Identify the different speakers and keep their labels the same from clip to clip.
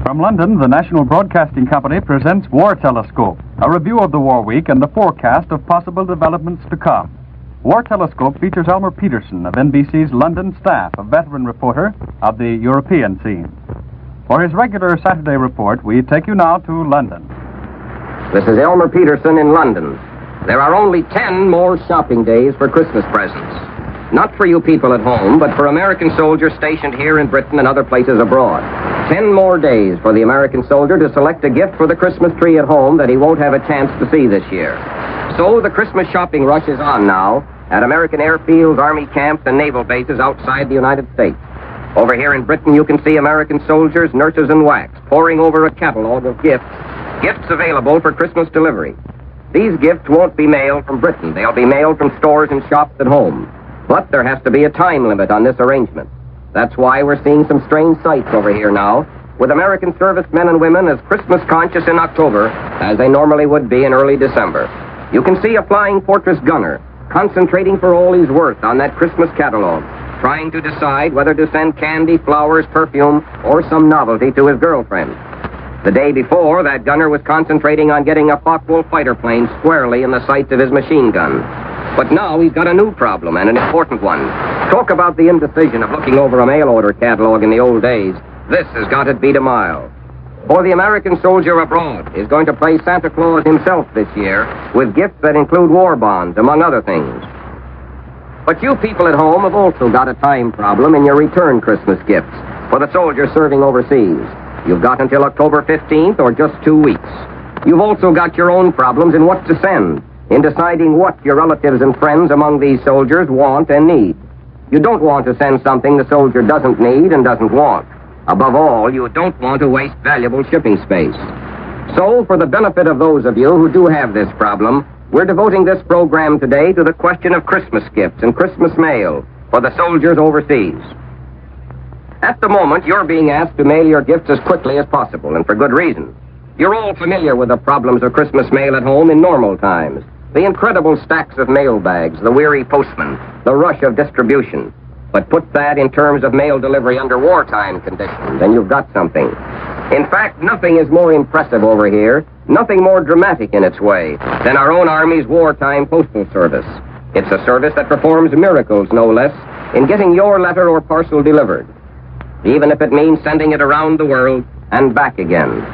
Speaker 1: From London, the National Broadcasting Company presents War Telescope, a review of the war week and the forecast of possible developments to come. War Telescope features Elmer Peterson of NBC's London staff, a veteran reporter of the European scene. For his regular Saturday report, we take you now to London.
Speaker 2: This is Elmer Peterson in London. There are only 10 more shopping days for Christmas presents. Not for you people at home, but for American soldiers stationed here in Britain and other places abroad. 10 more days for the American soldier to select a gift for the Christmas tree at home that he won't have a chance to see this year. So the Christmas shopping rush is on now at American airfields, Army camps, and naval bases outside the United States. Over here in Britain, you can see American soldiers, nurses, and WACs poring over a catalog of gifts available for Christmas delivery. These gifts won't be mailed from Britain. They'll be mailed from stores and shops at home. But there has to be a time limit on this arrangement. That's why we're seeing some strange sights over here now, with American servicemen and women as Christmas conscious in October as they normally would be in early December. You can see a flying fortress gunner concentrating for all he's worth on that Christmas catalog, trying to decide whether to send candy, flowers, perfume, or some novelty to his girlfriend. The day before, that gunner was concentrating on getting a Focke-Wulf fighter plane squarely in the sights of his machine gun. But now he's got a new problem, and an important one. Talk about the indecision of looking over a mail order catalog in the old days. This has got to beat a mile. For the American soldier abroad is going to play Santa Claus himself this year with gifts that include war bonds, among other things. But you people at home have also got a time problem in your return Christmas gifts for the soldiers serving overseas. You've got until October 15th, or just 2 weeks. You've also got your own problems in what to send, in deciding what your relatives and friends among these soldiers want and need. You don't want to send something the soldier doesn't need and doesn't want. Above all, you don't want to waste valuable shipping space. So, for the benefit of those of you who do have this problem, we're devoting this program today to the question of Christmas gifts and Christmas mail for the soldiers overseas. At the moment, you're being asked to mail your gifts as quickly as possible, and for good reason. You're all familiar with the problems of Christmas mail at home in normal times. The incredible stacks of mail bags, the weary postman, the rush of distribution. But put that in terms of mail delivery under wartime conditions, and you've got something. In fact, nothing is more impressive over here, nothing more dramatic in its way, than our own Army's wartime postal service. It's a service that performs miracles, no less, in getting your letter or parcel delivered, even if it means sending it around the world and back again.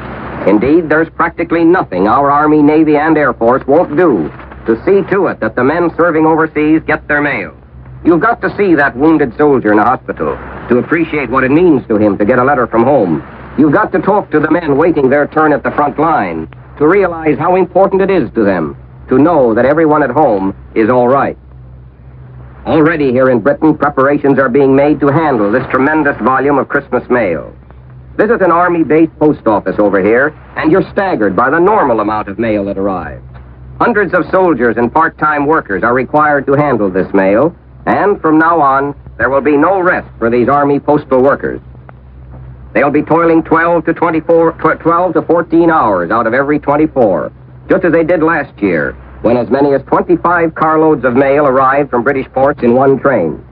Speaker 2: Indeed, there's practically nothing our Army, Navy, and Air Force won't do to see to it that the men serving overseas get their mail. You've got to see that wounded soldier in a hospital to appreciate what it means to him to get a letter from home. You've got to talk to the men waiting their turn at the front line to realize how important it is to them to know that everyone at home is all right. Already here in Britain, preparations are being made to handle this tremendous volume of Christmas mail. Visit an Army-based post office over here, and you're staggered by the normal amount of mail that arrives. Hundreds of soldiers and part-time workers are required to handle this mail, and from now on, there will be no rest for these Army postal workers. They'll be toiling 12 to 14 hours out of every 24, just as they did last year, when as many as 25 carloads of mail arrived from British ports in one train.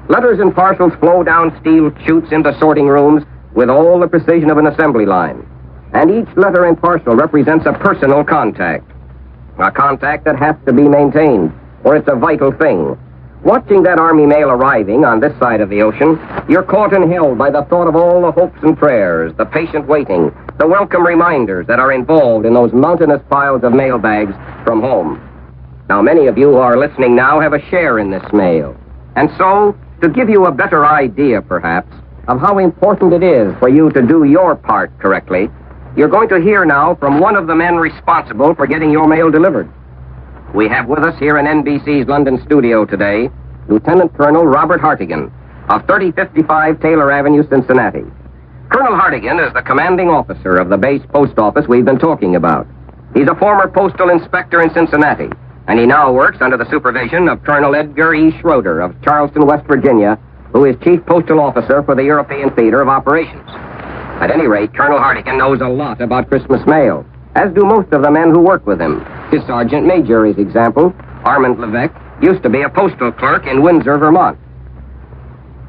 Speaker 2: Letters and parcels flow down steel chutes into sorting rooms with all the precision of an assembly line. And each letter and parcel represents a personal contact. A contact that has to be maintained, or it's a vital thing. Watching that Army mail arriving on this side of the ocean, you're caught and held by the thought of all the hopes and prayers, the patient waiting, the welcome reminders that are involved in those mountainous piles of mail bags from home. Now, many of you who are listening now have a share in this mail. And so, to give you a better idea, perhaps, of how important it is for you to do your part correctly, you're going to hear now from one of the men responsible for getting your mail delivered. We have with us here in NBC's London studio today, Lieutenant Colonel Robert Hartigan of 3055 Taylor Avenue, Cincinnati. Colonel Hartigan is the commanding officer of the base post office we've been talking about. He's a former postal inspector in Cincinnati, and he now works under the supervision of Colonel Edgar E. Schroeder of Charleston, West Virginia, who is Chief Postal Officer for the European Theater of Operations. At any rate, Colonel Hartigan knows a lot about Christmas mail, as do most of the men who work with him. His Sergeant Major, his example, Armand Levesque, used to be a postal clerk in Windsor, Vermont.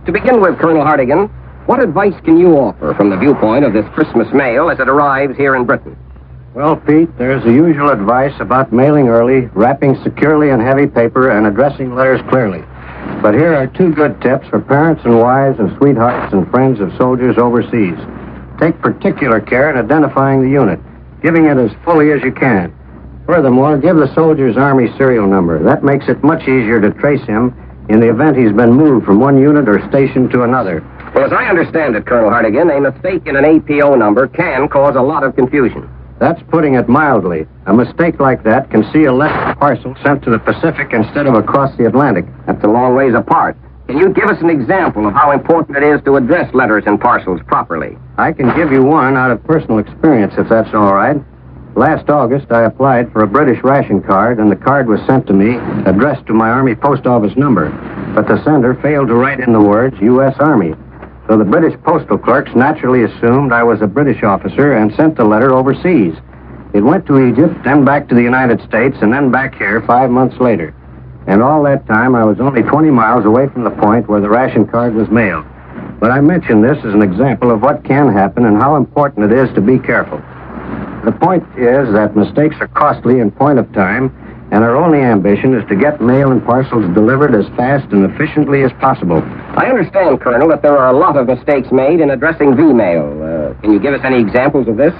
Speaker 2: To begin with, Colonel Hartigan, What advice can you offer from the viewpoint of this Christmas mail as it arrives here in Britain?
Speaker 3: Well, Pete, there's the usual advice about mailing early, wrapping securely in heavy paper, and addressing letters clearly. But here are 2 good tips for parents and wives and sweethearts and friends of soldiers overseas. Take particular care in identifying the unit, giving it as fully as you can. Furthermore, give the soldier's Army serial number. That makes it much easier to trace him in the event he's been moved from one unit or station to another.
Speaker 2: Well, as I understand it, Colonel Hartigan, a mistake in an APO number can cause a lot of confusion.
Speaker 3: That's putting it mildly. A mistake like that can see a letter parcel sent to the Pacific instead of across the Atlantic.
Speaker 2: That's a long ways apart. Can you give us an example of how important it is to address letters and parcels properly?
Speaker 3: I can give you one out of personal experience, if that's all right. Last August, I applied for a British ration card, and the card was sent to me, addressed to my Army Post Office number. But the sender failed to write in the words U.S. Army. So the British postal clerks naturally assumed I was a British officer and sent the letter overseas. It went to Egypt, then back to the United States, and then back here 5 months later. And all that time, I was only 20 miles away from the point where the ration card was mailed. But I mention this as an example of what can happen and how important it is to be careful. The point is that mistakes are costly in point of time, and our only ambition is to get mail and parcels delivered as fast and efficiently as possible.
Speaker 2: I understand, Colonel, that there are a lot of mistakes made in addressing V-mail. Can you give us any examples of this?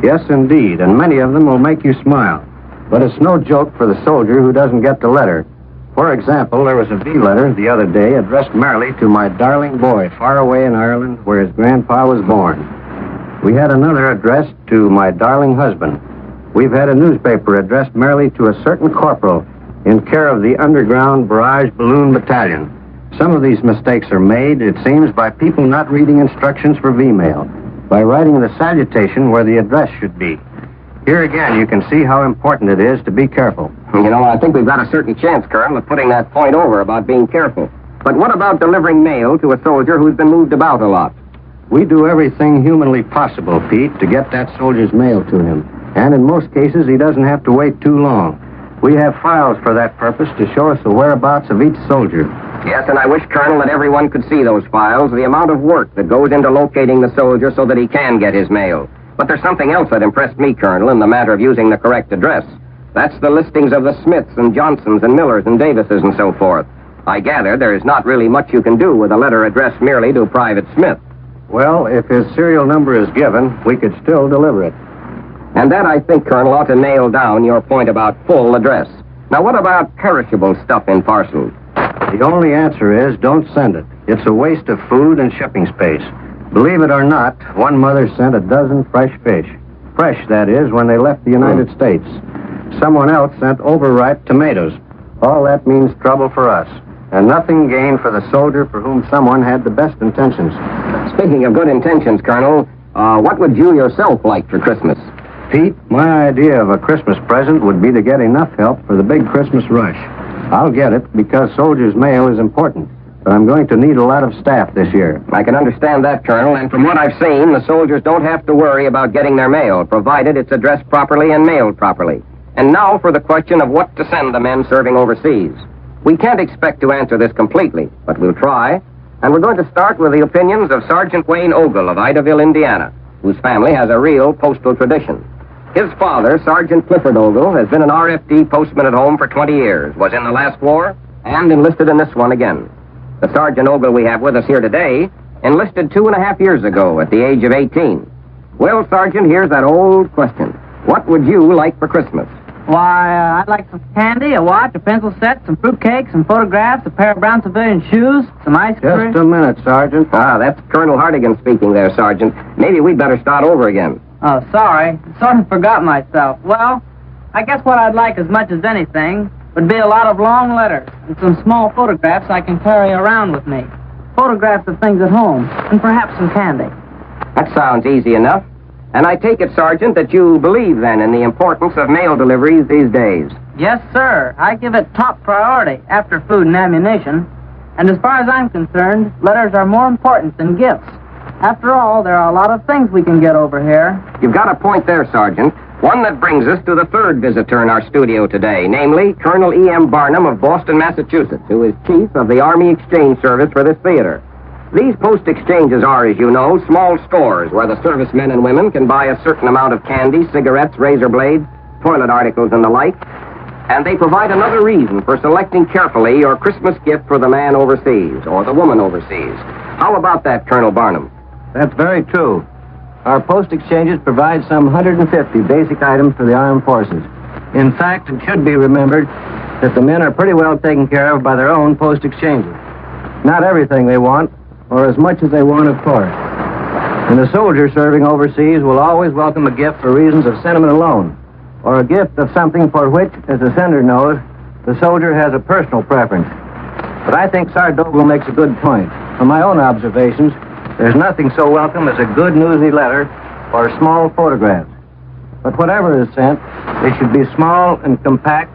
Speaker 3: Yes, indeed, and many of them will make you smile. But it's no joke for the soldier who doesn't get the letter. For example, there was a V letter the other day addressed merely to my darling boy far away in Ireland where his grandpa was born. We had another addressed to my darling husband. We've had a newspaper addressed merely to a certain corporal in care of the underground barrage balloon battalion. Some of these mistakes are made, it seems, by people not reading instructions for V-mail, by writing the salutation where the address should be. Here again, you can see how important it is to be careful.
Speaker 2: You know, I think we've got a certain chance, Colonel, of putting that point over about being careful. But what about delivering mail to a soldier who's been moved about a lot?
Speaker 3: We do everything humanly possible, Pete, to get that soldier's mail to him. And in most cases, he doesn't have to wait too long. We have files for that purpose to show us the whereabouts of each soldier.
Speaker 2: Yes, and I wish, Colonel, that everyone could see those files, the amount of work that goes into locating the soldier so that he can get his mail. But there's something else that impressed me, Colonel, in the matter of using the correct address. That's the listings of the Smiths and Johnsons and Millers and Davises and so forth. I gather there is not really much you can do with a letter addressed merely to Private Smith.
Speaker 3: Well, if his serial number is given, we could still deliver it.
Speaker 2: And that, I think, Colonel, ought to nail down your point about full address. Now, what about perishable stuff in parcels?
Speaker 3: The only answer is don't send it. It's a waste of food and shipping space. Believe it or not, one mother sent a dozen fresh fish. Fresh, that is, when they left the United States. Someone else sent overripe tomatoes. All that means trouble for us, and nothing gained for the soldier for whom someone had the best intentions.
Speaker 2: Speaking of good intentions, Colonel, what would you yourself like for Christmas?
Speaker 3: Pete, my idea of a Christmas present would be to get enough help for the big Christmas rush. I'll get it because soldiers' mail is important, but I'm going to need a lot of staff this year.
Speaker 2: I can understand that, Colonel, and from what I've seen, the soldiers don't have to worry about getting their mail, provided it's addressed properly and mailed properly. And now for the question of what to send the men serving overseas. We can't expect to answer this completely, but we'll try. And we're going to start with the opinions of Sergeant Wayne Ogle of Idaville, Indiana, whose family has a real postal tradition. His father, Sergeant Clifford Ogle, has been an RFD postman at home for 20 years, was in the last war, and enlisted in this one again. The Sergeant Ogle we have with us here today enlisted 2.5 years ago at the age of 18. Well, Sergeant, here's that old question. What would you like for Christmas?
Speaker 4: Why, I'd like some candy, a watch, a pencil set, some fruitcake, some photographs, a pair of brown civilian shoes, some ice cream.
Speaker 3: Just a minute, Sergeant.
Speaker 2: That's Colonel Hartigan speaking there, Sergeant. Maybe we'd better start over again.
Speaker 4: Oh, sorry. Sort of forgot myself. Well, I guess what I'd like as much as anything would be a lot of long letters and some small photographs I can carry around with me. Photographs of things at home, and perhaps some candy.
Speaker 2: That sounds easy enough. And I take it, Sergeant, that you believe, then, in the importance of mail deliveries these days.
Speaker 4: Yes, sir. I give it top priority after food and ammunition. And as far as I'm concerned, letters are more important than gifts. After all, there are a lot of things we can get over here.
Speaker 2: You've got a point there, Sergeant. One that brings us to the third visitor in our studio today, namely Colonel E.M. Barnum of Boston, Massachusetts, who is chief of the Army Exchange Service for this theater. These post exchanges are, as you know, small stores where the servicemen and women can buy a certain amount of candy, cigarettes, razor blades, toilet articles, and the like. And they provide another reason for selecting carefully your Christmas gift for the man overseas or the woman overseas. How about that, Colonel Barnum?
Speaker 3: That's very true. Our post exchanges provide some 150 basic items for the armed forces. In fact, it should be remembered that the men are pretty well taken care of by their own post exchanges. Not everything they want, or as much as they want, of course. And the soldier serving overseas will always welcome a gift for reasons of sentiment alone, or a gift of something for which, as the sender knows, the soldier has a personal preference. But I think Sardogle makes a good point. From my own observations, there's nothing so welcome as a good newsy letter or small photographs. But whatever is sent, it should be small and compact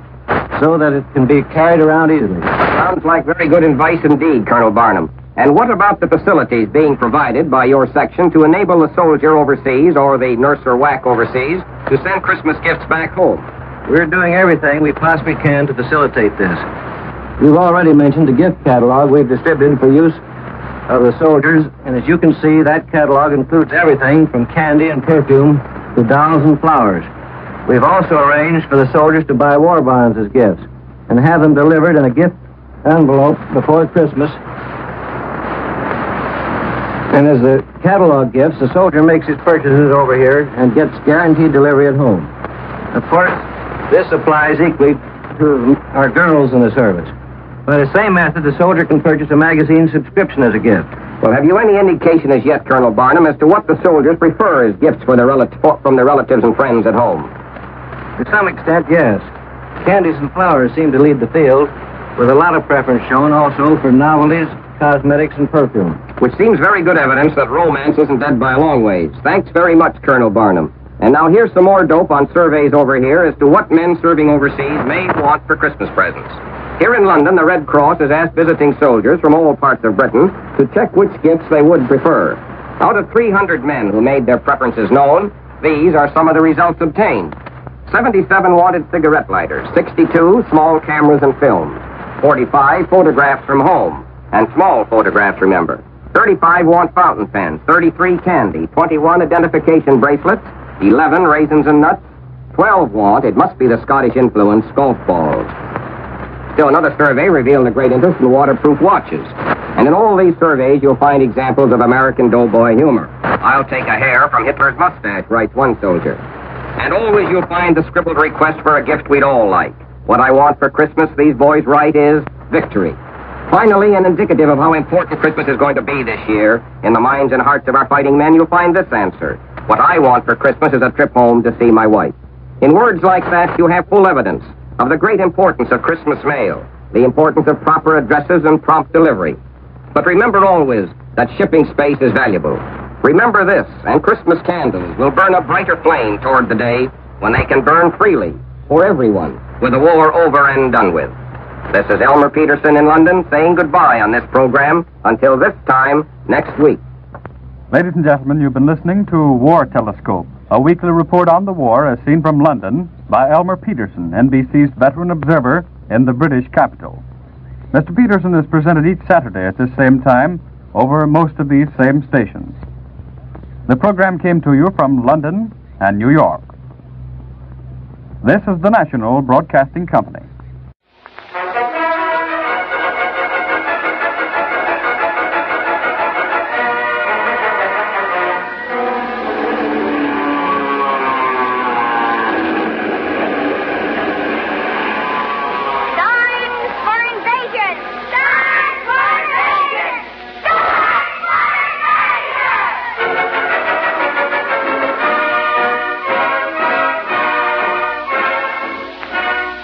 Speaker 3: so that it can be carried around easily.
Speaker 2: Sounds like very good advice indeed, Colonel Barnum. And what about the facilities being provided by your section to enable the soldier overseas or the nurse or whack overseas to send Christmas gifts back home?
Speaker 3: We're doing everything we possibly can to facilitate this. We've already mentioned the gift catalog we've distributed for use of the soldiers, and as you can see, that catalog includes everything from candy and perfume to dolls and flowers. We've also arranged for the soldiers to buy war bonds as gifts and have them delivered in a gift envelope before Christmas. And as the catalog gifts, the soldier makes his purchases over here and gets guaranteed delivery at home. Of course, this applies equally to our girls in the service. By the same method, the soldier can purchase a magazine subscription as a gift.
Speaker 2: Well, have you any indication as yet, Colonel Barnum, as to what the soldiers prefer as gifts for from their relatives and friends at home?
Speaker 3: To some extent, yes. Candies and flowers seem to lead the field, with a lot of preference shown also for novelties, cosmetics, and perfume.
Speaker 2: Which seems very good evidence that romance isn't dead by a long ways. Thanks very much, Colonel Barnum. And now here's some more dope on surveys over here as to what men serving overseas may want for Christmas presents. Here in London, the Red Cross has asked visiting soldiers from all parts of Britain to check which gifts they would prefer. Out of 300 men who made their preferences known, these are some of the results obtained. 77 wanted cigarette lighters, 62 small cameras and films, 45 photographs from home, and small photographs, remember. 35 want fountain pens, 33 candy, 21 identification bracelets, 11 raisins and nuts, 12 want, it must be the Scottish influence, golf balls. Still another survey revealed a great interest in waterproof watches. And in all these surveys, you'll find examples of American doughboy humor. I'll take a hair from Hitler's mustache, writes one soldier. And always you'll find the scribbled request for a gift we'd all like. What I want for Christmas, these boys write, is victory. Finally, and indicative of how important Christmas is going to be this year, in the minds and hearts of our fighting men, you'll find this answer. What I want for Christmas is a trip home to see my wife. In words like that, you have full evidence of the great importance of Christmas mail, the importance of proper addresses and prompt delivery. But remember always that shipping space is valuable. Remember this, and Christmas candles will burn a brighter flame toward the day when they can burn freely for everyone, with the war over and done with. This is Elmer Peterson in London saying goodbye on this program until this time next week.
Speaker 1: Ladies and gentlemen, you've been listening to War Telescope, a weekly report on the war as seen from London by Elmer Peterson, NBC's veteran observer in the British capital. Mr. Peterson is presented each Saturday at this same time over most of these same stations. The program came to you from London and New York. This is the National Broadcasting Company.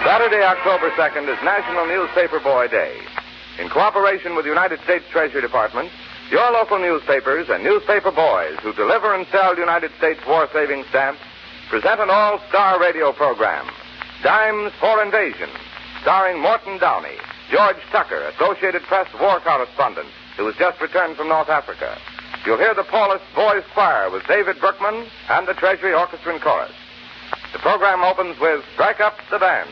Speaker 5: Saturday, October 2nd is National Newspaper Boy Day. In cooperation with the United States Treasury Department, your local newspapers and newspaper boys who deliver and sell United States war-saving stamps present an all-star radio program, Dimes for Invasion, starring Morton Downey, George Tucker, Associated Press war correspondent, who has just returned from North Africa. You'll hear the Paulist Boys Choir with David Berkman and the Treasury Orchestra and Chorus. The program opens with Strike Up the Band.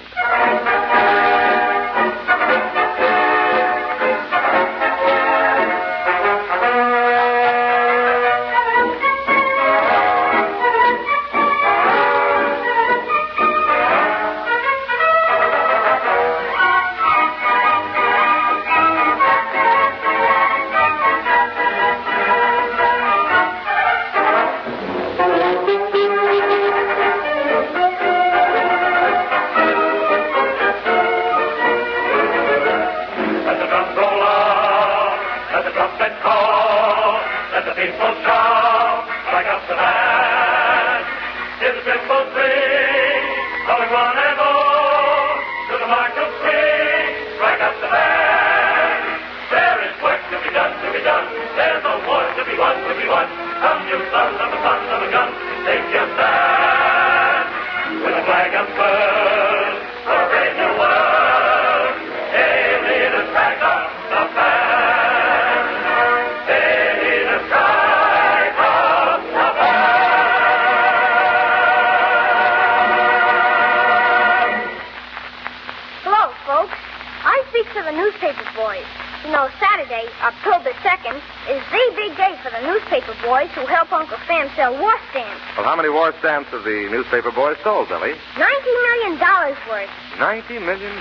Speaker 6: triple three, calling one and all, to the march of spring, strike up the band. There is work to be done, there's a war to be won, Come, you sons of a gun, take your stand. With a flag unfurled for a brave new world, hail the strike of the band. Hail the strike of the band.
Speaker 7: Hello, folks. I speak for the newspaper boys. You know, Saturday, October 2nd, is the big day for the newspaper boys who help Uncle Sam sell war stamps.
Speaker 5: Well, how many war stamps have the newspaper boys sold, Billy?
Speaker 7: $90 million worth.
Speaker 5: $90 million.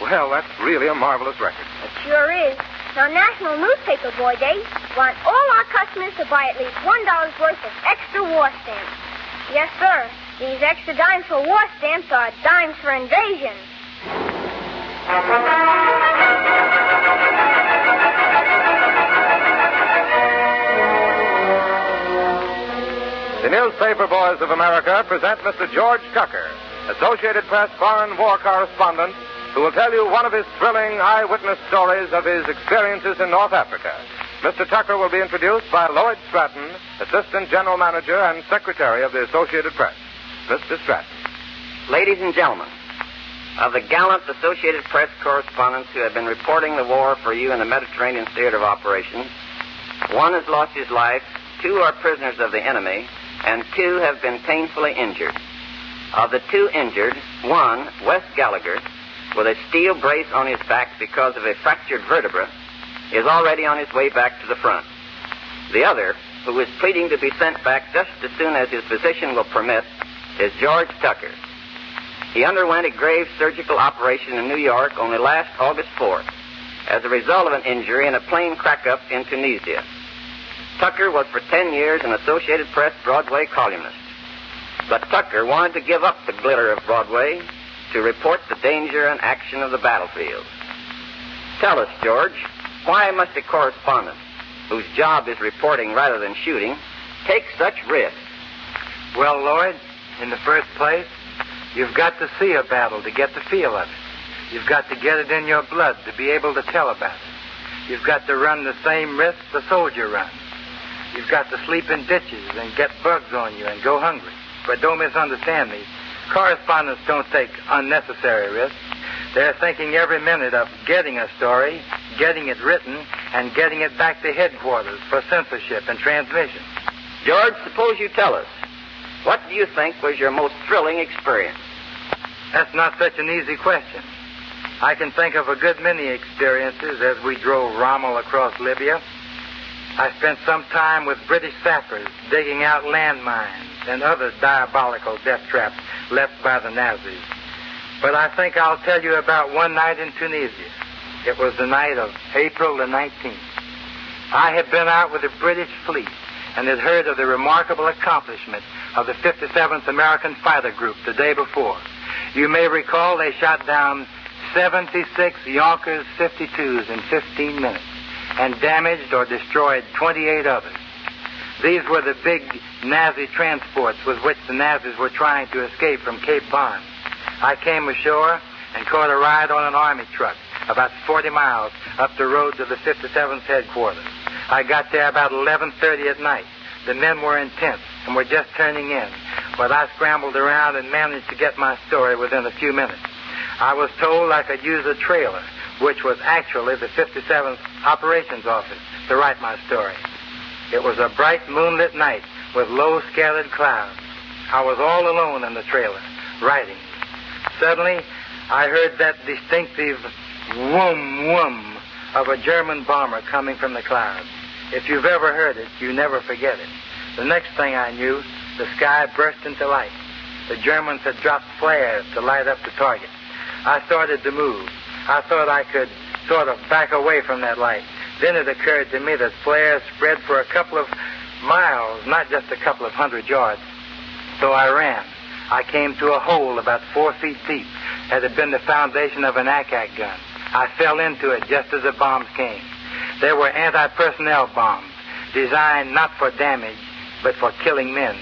Speaker 5: Well, that's really a marvelous record.
Speaker 7: It sure is. Now, National Newspaper Boy Day want all our customers to buy at least $1 worth of extra war stamps. Yes, sir. These extra dimes for war stamps are dimes for invasion.
Speaker 5: The Newspaper Boys of America present Mr. George Tucker, Associated Press foreign war correspondent, who will tell you one of his thrilling eyewitness stories of his experiences in North Africa. Mr. Tucker will be introduced by Lloyd Stratton, Assistant General Manager and Secretary of the Associated Press. Mr. Stratton.
Speaker 2: Ladies and gentlemen, of the gallant Associated Press correspondents who have been reporting the war for you in the Mediterranean theater of operations, one has lost his life, 2 are prisoners of the enemy, and 2 have been painfully injured. Of the 2 injured, one, Wes Gallagher, with a steel brace on his back because of a fractured vertebra, is already on his way back to the front. The other, who is pleading to be sent back just as soon as his physician will permit, is George Tucker. He underwent a grave surgical operation in New York only last August 4th as a result of an injury in a plane crack-up in Tunisia. Tucker was for 10 years an Associated Press Broadway columnist. But Tucker wanted to give up the glitter of Broadway to report the danger and action of the battlefield. Tell us, George, why must a correspondent, whose job is reporting rather than shooting, take such risks?
Speaker 8: Well, Lloyd, in the first place, you've got to see a battle to get the feel of it. You've got to get it in your blood to be able to tell about it. You've got to run the same risks the soldier runs. You've got to sleep in ditches and get bugs on you and go hungry. But don't misunderstand me. Correspondents don't take unnecessary risks. They're thinking every minute of getting a story, getting it written, and getting it back to headquarters for censorship and transmission.
Speaker 2: George, suppose you tell us. What do you think was your most thrilling experience?
Speaker 8: That's not such an easy question. I can think of a good many experiences as we drove Rommel across Libya. I spent some time with British sappers digging out landmines and other diabolical death traps left by the Nazis. But I think I'll tell you about one night in Tunisia. It was the night of April the 19th. I had been out with the British fleet and had heard of the remarkable accomplishment of the 57th American Fighter Group the day before. You may recall they shot down 76 Yonkers 52s in 15 minutes and damaged or destroyed 28 others. These were the big Nazi transports with which the Nazis were trying to escape from Cape Bon. I came ashore and caught a ride on an army truck about 40 miles up the road to the 57th headquarters. I got there about 11:30 at night. The men were in tents and were just turning in, but I scrambled around and managed to get my story within a few minutes. I was told I could use a trailer, which was actually the 57th Operations Office, to write my story. It was a bright moonlit night with low scattered clouds. I was all alone in the trailer, writing. Suddenly, I heard that distinctive whoom whoom of a German bomber coming from the clouds. If you've ever heard it, you never forget it. The next thing I knew, the sky burst into light. The Germans had dropped flares to light up the target. I started to move. I thought I could sort of back away from that light. Then it occurred to me that flares spread for a couple of miles, not just a couple of 100 yards. So I ran. I came to a hole about 4 feet deep. It had been the foundation of an ACAC gun. I fell into it just as the bombs came. They were anti-personnel bombs, designed not for damage, but for killing men.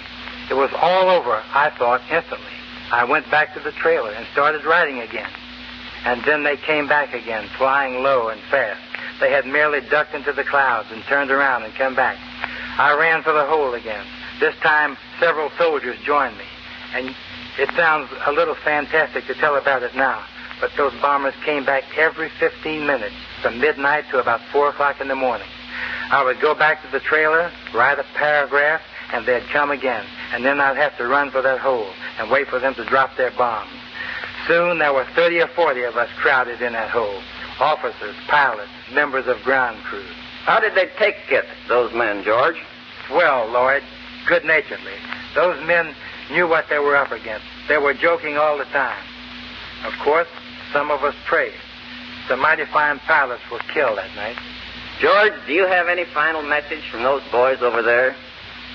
Speaker 8: It was all over, I thought, instantly. I went back to the trailer and started riding again. And then they came back again, flying low and fast. They had merely ducked into the clouds and turned around and come back. I ran for the hole again. This time, several soldiers joined me. And it sounds a little fantastic to tell about it now, but those bombers came back every 15 minutes, from midnight to about 4 o'clock in the morning. I would go back to the trailer, write a paragraph, and they'd come again. And then I'd have to run for that hole and wait for them to drop their bombs. Soon there were 30 or 40 of us crowded in that hole. Officers, pilots, members of ground crews.
Speaker 2: How did they take it, those men, George?
Speaker 8: Well, Lloyd, good-naturedly. Those men knew what they were up against. They were joking all the time. Of course, some of us prayed. Some mighty fine pilots were killed that night.
Speaker 2: George, do you have any final message from those boys over there?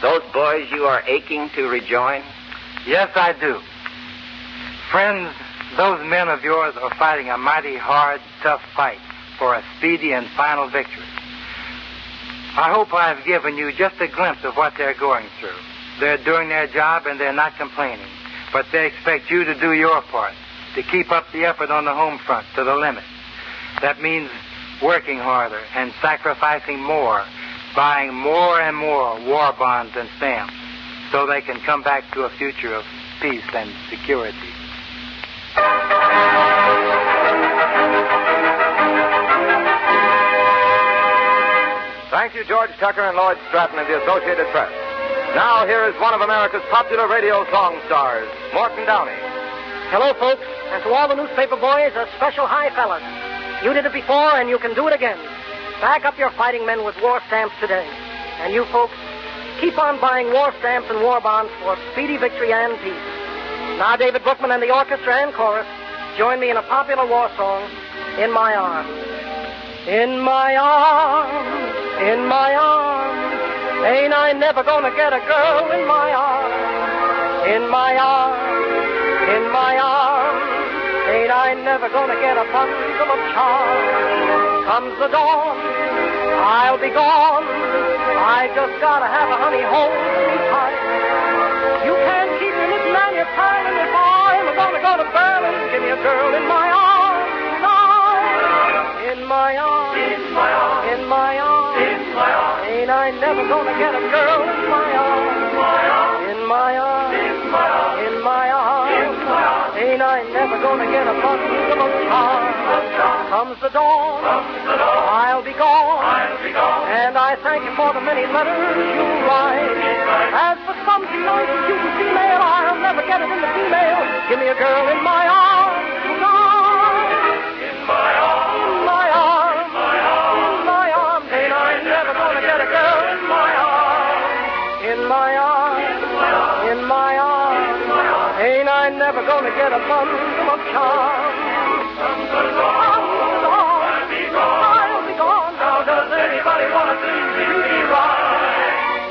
Speaker 2: Those boys you are aching to rejoin?
Speaker 8: Yes, I do. Friends, those men of yours are fighting a mighty hard, tough fight for a speedy and final victory. I hope I've given you just a glimpse of what they're going through. They're doing their job and they're not complaining, but they expect you to do your part, to keep up the effort on the home front to the limit. That means working harder and sacrificing more, buying more and more war bonds and stamps, so they can come back to a future of peace and security.
Speaker 5: Thank you, George Tucker and Lloyd Stratton of the Associated Press. Now, here is one of America's popular radio song stars, Morton Downey.
Speaker 9: Hello, folks, and to all the newspaper boys, a special hi, fellas. You did it before, and you can do it again. Back up your fighting men with war stamps today. And you folks, keep on buying war stamps and war bonds for speedy victory and peace. Now, David Brookman and the orchestra and chorus join me in a popular war song, In My Arms. In my arms, in my arms, ain't I never gonna get a girl in my arms? In my arms, in my arms, ain't I never gonna get a bundle of charms? Comes the dawn, I'll be gone. I just gotta have a honey hold me tight. You can't keep your little man, you're piling if I'm gonna go to Berlin. Give me a girl in my arms tonight. In my arms, in my arms, in my arms, in my arms, ain't I never gonna get a girl in my arms? In my arms, in my arms, in my arms, in my arms, ain't I never gonna get a bundle of charms? Comes the dawn, I'll be gone, and I thank you for the many letters you write. As for some tonight, you can female, I'll never get it in the female. Give me a girl in my arms tonight. In my arms, in my arms, in my arms, ain't I never gonna get a girl in my arms? In my arms, in my arms, ain't I never gonna get a bundle of charms?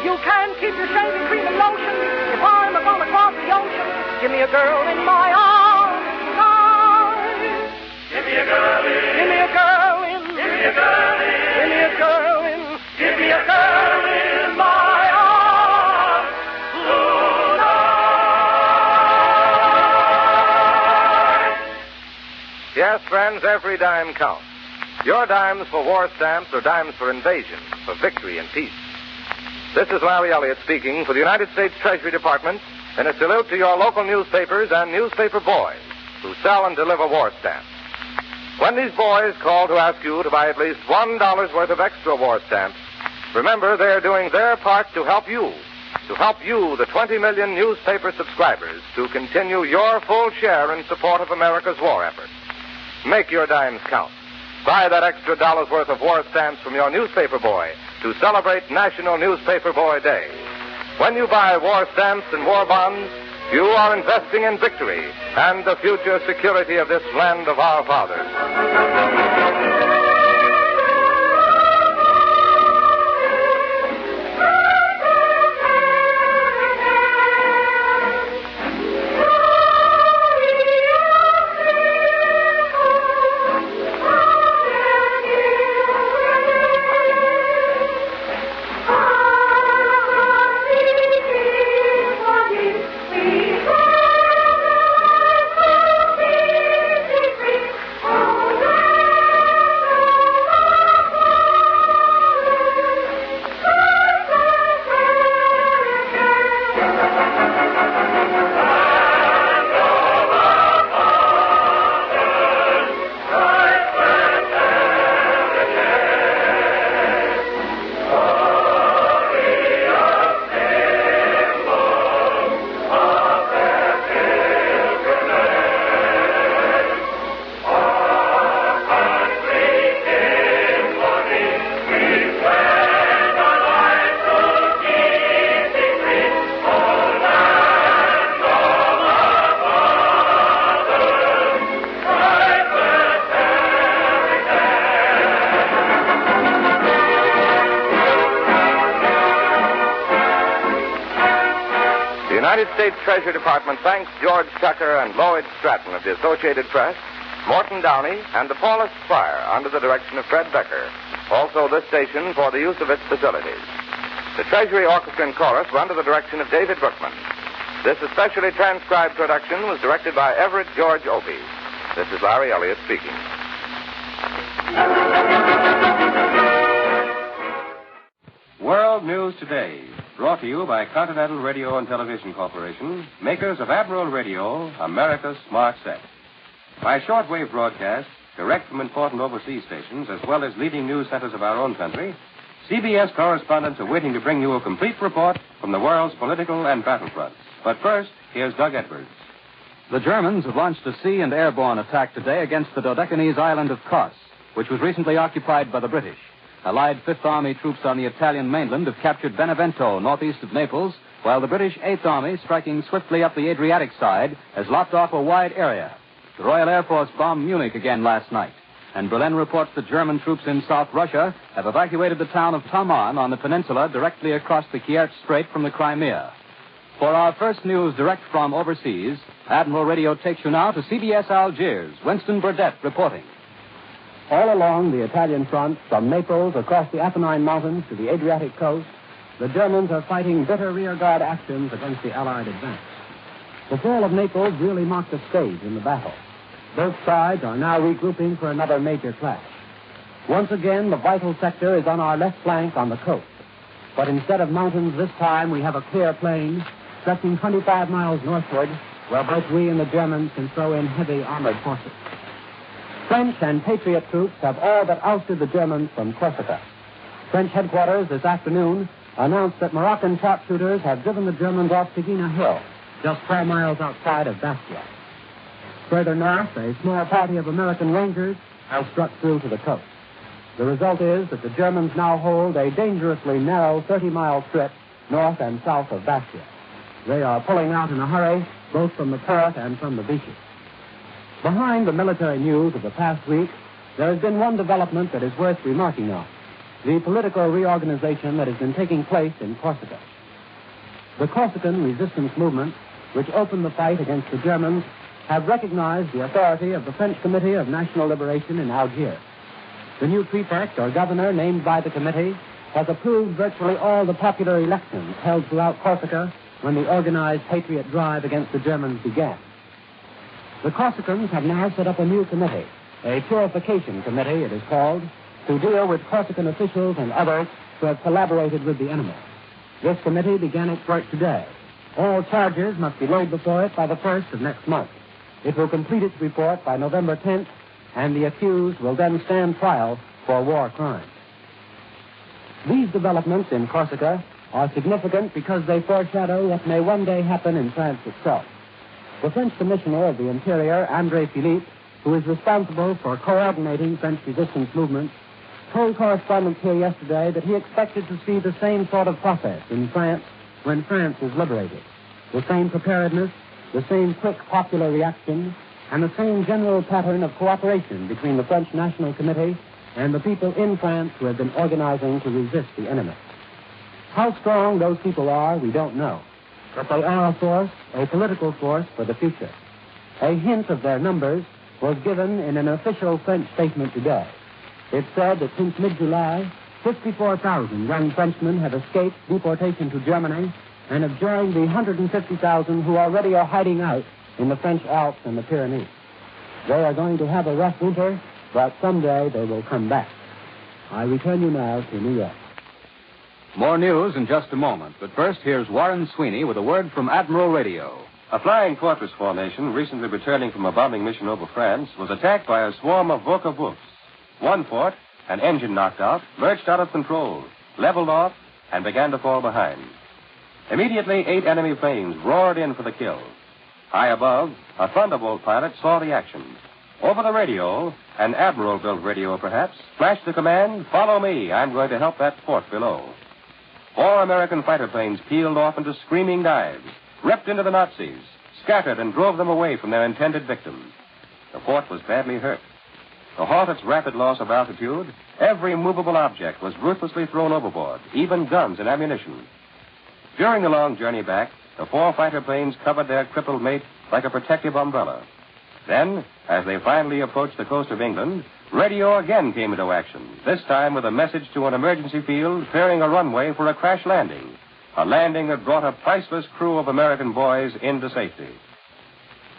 Speaker 9: You can't keep your shaving cream and lotion if I'm gonna cross the ocean. Give me a girl in my arms tonight. Give me a girl in. Give me a girl in. Give me a girl in. Give me a girl in. Give me a girl in my arms tonight.
Speaker 5: Yes, friends, every dime counts. Your dimes for war stamps or dimes for invasion, for victory and peace. This is Larry Elliott speaking for the United States Treasury Department in a salute to your local newspapers and newspaper boys who sell and deliver war stamps. When these boys call to ask you to buy at least $1 worth of extra war stamps, remember they're doing their part to help you, the 20 million newspaper subscribers, to continue your full share in support of America's war effort. Make your dimes count. Buy that extra $1 worth of war stamps from your newspaper boy to celebrate National Newspaper Boy Day. When you buy war stamps and war bonds, you are investing in victory and the future security of this land of our fathers. The United States Treasury Department thanks George Tucker and Lloyd Stratton of the Associated Press, Morton Downey, and the Paulist Choir under the direction of Fred Becker. Also this station for the use of its facilities. The Treasury Orchestra and Chorus were under the direction of David Brookman. This especially transcribed production was directed by Everett George Obey. This is Larry Elliott speaking.
Speaker 10: World News Today, brought to you by Continental Radio and Television Corporation, makers of Admiral Radio, America's smart set. By shortwave broadcast, direct from important overseas stations, as well as leading news centers of our own country, CBS correspondents are waiting to bring you a complete report from the world's political and battlefronts. But first, here's Doug Edwards.
Speaker 11: The Germans have launched a sea and airborne attack today against the Dodecanese island of Kos, which was recently occupied by the British. Allied Fifth Army troops on the Italian mainland have captured Benevento, northeast of Naples, while the British Eighth Army, striking swiftly up the Adriatic side, has lopped off a wide area. The Royal Air Force bombed Munich again last night, and Berlin reports that German troops in South Russia have evacuated the town of Taman on the peninsula directly across the Kerch Strait from the Crimea. For our first news direct from overseas, Admiral Radio takes you now to CBS Algiers. Winston Burdett reporting.
Speaker 12: All along the Italian front, from Naples across the Apennine Mountains to the Adriatic coast, the Germans are fighting bitter rearguard actions against the Allied advance. The fall of Naples really marked a stage in the battle. Both sides are now regrouping for another major clash. Once again, the vital sector is on our left flank on the coast. But instead of mountains this time, we have a clear plain stretching 25 miles northward, where both we and the Germans can throw in heavy armored forces. French and Patriot troops have all but ousted the Germans from Corsica. French headquarters this afternoon announced that Moroccan sharpshooters have driven the Germans off Tigina Hill, just 4 miles outside of Bastia. Further north, a small party of American Rangers have struck through to the coast. The result is that the Germans now hold a dangerously narrow 30-mile strip north and south of Bastia. They are pulling out in a hurry, both from the port and from the beaches. Behind the military news of the past week, there has been one development that is worth remarking on: the political reorganization that has been taking place in Corsica. The Corsican resistance movement, which opened the fight against the Germans, have recognized the authority of the French Committee of National Liberation in Algiers. The new prefect or governor named by the committee has approved virtually all the popular elections held throughout Corsica when the organized patriot drive against the Germans began. The Corsicans have now set up a new committee, a purification committee it is called, to deal with Corsican officials and others who have collaborated with the enemy. This committee began its work today. All charges must be laid before it by the 1st of next month. It will complete its report by November 10th, and the accused will then stand trial for war crimes. These developments in Corsica are significant because they foreshadow what may one day happen in France itself. The French Commissioner of the Interior, André Philippe, who is responsible for coordinating French resistance movements, told correspondents here yesterday that he expected to see the same sort of process in France when France is liberated. The same preparedness, the same quick popular reaction, and the same general pattern of cooperation between the French National Committee and the people in France who have been organizing to resist the enemy. How strong those people are, we don't know. But they are a force, a political force for the future. A hint of their numbers was given in an official French statement today. It said that since mid-July, 54,000 young Frenchmen have escaped deportation to Germany and have joined the 150,000 who already are hiding out in the French Alps and the Pyrenees. They are going to have a rough winter, but someday they will come back. I return you now to New York.
Speaker 11: More news in just a moment, but first here's Warren Sweeney with a word from Admiral Radio.
Speaker 10: A flying fortress formation recently returning from a bombing mission over France was attacked by a swarm of Volker-Wolfs. One fort, an engine knocked out, lurched out of control, leveled off, and began to fall behind. Immediately, 8 enemy planes roared in for the kill. High above, a Thunderbolt pilot saw the action. Over the radio, an Admiral-built radio perhaps, flashed the command, "Follow me, I'm going to help that fort below." 4 American fighter planes peeled off into screaming dives, ripped into the Nazis, scattered and drove them away from their intended victim. The fort was badly hurt. To halt its rapid loss of altitude, every movable object was ruthlessly thrown overboard, even guns and ammunition. During the long journey back, The 4 fighter planes covered their crippled mate like a protective umbrella. Then, as they finally approached the coast of England, radio again came into action, this time with a message to an emergency field clearing a runway for a crash landing, a landing that brought a priceless crew of American boys into safety.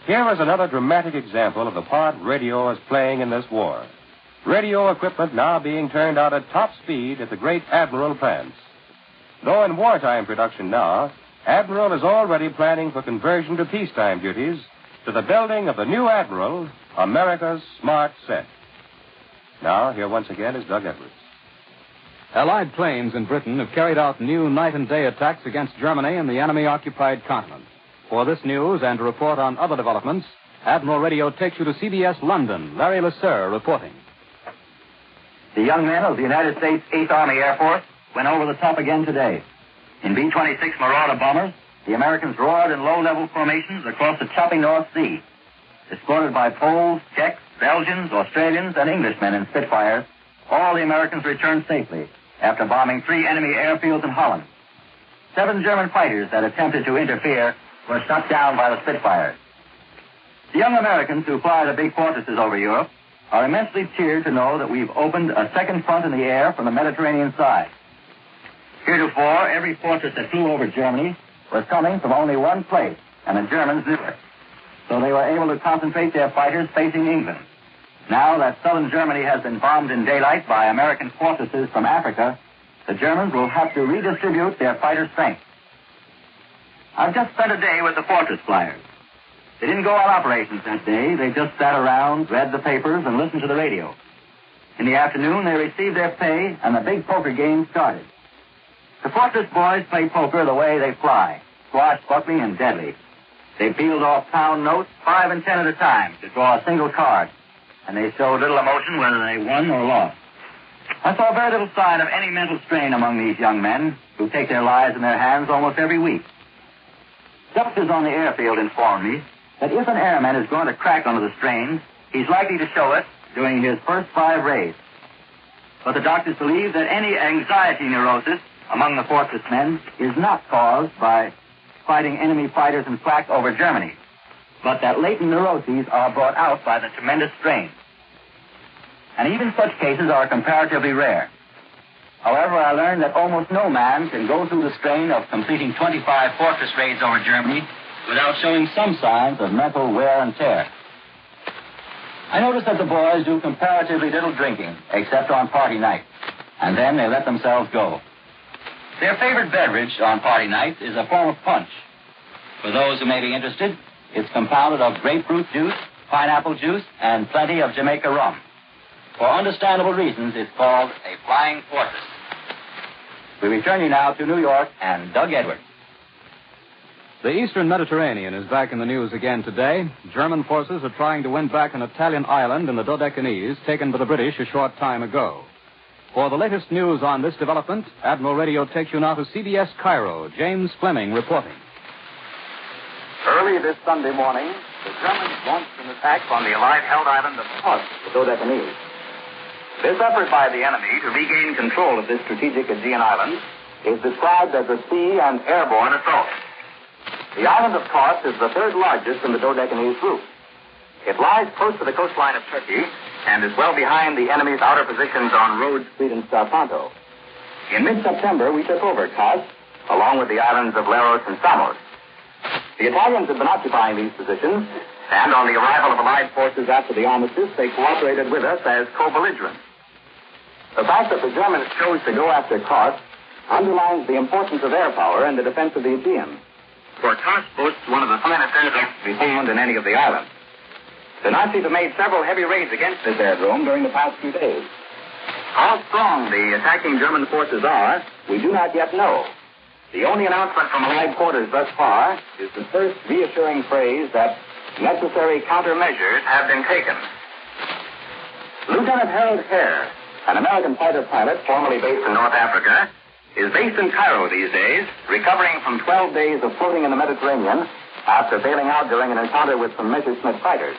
Speaker 10: Here is another dramatic example of the part radio is playing in this war. Radio equipment now being turned out at top speed at the great Admiral plants. Though in wartime production now, Admiral is already planning for conversion to peacetime duties to the building of the new Admiral, America's Smart Set. Now, here once again is Doug Edwards.
Speaker 11: Allied planes in Britain have carried out new night and day attacks against Germany and the enemy-occupied continent. For this news and to report on other developments, Admiral Radio takes you to CBS London. Larry Lasser reporting.
Speaker 13: The young men of the United States 8th Army Air Force went over the top again today. In B-26 Marauder bombers, the Americans roared in low-level formations across the choppy North Sea. Escorted by Poles, Czechs, Belgians, Australians, and Englishmen in Spitfires, all the Americans returned safely after bombing 3 enemy airfields in Holland. 7 German fighters that attempted to interfere were shot down by the Spitfires. The young Americans who fly the big fortresses over Europe are immensely cheered to know that we've opened a second front in the air from the Mediterranean side. Heretofore, every fortress that flew over Germany was coming from only one place, and the Germans knew it. So they were able to concentrate their fighters facing England. Now that southern Germany has been bombed in daylight by American fortresses from Africa, the Germans will have to redistribute their fighter strength. I've just spent a day with the fortress flyers. They didn't go on operations that day. They just sat around, read the papers, and listened to the radio. In the afternoon, they received their pay, and the big poker game started. The fortress boys play poker the way they fly, swashbuckling and deadly. They peeled off pound notes, 5 and 10 at a time, to draw a single card, and they showed little emotion whether they won or lost. I saw very little sign of any mental strain among these young men who take their lives in their hands almost every week. Doctors on the airfield informed me that if an airman is going to crack under the strain, he's likely to show it during his first 5 raids. But the doctors believe that any anxiety neurosis among the fortress men is not caused by fighting enemy fighters in flak over Germany, but that latent neuroses are brought out by the tremendous strain. And even such cases are comparatively rare. However, I learned that almost no man can go through the strain of completing 25 fortress raids over Germany without showing some signs of mental wear and tear. I noticed that the boys do comparatively little drinking, except on party night, and then they let themselves go. Their favorite beverage on party nights is a form of punch. For those who may be interested, it's compounded of grapefruit juice, pineapple juice, and plenty of Jamaica rum. For understandable reasons, it's called a flying fortress. We return you now to New York and Doug Edwards.
Speaker 11: The eastern Mediterranean is back in the news again today. German forces are trying to win back an Italian island in the Dodecanese taken by the British a short time ago. For the latest news on this development, Admiral Radio takes you now to CBS Cairo. James Fleming reporting.
Speaker 13: Early this Sunday morning, the Germans launched an attack on the Allied-held island of Kos, the Dodecanese. This effort by the enemy to regain control of this strategic Aegean island is described as a sea and airborne assault. The island of Kos is the 3rd largest in the Dodecanese group. It lies close to the coastline of Turkey and is well behind the enemy's outer positions on Rhodes, Crete, and Starpanto. In mid-September, we took over Kos, along with the islands of Leros and Samos. The Italians had been occupying these positions, and on the arrival of Allied forces after the armistice, they cooperated with us as co-belligerents. The fact that the Germans chose to go after Kos underlines the importance of air power in the defense of the Aegean. For Kos boasts one of the finest aircraft to be found in any of the islands. The Nazis have made several heavy raids against this aerodrome during the past few days. How strong the attacking German forces are, we do not yet know. The only announcement from Allied quarters thus far is the first reassuring phrase that necessary countermeasures have been taken. Lieutenant Harold Hare, an American fighter pilot formerly based in North Africa, is based in Cairo these days, recovering from 12 days of floating in the Mediterranean after bailing out during an encounter with some Messerschmitt fighters.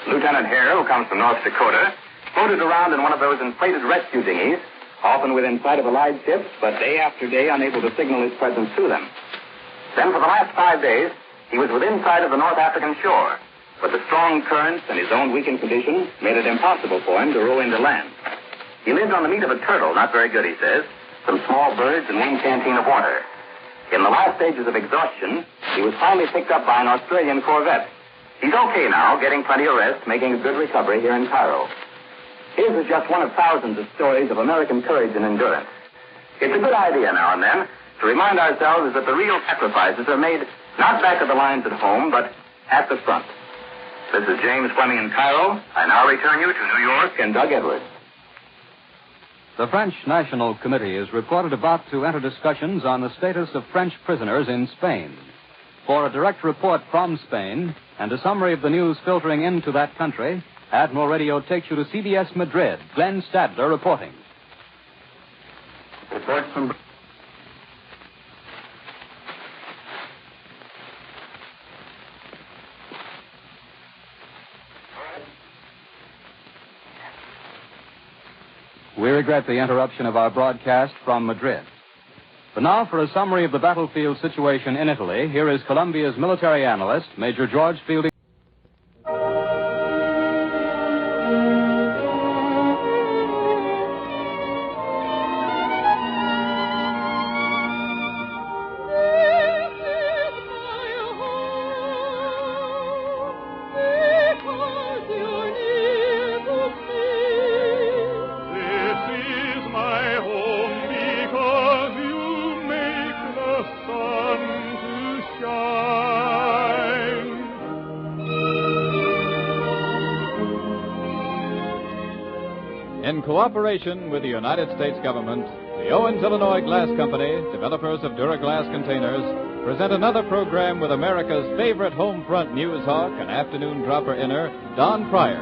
Speaker 13: Lieutenant Hare, who comes from North Dakota, floated around in one of those inflated rescue dinghies, often within sight of Allied ships, but day after day unable to signal his presence to them. Then for the last 5 days, he was within sight of the North African shore. But the strong currents and his own weakened condition made it impossible for him to row into land. He lived on the meat of a turtle, not very good, he says, some small birds, and one canteen of water. In the last stages of exhaustion, he was finally picked up by an Australian corvette. He's okay now, getting plenty of rest, making a good recovery here in Cairo. His is just one of thousands of stories of American courage and endurance. It's a good idea now and then to remind ourselves that the real sacrifices are made not back of the lines at home, but at the front. This is James Fleming in Cairo. I now return you to New York and Doug Edwards.
Speaker 11: The French National Committee is reported about to enter discussions on the status of French prisoners in Spain. For a direct report from Spain and a summary of the news filtering into that country, Admiral Radio takes you to CBS Madrid. Glenn Stadler reporting.
Speaker 13: Reports from...
Speaker 11: We regret the interruption of our broadcast from Madrid. But now for a summary of the battlefield situation in Italy, here is Columbia's military analyst, Major George Fielding.
Speaker 14: In cooperation with the United States government, the Owens Illinois Glass Company, developers of Duraglass containers, present another program with America's favorite home front news hawk and afternoon dropper inner, Don Pryor,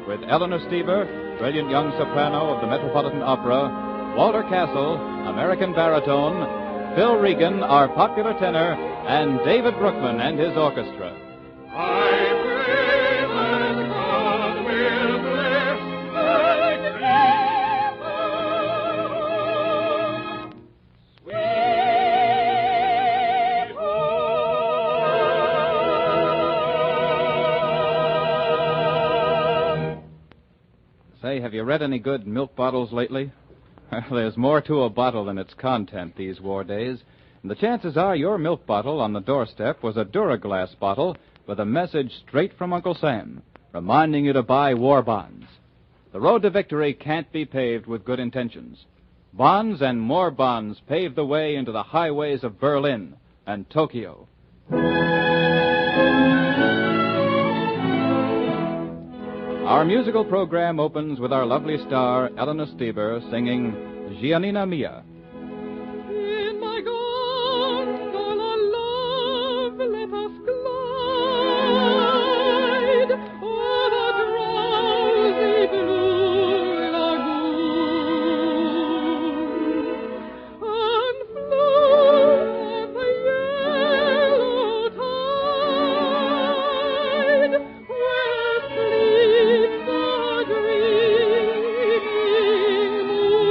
Speaker 14: with Eleanor Stever, brilliant young soprano of the Metropolitan Opera, Walter Castle, American baritone, Phil Regan, our popular tenor, and David Brookman and his orchestra. Say, have you read any good milk bottles lately? There's more to a bottle than its content these war days. And the chances are your milk bottle on the doorstep was a Duraglass bottle with a message straight from Uncle Sam, reminding you to buy war bonds. The road to victory can't be paved with good intentions. Bonds and more bonds pave the way into the highways of Berlin and Tokyo. Our musical program opens with our lovely star, Eleanor Stever, singing Giannina Mia.
Speaker 6: In my gondola, love, let us glide over drowsy blue lagoon and float the yellow tide where sleeps the dreaming moon.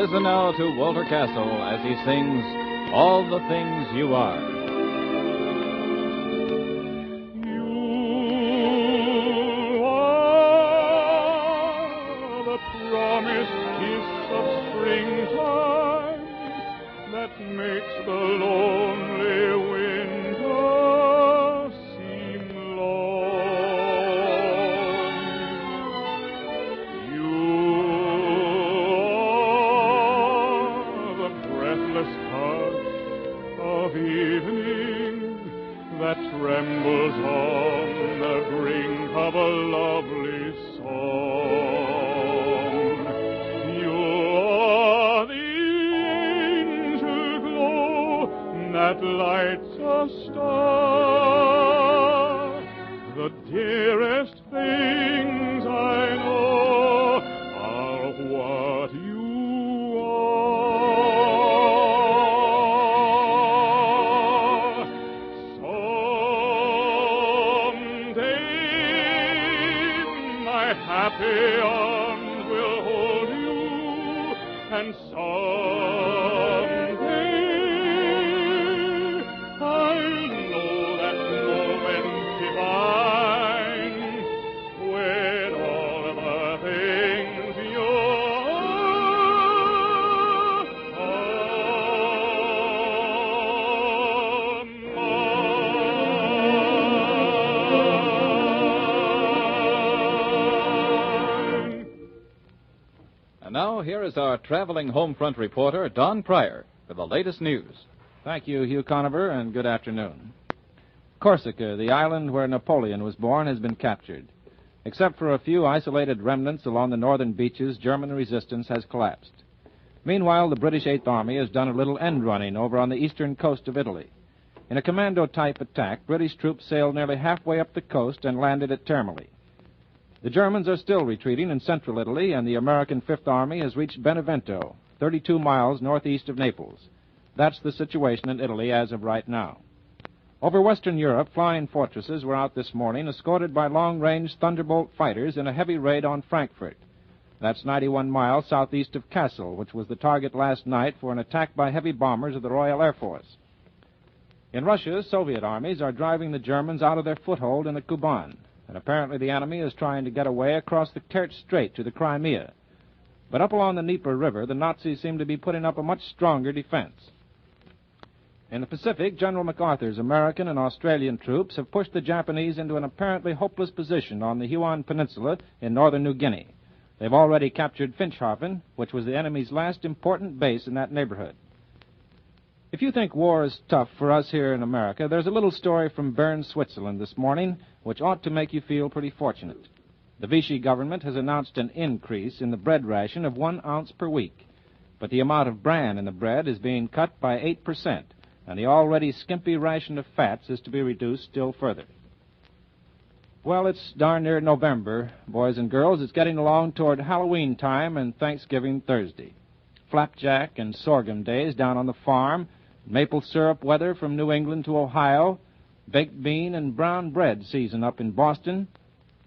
Speaker 14: Listen now to Walter Castle as he sings All the Things You Are.
Speaker 6: Makes the lonely winter seem long. You are the breathless hush of evening that trembles on the brink of a lovely song. You are the that lights a star. The dearest things I know are what you are. Someday my happy arms will hold you, and
Speaker 14: Now, here is our traveling home front reporter, Don Pryor, for the latest news.
Speaker 15: Thank you, Hugh Conover, and good afternoon. Corsica, the island where Napoleon was born, has been captured. Except for a few isolated remnants along the northern beaches, German resistance has collapsed. Meanwhile, the British Eighth Army has done a little end-running over on the eastern coast of Italy. In a commando-type attack, British troops sailed nearly halfway up the coast and landed at Termoli. The Germans are still retreating in central Italy, and the American Fifth Army has reached Benevento, 32 miles northeast of Naples. That's the situation in Italy as of right now. Over Western Europe, flying fortresses were out this morning, escorted by long-range Thunderbolt fighters in a heavy raid on Frankfurt. That's 91 miles southeast of Kassel, which was the target last night for an attack by heavy bombers of the Royal Air Force. In Russia, Soviet armies are driving the Germans out of their foothold in the Kuban, and apparently the enemy is trying to get away across the Kerch Strait to the Crimea. But up along the Dnieper River, the Nazis seem to be putting up a much stronger defense. In the Pacific, General MacArthur's American and Australian troops have pushed the Japanese into an apparently hopeless position on the Huon Peninsula in northern New Guinea. They've already captured Finschhafen, which was the enemy's last important base in that neighborhood. If you think war is tough for us here in America, there's a little story from Bern, Switzerland this morning, which ought to make you feel pretty fortunate. The Vichy government has announced an increase in the bread ration of 1 ounce per week, but the amount of bran in the bread is being cut by 8%, and the already skimpy ration of fats is to be reduced still further. Well, it's darn near November, boys and girls. It's getting along toward Halloween time and Thanksgiving Thursday. Flapjack and sorghum days down on the farm, maple syrup weather from New England to Ohio, baked bean and brown bread season up in Boston,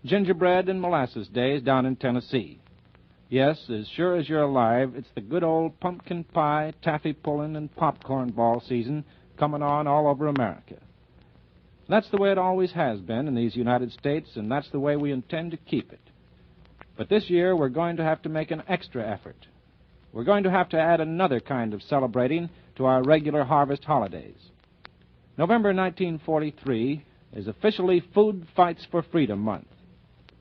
Speaker 15: gingerbread and molasses days down in Tennessee. Yes, as sure as you're alive, it's the good old pumpkin pie, taffy pulling, and popcorn ball season coming on all over America. That's the way it always has been in these United States, and that's the way we intend to keep it. But this year we're going to have to make an extra effort. We're going to have to add another kind of celebrating to our regular harvest holidays. November 1943 is officially Food Fights for Freedom Month.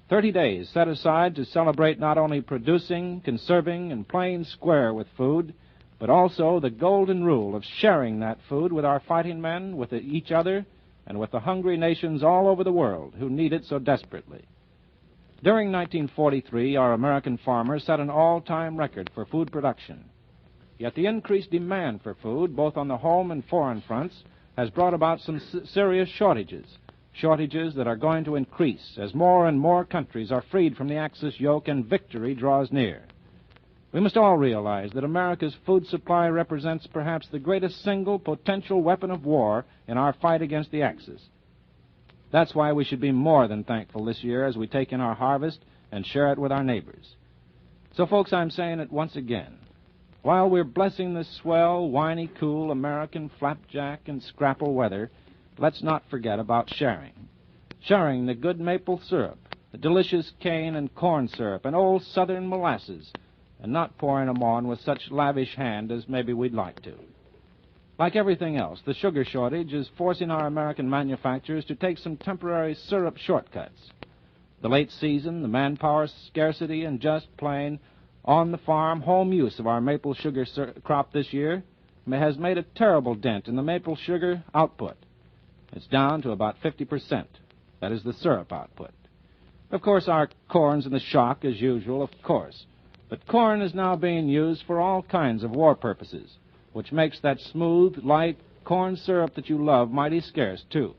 Speaker 15: 30 days set aside to celebrate not only producing, conserving, and playing square with food, but also the golden rule of sharing that food with our fighting men, with each other, and with the hungry nations all over the world who need it so desperately. During 1943, our American farmers set an all-time record for food production. Yet the increased demand for food, both on the home and foreign fronts, has brought about some serious shortages that are going to increase as more and more countries are freed from the Axis yoke and victory draws near. We must all realize that America's food supply represents perhaps the greatest single potential weapon of war in our fight against the Axis. That's why we should be more than thankful this year as we take in our harvest and share it with our neighbors. So, folks, I'm saying it once again. While we're blessing the swell, winey, cool American flapjack and scrapple weather, let's not forget about sharing. Sharing the good maple syrup, the delicious cane and corn syrup, and old southern molasses, and not pouring them on with such lavish hand as maybe we'd like to. Like everything else, the sugar shortage is forcing our American manufacturers to take some temporary syrup shortcuts. The late season, the manpower scarcity, and just plain on-the-farm home use of our maple sugar crop this year has made a terrible dent in the maple sugar output. It's down to about 50%. That is the syrup output. Of course, our corn's in the shock as usual, of course. But corn is now being used for all kinds of war purposes, which makes that smooth, light corn syrup that you love mighty scarce, too.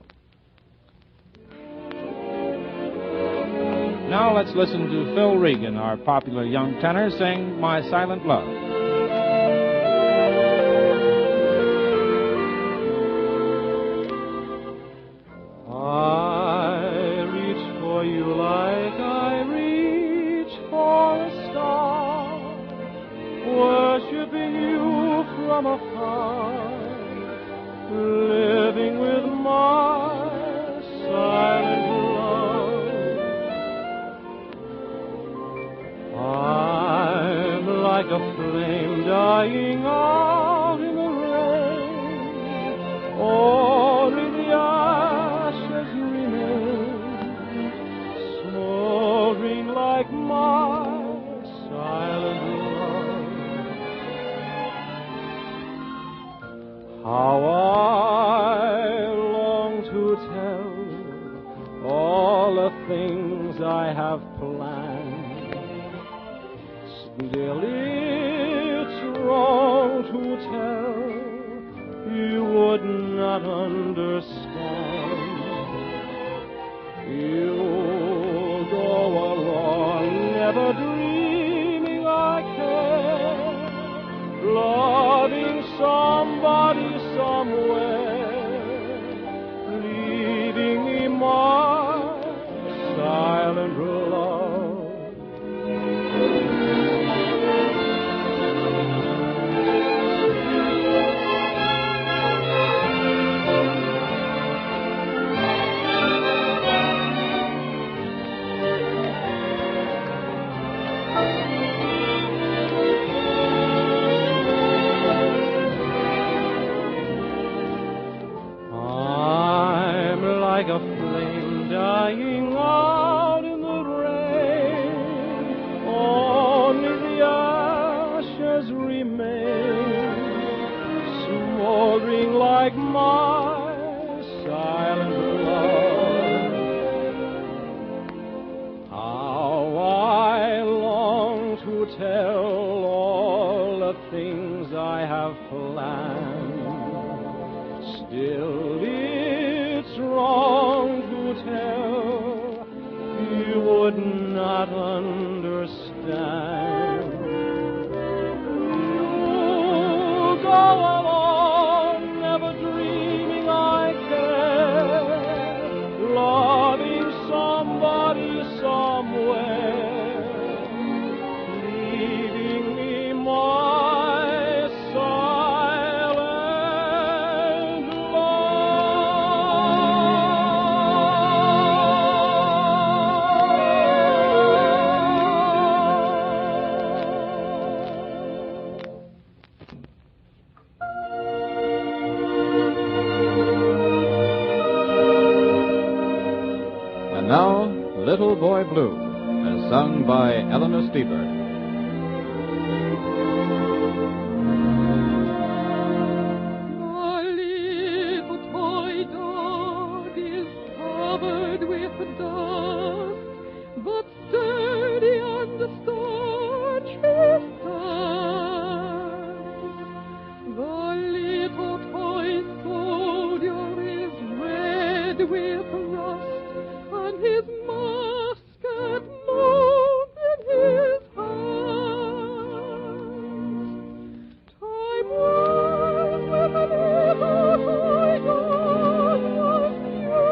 Speaker 15: Now let's listen to Phil Regan, our popular young tenor, sing My Silent Love.
Speaker 16: I reach for you like I reach for a star, worshiping you from afar, living with my silent love. I'm like a flame dying out in the rain, only the ashes remain, smoldering like my silent love. How I long to tell all the things I have planned. Still, it's wrong to tell. You would not understand. You'll go along, never dreaming I care, loving somebody somewhere, leaving me my silent love. Like a flame dying out in the rain, only the ashes remain, smoldering like my silent love. How I long to tell all the things I have planned. Still, it's wrong to tell, you would not understand. You go along, never dreaming I care, loving somebody somewhere, leaving me my silent love.
Speaker 14: And now, Little Boy Blue, as sung by Eleanor Stever.
Speaker 16: My little toy dog is covered with dust, but sturdy on the starch he stands. The little toy soldier is red with rust, and his musket moves in his hands. Time was when the little toy dog was new,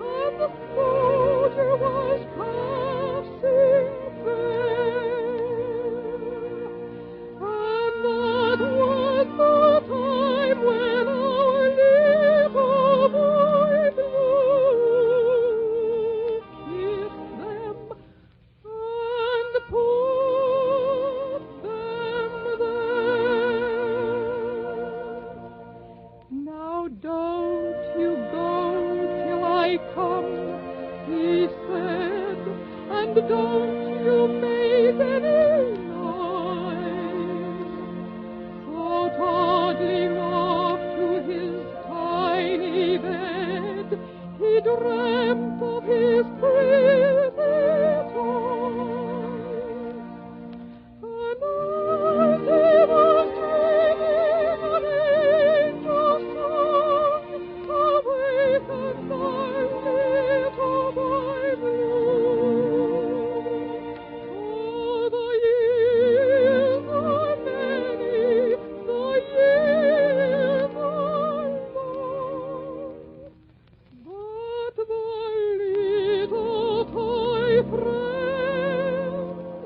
Speaker 16: and the soldier was passing fair. And and don't you make any noise. So toddling off to his tiny bed, he dreamt of his pretty toys. And as he was dreaming an angel's song awakened my little boy blue. For the years are many, the years are long, but the little toy friends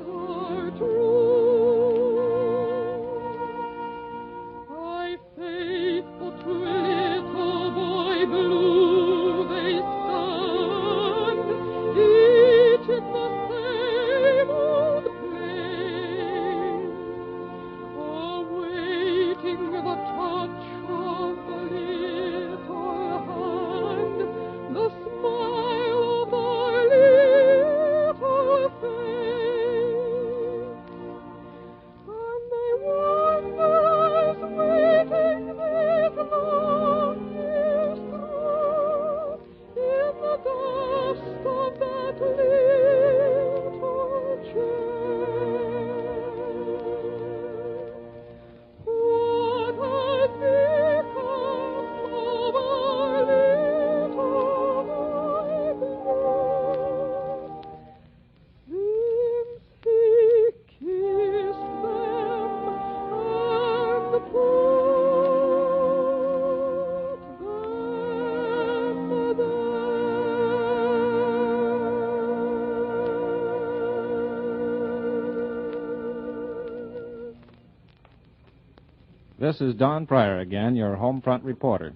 Speaker 16: are true. I faithful to little boy blue they stand, each in the same old place, awaiting the touch of the little hand, the smile of the little face. And they wonder as waiting these long years through, in the dust of that little chair. What has become of our little boy blue since he kissed them and put them
Speaker 15: This is Don Pryor again, your home front reporter.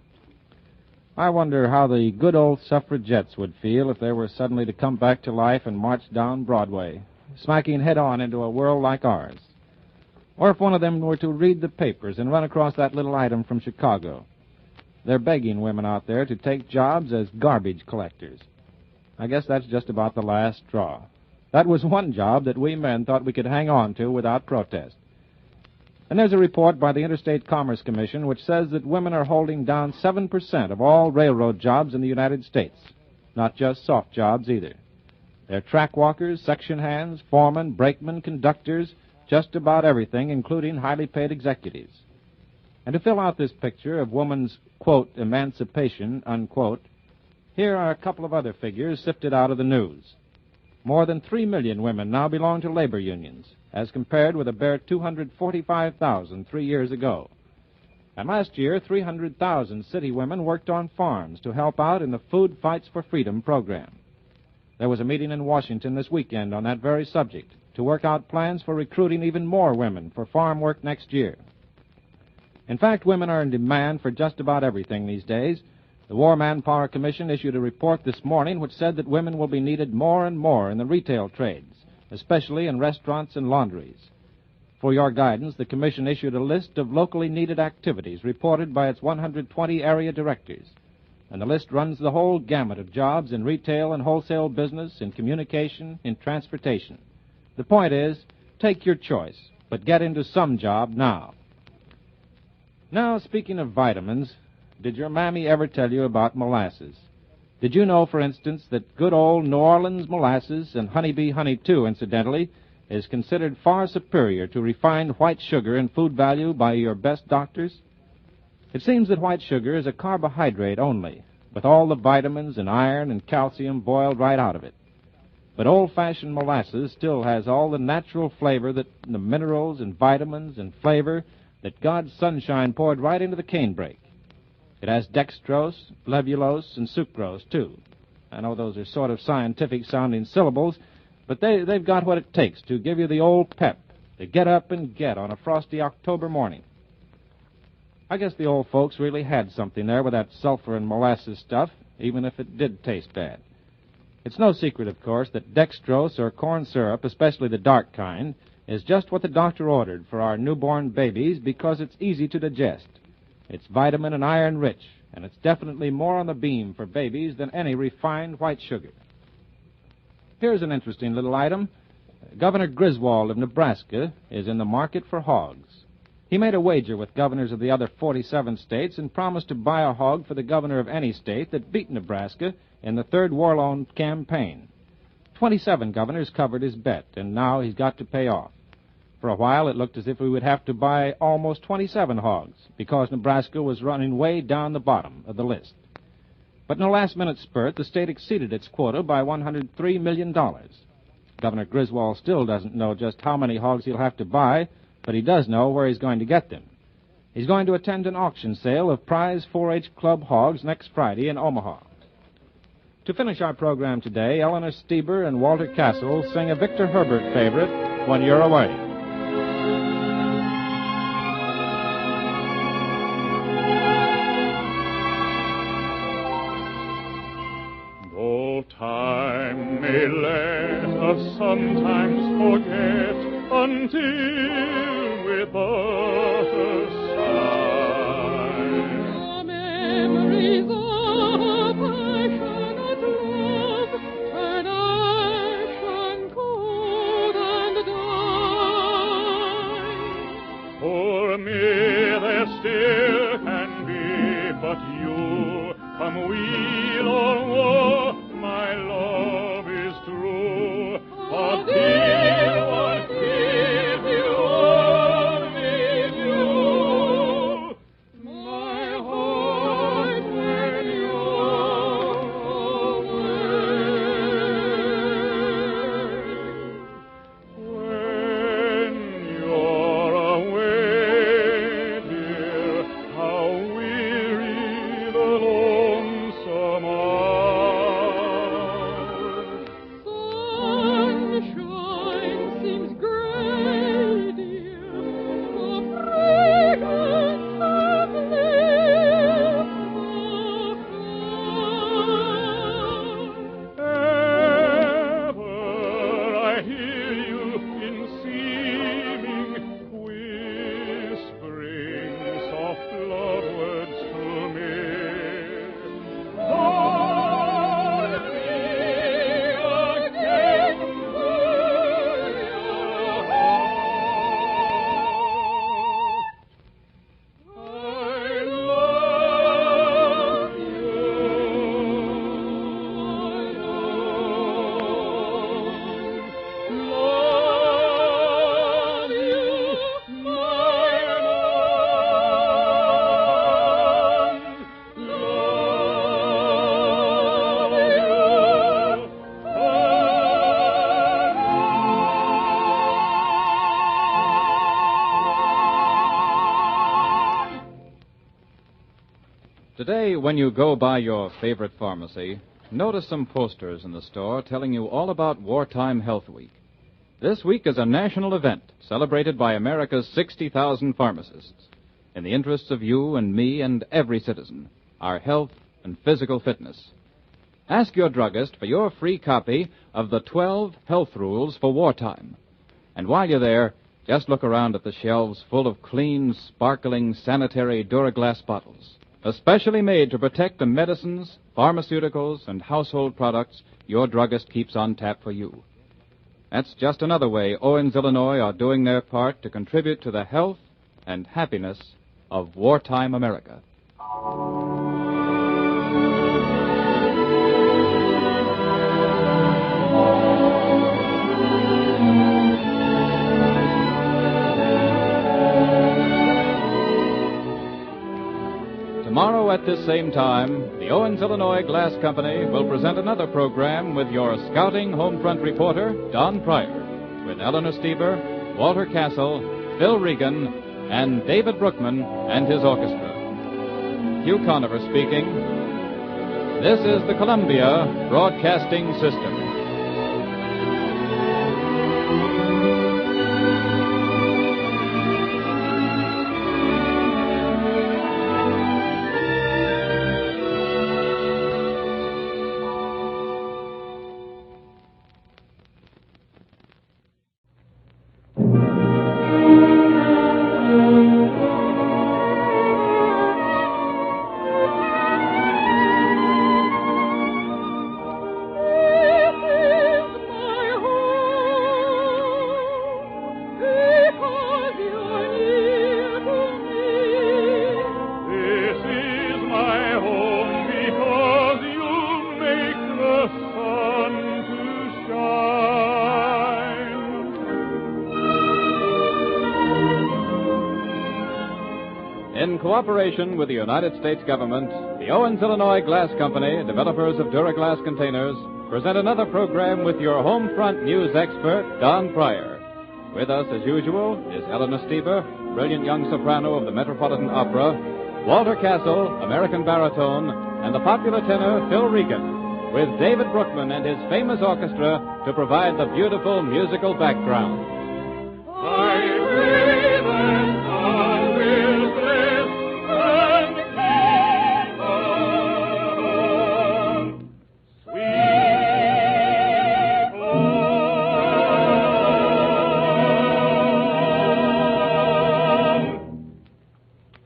Speaker 15: I wonder how the good old suffragettes would feel if they were suddenly to come back to life and march down Broadway, smacking head-on into a world like ours. Or if one of them were to read the papers and run across that little item from Chicago. They're begging women out there to take jobs as garbage collectors. I guess that's just about the last straw. That was one job that we men thought we could hang on to without protest. And there's a report by the Interstate Commerce Commission which says that women are holding down 7% of all railroad jobs in the United States. Not just soft jobs either. They're track walkers, section hands, foremen, brakemen, conductors, just about everything, including highly paid executives. And to fill out this picture of woman's, quote, emancipation, unquote, here are a couple of other figures sifted out of the news. More than 3 million women now belong to labor unions, as compared with a bare 245,000 3 years ago. And last year, 300,000 city women worked on farms to help out in the Food Fights for Freedom program. There was a meeting in Washington this weekend on that very subject to work out plans for recruiting even more women for farm work next year. In fact, women are in demand for just about everything these days. The War Manpower Commission issued a report this morning which said that women will be needed more and more in the retail trades, especially in restaurants and laundries. For your guidance, the Commission issued a list of locally needed activities reported by its 120 area directors. And the list runs the whole gamut of jobs in retail and wholesale business, in communication, in transportation. The point is, take your choice, but get into some job now. Now, speaking of vitamins, did your mammy ever tell you about molasses? Did you know, for instance, that good old New Orleans molasses, and honeybee honey too, incidentally, is considered far superior to refined white sugar in food value by your best doctors? It seems that white sugar is a carbohydrate only, with all the vitamins and iron and calcium boiled right out of it. But old-fashioned molasses still has all the natural flavor, the minerals and vitamins and flavor that God's sunshine poured right into the canebrake. It has dextrose, levulose, and sucrose, too. I know those are sort of scientific-sounding syllables, but they've got what it takes to give you the old pep, to get up and get on a frosty October morning. I guess the old folks really had something there with that sulfur and molasses stuff, even if it did taste bad. It's no secret, of course, that dextrose or corn syrup, especially the dark kind, is just what the doctor ordered for our newborn babies because it's easy to digest. It's vitamin and iron rich, and it's definitely more on the beam for babies than any refined white sugar. Here's an interesting little item. Governor Griswold of Nebraska is in the market for hogs. He made a wager with governors of the other 47 states and promised to buy a hog for the governor of any state that beat Nebraska in the third war loan campaign. 27 governors covered his bet, and now he's got to pay off. For a while, it looked as if we would have to buy almost 27 hogs because Nebraska was running way down the bottom of the list. But in a last-minute spurt, the state exceeded its quota by $103 million. Governor Griswold still doesn't know just how many hogs he'll have to buy, but he does know where he's going to get them. He's going to attend an auction sale of prize 4-H Club hogs next Friday in Omaha. To finish our program today, Eleanor Stieber and Walter Castle sing a Victor Herbert favorite, When You're Away.
Speaker 16: Though time may let us sometimes forget until we're but a sigh. The memories of passionate love turn ashen, cold, and die. For me there still can be but you, come weal or woe, my love is true. Until what give you only you, my heart when you're away. When you're away, dear, how weary the lonesome hour. Sunshine seems gray, dear, the fragrance of lips ever I hear you in seeming, whispering soft love words to me. Hold me again to your heart. I love
Speaker 14: Today, when you go by your favorite pharmacy, notice some posters in the store telling you all about Wartime Health Week. This week is a national event celebrated by America's 60,000 pharmacists in the interests of you and me and every citizen, our health and physical fitness. Ask your druggist for your free copy of the 12 Health Rules for Wartime. And while you're there, just look around at the shelves full of clean, sparkling, sanitary Duraglass bottles, especially made to protect the medicines, pharmaceuticals, and household products your druggist keeps on tap for you. That's just another way Owens, Illinois are doing their part to contribute to the health and happiness of wartime America. Tomorrow at this same time, the Owens, Illinois Glass Company will present another program with your scouting homefront reporter, Don Pryor, with Eleanor Stieber, Walter Castle, Phil Regan, and David Brookman and his orchestra. Hugh Conover speaking. This is the Columbia Broadcasting System. cooperation with the United States government, the Owens, Illinois Glass Company, developers of Duraglass containers, present another program with your home front news expert, Don Pryor. With us, as usual, is Eleanor Steber, brilliant young soprano of the Metropolitan Opera, Walter Castle, American baritone, and the popular tenor Phil Regan, with David Brookman and his famous orchestra to provide the beautiful musical background.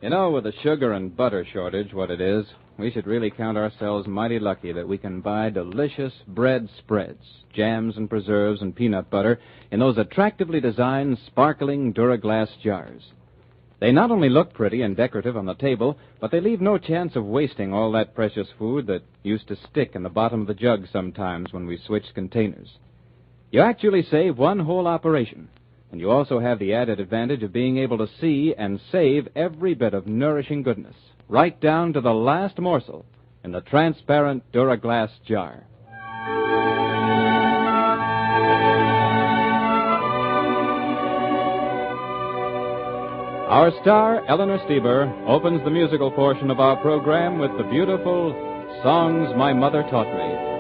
Speaker 15: You know, with the sugar and butter shortage, what it is, we should really count ourselves mighty lucky that we can buy delicious bread spreads, jams and preserves and peanut butter in those attractively designed, sparkling Duraglass jars. They not only look pretty and decorative on the table, but they leave no chance of wasting all that precious food that used to stick in the bottom of the jug sometimes when we switched containers. You actually save one whole operation. And you also have the added advantage of being able to see and save every bit of nourishing goodness, right down to the last morsel in the transparent Duraglass jar. Our star, Eleanor Steber, opens the musical portion of our program with the beautiful Songs My Mother Taught Me.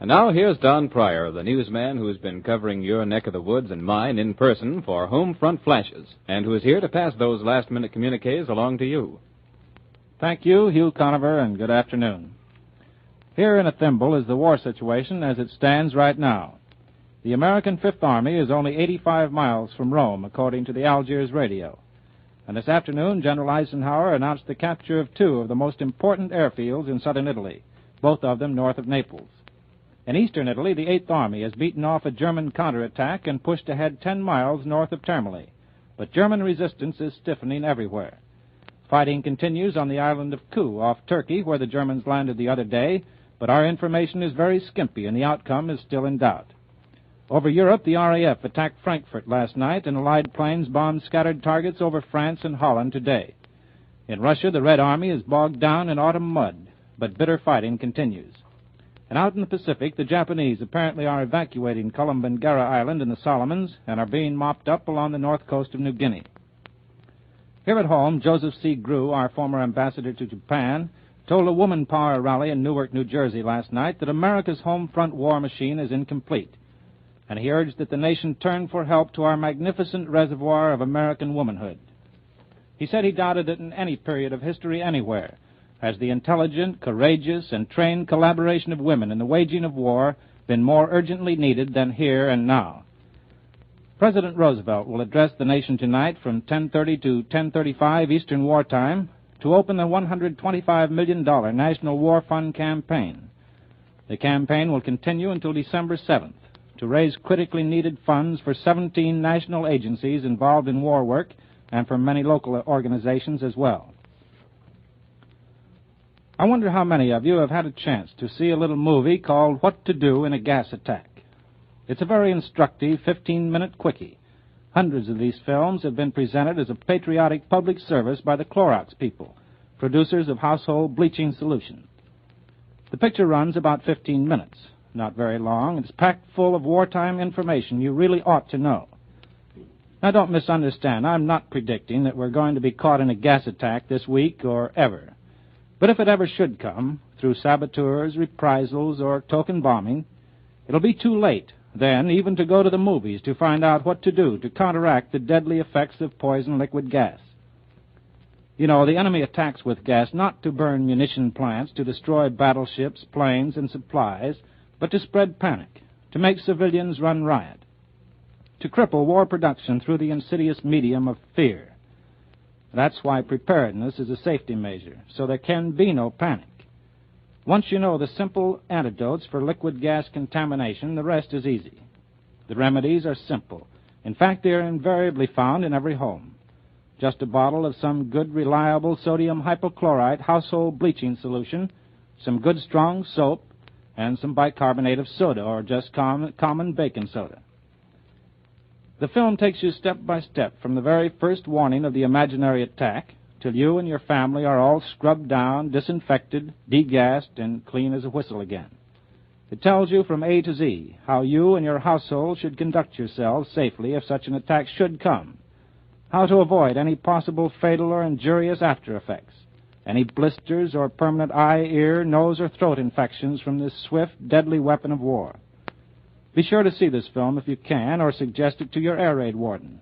Speaker 15: And now here's Don Pryor, the newsman who has been covering your neck of the woods and mine in person for Home Front Flashes, and who is here to pass those last-minute communiques along to you. Thank you, Hugh Conover, and good afternoon. Here in a thimble is the war situation as it stands right now. The American Fifth Army is only 85 miles from Rome, according to the Algiers radio. And this afternoon, General Eisenhower announced the capture of two of the most important airfields in southern Italy, both of them north of Naples. In eastern Italy, the Eighth Army has beaten off a German counterattack and pushed ahead 10 miles north of Termoli. But German resistance is stiffening everywhere. Fighting continues on the island of Koo off Turkey, where the Germans landed the other day, but our information is very skimpy and the outcome is still in doubt. Over Europe, the RAF attacked Frankfurt last night, and Allied planes bombed scattered targets over France and Holland today. In Russia, the Red Army is bogged down in autumn mud, but bitter fighting continues. And out in the Pacific, the Japanese apparently are evacuating Kolombangara Island in the Solomons and are being mopped up along the north coast of New Guinea. Here at home, Joseph C. Grew, our former ambassador to Japan, told a woman power rally in Newark, New Jersey last night that America's home front war machine is incomplete. and he urged that the nation turn for help to our magnificent reservoir of American womanhood. He said he doubted that in any period of history anywhere has the intelligent, courageous, and trained collaboration of women in the waging of war been more urgently needed than here and now. President Roosevelt will address the nation tonight from 10:30 to 10:35 Eastern Wartime to open the $125 million National War Fund campaign. The campaign will continue until December 7th to raise critically needed funds for 17 national agencies involved in war work and for many local organizations as well. I wonder how many of you have had a chance to see a little movie called What to Do in a Gas Attack. It's a very instructive 15-minute quickie. Hundreds of these films have been presented as a patriotic public service by the Clorox people, producers of household bleaching solution. The picture runs about 15 minutes, not very long. It's packed full of wartime information you really ought to know. Now, don't misunderstand. I'm not predicting that we're going to be caught in a gas attack this week or ever. But if it ever should come, through saboteurs, reprisals, or token bombing, it'll be too late then even to go to the movies to find out what to do to counteract the deadly effects of poison liquid gas. You know, the enemy attacks with gas not to burn munition plants, to destroy battleships, planes, and supplies, but to spread panic, to make civilians run riot, to cripple war production through the insidious medium of fear. That's why preparedness is a safety measure, so there can be no panic. Once you know the simple antidotes for liquid gas contamination, the rest is easy. The remedies are simple. In fact, they are invariably found in every home. Just a bottle of some good, reliable sodium hypochlorite household bleaching solution, some good, strong soap, and some bicarbonate of soda, or just common baking soda. The film takes you step by step from the very first warning of the imaginary attack till you and your family are all scrubbed down, disinfected, degassed, and clean as a whistle again. It tells you from A to Z how you and your household should conduct yourselves safely if such an attack should come, how to avoid any possible fatal or injurious after effects, any blisters or permanent eye, ear, nose, or throat infections from this swift, deadly weapon of war. Be sure to see this film if you can, or suggest it to your air raid warden.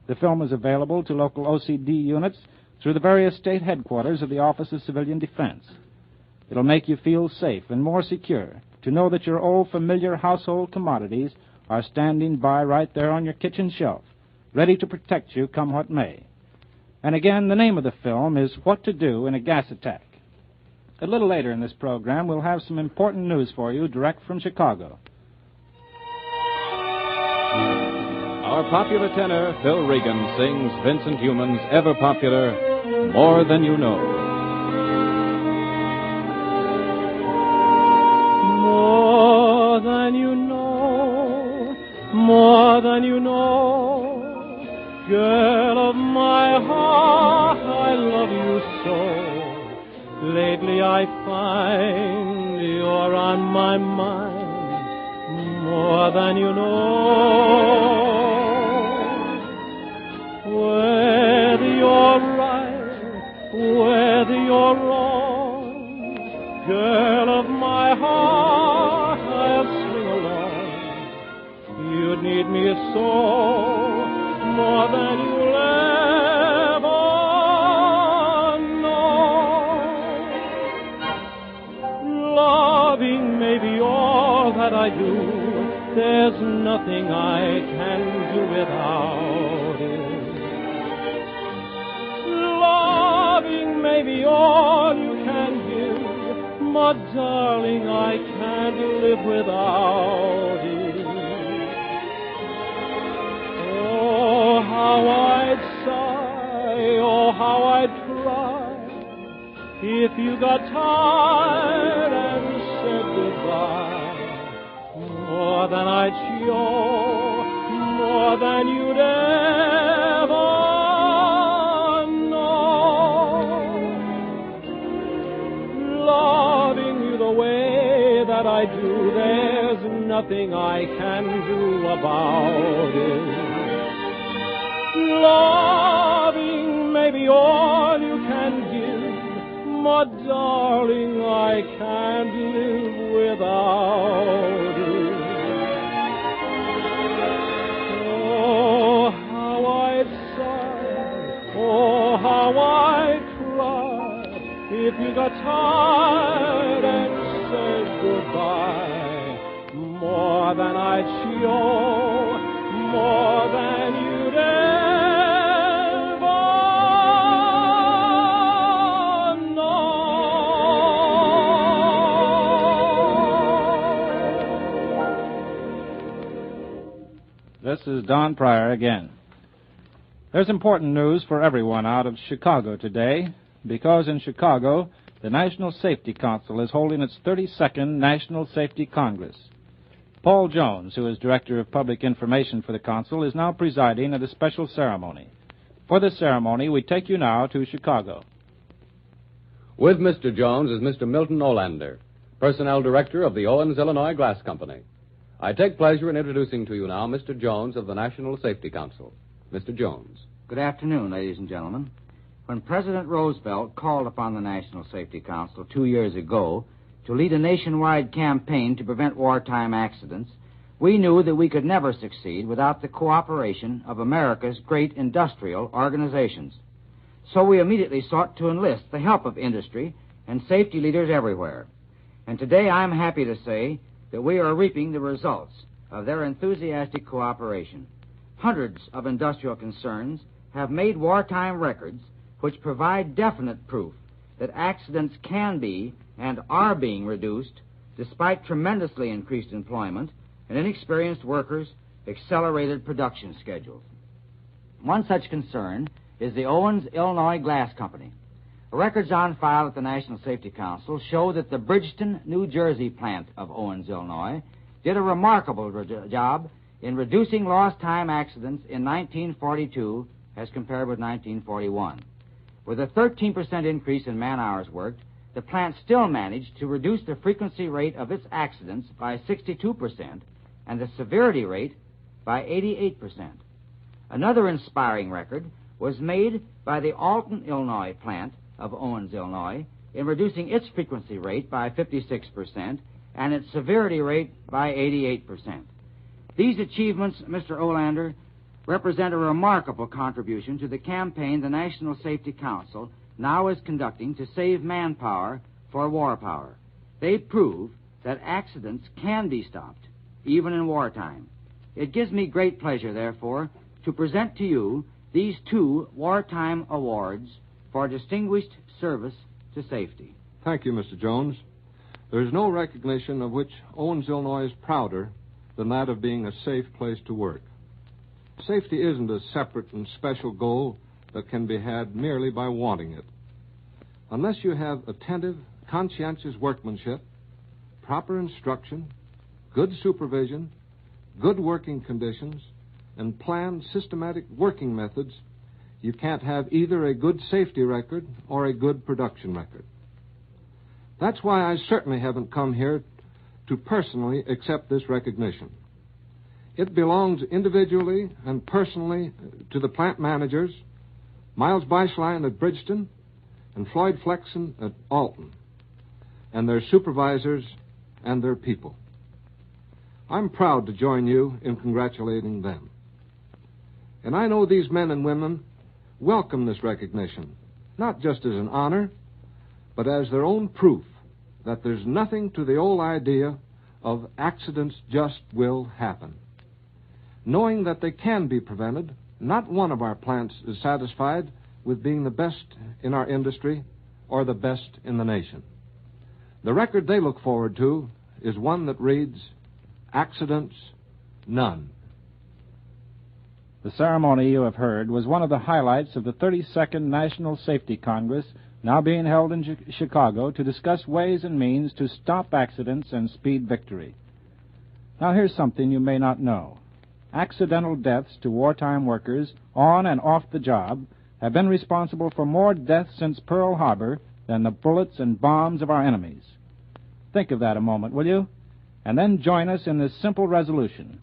Speaker 15: The film is available to local OCD units through the various state headquarters of the Office of Civilian Defense. It'll make you feel safe and more secure to know that your old familiar household commodities are standing by right there on your kitchen shelf, ready to protect you come what may. And again, the name of the film is What to Do in a Gas Attack. A little later in this program, we'll have some important news for you direct from Chicago.
Speaker 14: Our popular tenor, Phil Regan, sings Vincent Heuman's ever-popular More Than You Know.
Speaker 16: More than you know, more than you know, girl of my heart, I love you so. Lately I find you're on my mind, more than you know. Whether you're right, whether you're wrong, girl of my heart, I'll swing along. You'd need me so, more than you'll ever know. Loving may be all that I do, there's nothing I can do without it. Loving may be all you can give, my darling, I can't live without it. Oh, how I'd sigh, oh, how I'd cry, if you got tired and said goodbye. More than I'd show, more than you'd ever that I do, there's nothing I can do about it. Loving may be all you can give, my darling, I can't live without it. if you got tired and said goodbye, more than I'd show, more than you'd ever know.
Speaker 15: This is Don Pryor again. There's important news for everyone out of Chicago today, because in Chicago, the National Safety Council is holding its 32nd National Safety Congress. Paul Jones, who is Director of Public Information for the Council, is now presiding at a special ceremony. For this ceremony, we take you now to Chicago.
Speaker 17: With Mr. Jones is Mr. Milton Olander, Personnel Director of the Owens, Illinois Glass Company. I take pleasure in introducing to you now Mr. Jones of the National Safety Council. Mr. Jones.
Speaker 18: Good afternoon, ladies and gentlemen. When President Roosevelt called upon the National Safety Council 2 years ago to lead a nationwide campaign to prevent wartime accidents, we knew that we could never succeed without the cooperation of America's great industrial organizations. So we immediately sought to enlist the help of industry and safety leaders everywhere. And today I'm happy to say that we are reaping the results of their enthusiastic cooperation. Hundreds of industrial concerns have made wartime records which provide definite proof that accidents can be and are being reduced despite tremendously increased employment and inexperienced workers' accelerated production schedules. One such concern is the Owens, Illinois Glass Company. The records on file at the National Safety Council show that the Bridgeton, New Jersey plant of Owens, Illinois did a remarkable job in reducing lost time accidents in 1942 as compared with 1941. With a 13% increase in man-hours worked, the plant still managed to reduce the frequency rate of its accidents by 62% and the severity rate by 88%. Another inspiring record was made by the Alton, Illinois plant of Owens, Illinois in reducing its frequency rate by 56% and its severity rate by 88%. These achievements, Mr. Olander, represent a remarkable contribution to the campaign the National Safety Council now is conducting to save manpower for war power. They prove that accidents can be stopped, even in wartime. It gives me great pleasure, therefore, to present to you these 2 wartime awards for distinguished service to safety.
Speaker 19: Thank you, Mr. Jones. There is no recognition of which Owens, Illinois is prouder than that of being a safe place to work. Safety isn't a separate and special goal that can be had merely by wanting it. Unless you have attentive, conscientious workmanship, proper instruction, good supervision, good working conditions, and planned, systematic working methods, you can't have either a good safety record or a good production record. That's why I certainly haven't come here to personally accept this recognition. It belongs individually and personally to the plant managers, Miles Beislein at Bridgeton and Floyd Flexen at Alton, and their supervisors and their people. I'm proud to join you in congratulating them. And I know these men and women welcome this recognition, not just as an honor, but as their own proof that there's nothing to the old idea of accidents just will happen. Knowing that they can be prevented, not one of our plants is satisfied with being the best in our industry or the best in the nation. The record they look forward to is one that reads, accidents, none.
Speaker 15: The ceremony you have heard was one of the highlights of the 32nd National Safety Congress now being held in Chicago to discuss ways and means to stop accidents and speed victory. Now here's something you may not know. Accidental deaths to wartime workers on and off the job have been responsible for more deaths since Pearl Harbor than the bullets and bombs of our enemies. Think of that a moment, will you? And then join us in this simple resolution.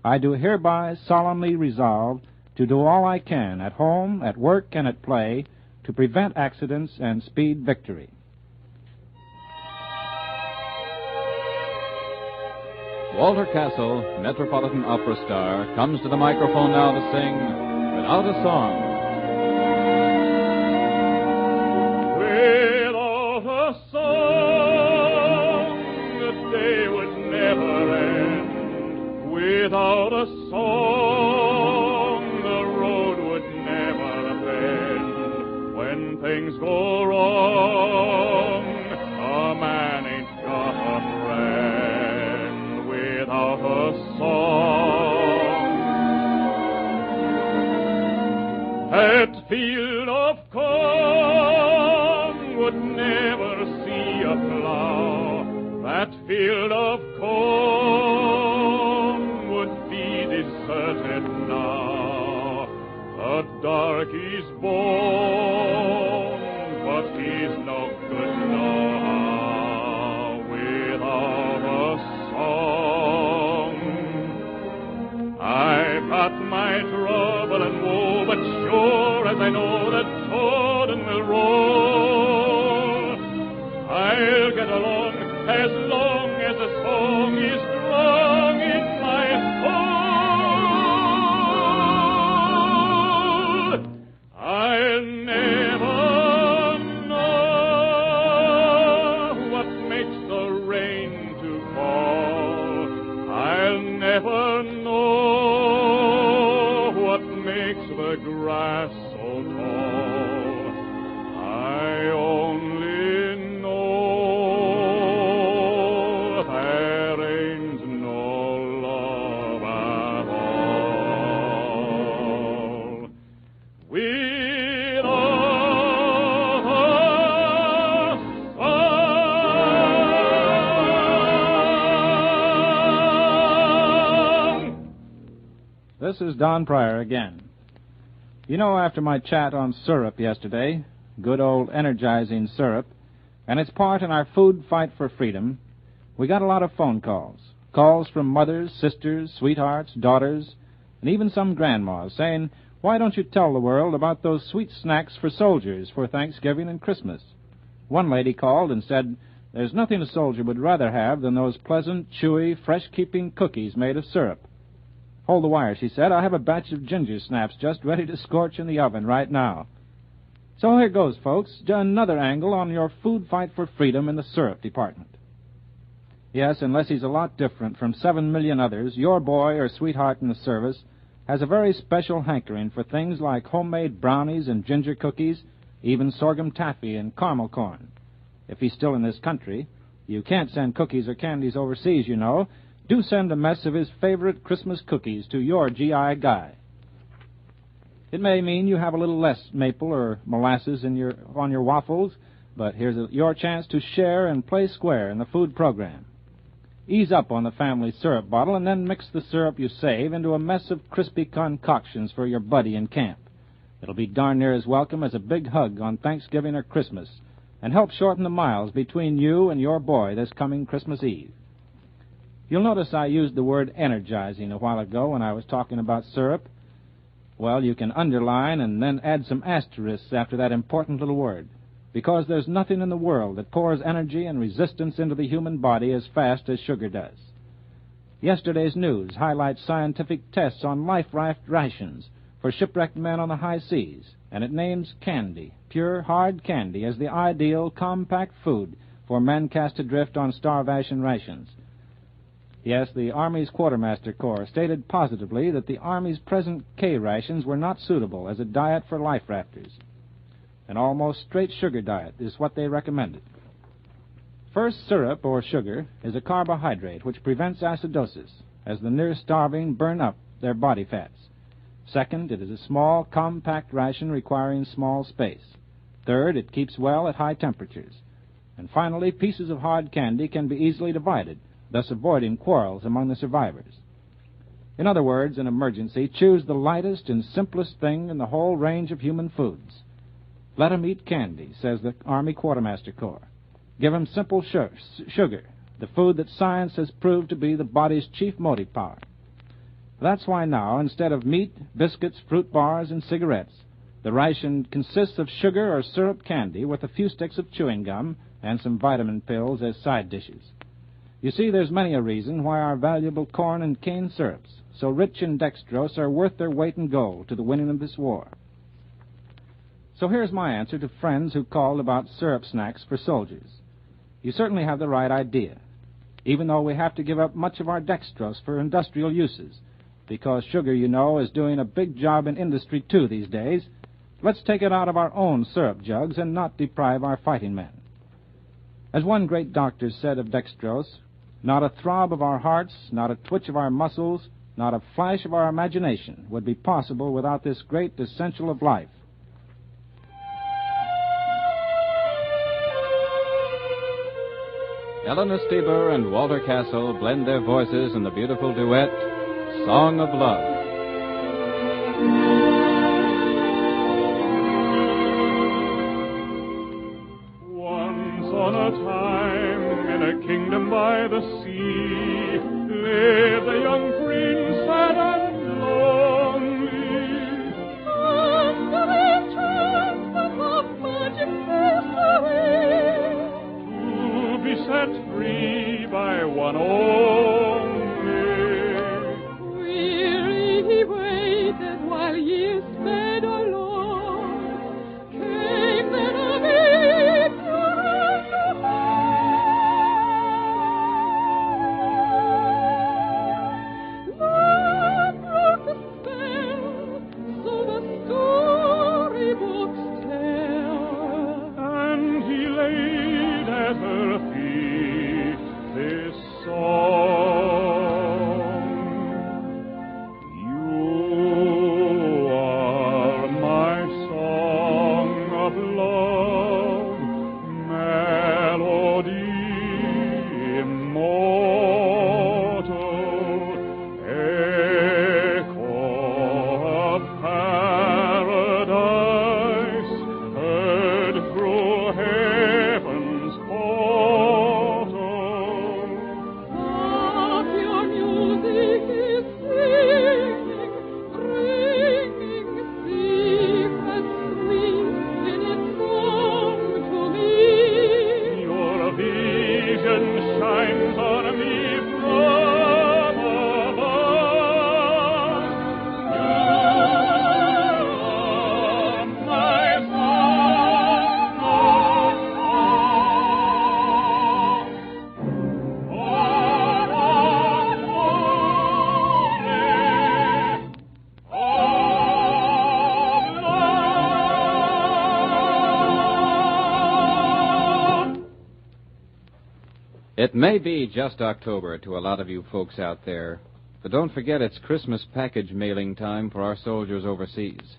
Speaker 15: I do hereby solemnly resolve to do all I can at home, at work, and at play to prevent accidents and speed victory.
Speaker 14: Walter Castle, Metropolitan Opera star, comes to the microphone now to sing Without a Song.
Speaker 16: Without go wrong. A man ain't got a friend without a song. Hatfield of corn would never see a plow. That field of corn would be deserted now. A darky's born, but he's no good now without a song. I've got my trouble and woe, but sure as I know that Torden will roll, I'll get along as long as a song is strong in my soul. I'll never know what makes the rain to fall. I'll never know what makes the grass so tall. I only know there ain't no love at all without a song.
Speaker 15: This is Don Pryor again. You know, after my chat on syrup yesterday, good old energizing syrup, and its part in our food fight for freedom, we got a lot of phone calls. Calls from mothers, sisters, sweethearts, daughters, and even some grandmas saying, why don't you tell the world about those sweet snacks for soldiers for Thanksgiving and Christmas? One lady called and said, there's nothing a soldier would rather have than those pleasant, chewy, fresh-keeping cookies made of syrup. Hold the wire, she said. I have a batch of ginger snaps just ready to scorch in the oven right now. So here goes, folks, another angle on your food fight for freedom in the syrup department. Yes, unless he's a lot different from 7 million others, your boy or sweetheart in the service has a very special hankering for things like homemade brownies and ginger cookies, even sorghum taffy and caramel corn. If he's still in this country, you can't send cookies or candies overseas, you know. Do send a mess of his favorite Christmas cookies to your GI guy. It may mean you have a little less maple or molasses on your waffles, but here's your chance to share and play square in the food program. Ease up on the family syrup bottle and then mix the syrup you save into a mess of crispy concoctions for your buddy in camp. It'll be darn near as welcome as a big hug on Thanksgiving or Christmas and help shorten the miles between you and your boy this coming Christmas Eve. You'll notice I used the word energizing a while ago when I was talking about syrup. Well, you can underline and then add some asterisks after that important little word, because there's nothing in the world that pours energy and resistance into the human body as fast as sugar does. Yesterday's news highlights scientific tests on life raft rations for shipwrecked men on the high seas, and it names candy, pure, hard candy, as the ideal compact food for men cast adrift on starvation rations. Yes, the Army's Quartermaster Corps stated positively that the Army's present K rations were not suitable as a diet for life rafters. An almost straight sugar diet is what they recommended. First, syrup, or sugar, is a carbohydrate which prevents acidosis, as the near-starving burn up their body fats. Second, it is a small, compact ration requiring small space. Third, it keeps well at high temperatures. And finally, pieces of hard candy can be easily divided, thus avoiding quarrels among the survivors. In other words, in emergency, choose the lightest and simplest thing in the whole range of human foods. Let 'em eat candy, says the Army Quartermaster Corps. Give 'em simple sugar, the food that science has proved to be the body's chief motive power. That's why now, instead of meat, biscuits, fruit bars, and cigarettes, the ration consists of sugar or syrup candy with a few sticks of chewing gum and some vitamin pills as side dishes. You see, there's many a reason why our valuable corn and cane syrups, so rich in dextrose, are worth their weight in gold to the winning of this war. So here's my answer to friends who called about syrup snacks for soldiers. You certainly have the right idea, even though we have to give up much of our dextrose for industrial uses, because sugar, you know, is doing a big job in industry, too, these days. Let's take it out of our own syrup jugs and not deprive our fighting men. As one great doctor said of dextrose, not a throb of our hearts, not a twitch of our muscles, not a flash of our imagination would be possible without this great essential of life. Eleanor Steber and Walter Castle blend their voices in the beautiful duet, Song of Love.
Speaker 16: Once on a time, in a kingdom by the sea, lived a young prince sad and lonely. Under a enchantment of magic mystery, to be set free by one only.
Speaker 6: Weary he waited while years sped along. Came then a midnight love broke the spell, so the storybooks tell.
Speaker 16: And he laid at her feet this song. You are my song of love, melody immortal, echo of paradise, heard through heaven's portal.
Speaker 6: Of your music is singing, bringing secrets sweet in its song to me.
Speaker 16: Your vision shines on me from above. You are my song of
Speaker 11: It may be just October to a lot of you folks out there, but don't forget it's Christmas package mailing time for our soldiers overseas.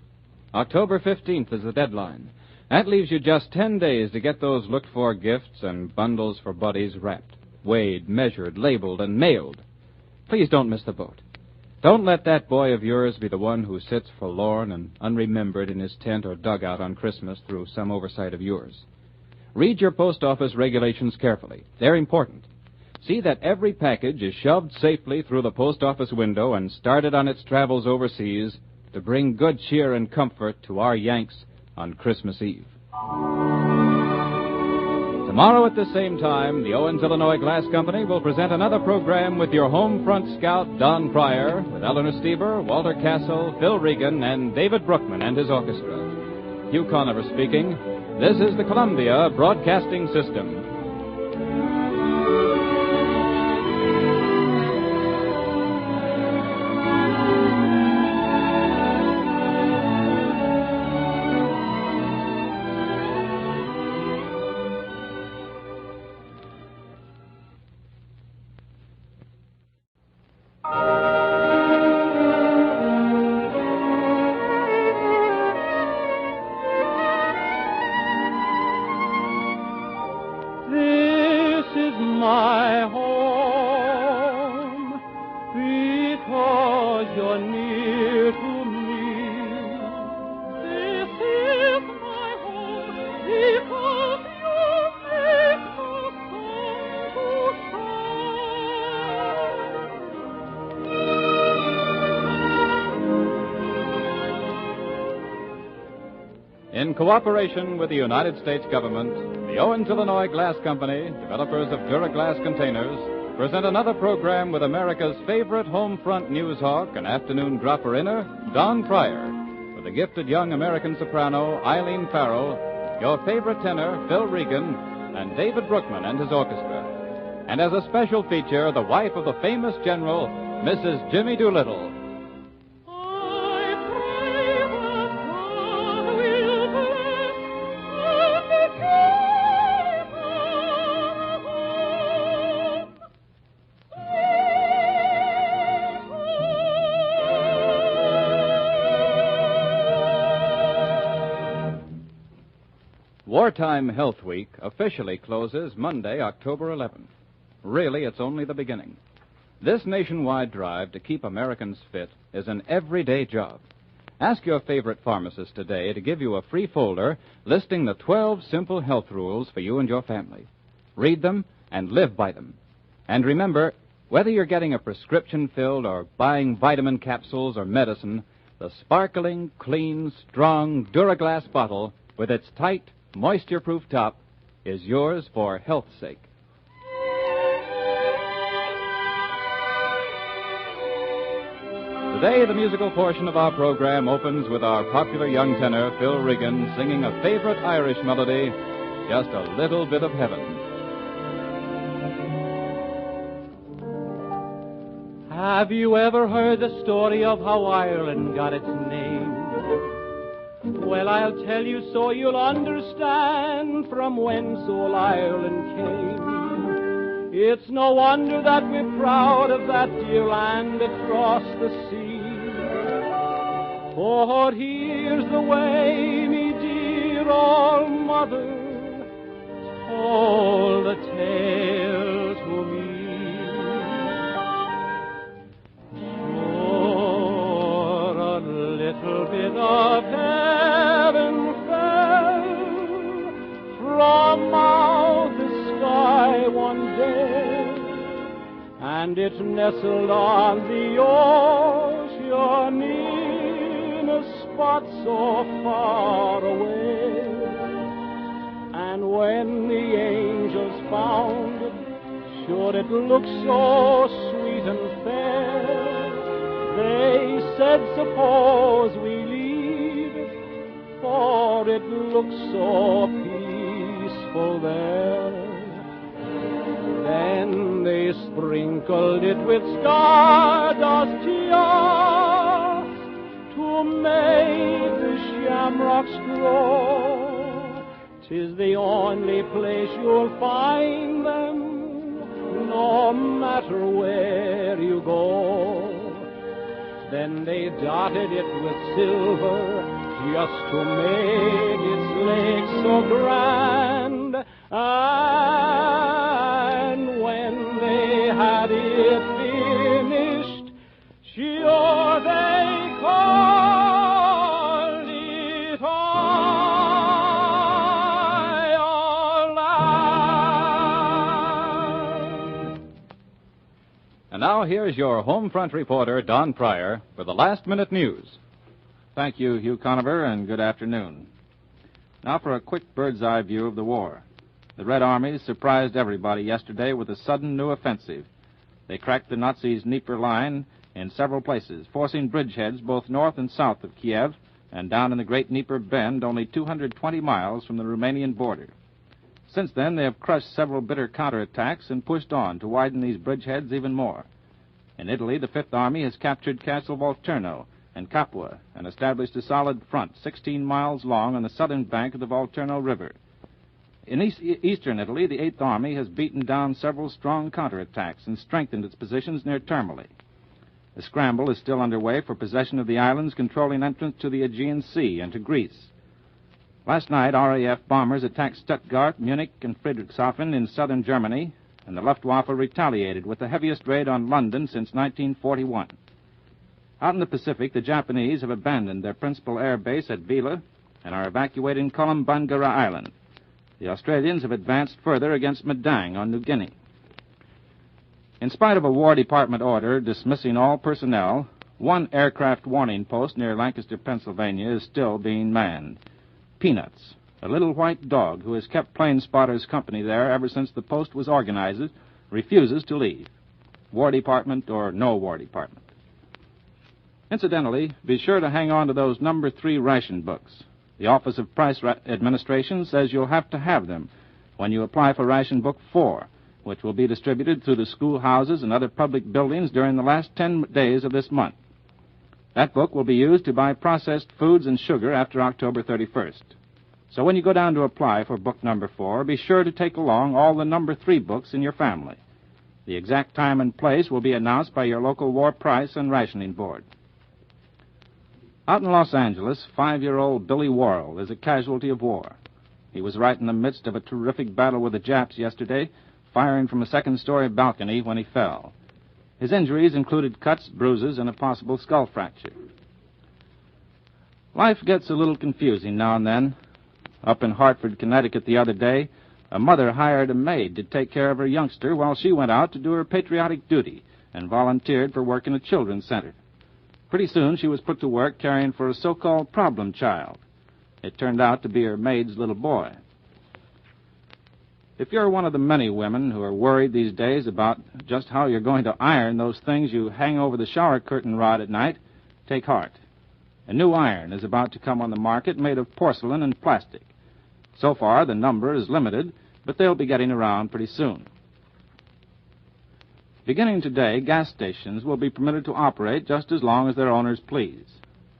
Speaker 11: October 15th is the deadline. That leaves you just 10 days to get those looked-for gifts and bundles for buddies wrapped, weighed, measured, labeled, and mailed. Please don't miss the boat. Don't let that boy of yours be the one who sits forlorn and unremembered in his tent or dugout on Christmas through some oversight of yours. Read your post office regulations carefully. They're important. See that every package is shoved safely through the post office window and started on its travels overseas to bring good cheer and comfort to our Yanks on Christmas Eve. Tomorrow at the same time, the Owens, Illinois Glass Company will present another program with your home front scout, Don Pryor, with Eleanor Steber, Walter Castle, Phil Regan, and David Brookman and his orchestra. Hugh Conover speaking. This is the Columbia Broadcasting System.
Speaker 6: This is my home, because you're near to me. This is my home, because you make the sun to shine.
Speaker 15: In cooperation with the United States government, the Owens, Illinois Glass Company, developers of Duraglass containers, present another program with America's favorite home front news hawk and afternoon dropper-inner, Don Pryor, with the gifted young American soprano, Eileen Farrell, your favorite tenor, Phil Regan, and David Brookman and his orchestra. And as a special feature, the wife of the famous general, Mrs. Jimmy Doolittle.
Speaker 6: I pray that God will
Speaker 11: Wartime Health Week officially closes Monday, October 11th. Really, it's only the beginning. This nationwide drive to keep Americans fit is an everyday job. Ask your favorite pharmacist today to give you a free folder listing the 12 simple health rules for you and your family. Read them and live by them. And remember, whether you're getting a prescription filled or buying vitamin capsules or medicine, the sparkling, clean, strong Duraglass bottle with its tight, moisture-proof top is yours for health's sake. Today, the musical portion of our program opens with our popular young tenor, Phil Regan, singing a favorite Irish melody, Just a Little Bit of Heaven.
Speaker 20: Have you ever heard the story of how Ireland got its name? Well, I'll tell you so you'll understand from whence old Ireland came. It's no wonder that we're proud of that dear land across the sea. For here's the way, me dear old mother told the tale to me. For a little bit of heaven fell from out the sky one day, and it nestled on the ocean in a spot so far away. And when the angels found it, sure it looked so sweet and fair, they said, suppose we leave it, for it looks so peaceful there. Then they sprinkled it with stardust just to make the shamrocks grow. 'Tis the only place you'll find them, no matter where you go. Then they dotted it with silver just to make its lake so grand. And when they had it finished, sure they called it Ireland.
Speaker 11: And now here's your home front reporter, Don Pryor, for the last-minute news.
Speaker 15: Thank you, Hugh Conover, and good afternoon. Now for a quick bird's-eye view of the war. The Red Armies surprised everybody yesterday with a sudden new offensive. They cracked the Nazis' Dnieper line in several places, forcing bridgeheads both north and south of Kiev and down in the Great Dnieper Bend, only 220 miles from the Romanian border. Since then, they have crushed several bitter counterattacks and pushed on to widen these bridgeheads even more. In Italy, the Fifth Army has captured Castle Volturno and Capua and established a solid front 16 miles long on the southern bank of the Volturno River. In eastern Italy, the Eighth Army has beaten down several strong counterattacks and strengthened its positions near Termoli. The scramble is still underway for possession of the islands controlling entrance to the Aegean Sea and to Greece. Last night, RAF bombers attacked Stuttgart, Munich, and Friedrichshafen in southern Germany, and the Luftwaffe retaliated with the heaviest raid on London since 1941. Out in the Pacific, the Japanese have abandoned their principal air base at Vila and are evacuating Kolombangara Island. The Australians have advanced further against Madang on New Guinea. In spite of a War Department order dismissing all personnel, one aircraft warning post near Lancaster, Pennsylvania is still being manned. Peanuts, a little white dog who has kept plane spotters company there ever since the post was organized, refuses to leave. War Department or no War Department. Incidentally, be sure to hang on to those number 3 ration books. The Office of Price Administration says you'll have to have them when you apply for Ration Book 4, which will be distributed through the schoolhouses and other public buildings during the last 10 days of this month. That book will be used to buy processed foods and sugar after October 31st. So when you go down to apply for book number 4, be sure to take along all the number 3 books in your family. The exact time and place will be announced by your local War Price and Rationing Board. Out in Los Angeles, 5-year-old Billy Worrell is a casualty of war. He was right in the midst of a terrific battle with the Japs yesterday, firing from a second-story balcony when he fell. His injuries included cuts, bruises, and a possible skull fracture. Life gets a little confusing now and then. Up in Hartford, Connecticut the other day, a mother hired a maid to take care of her youngster while she went out to do her patriotic duty and volunteered for work in a children's center. Pretty soon she was put to work caring for a so-called problem child. It turned out to be her maid's little boy. If you're one of the many women who are worried these days about just how you're going to iron those things you hang over the shower curtain rod at night, take heart. A new iron is about to come on the market made of porcelain and plastic. So far, the number is limited, but they'll be getting around pretty soon. Beginning today, gas stations will be permitted to operate just as long as their owners please.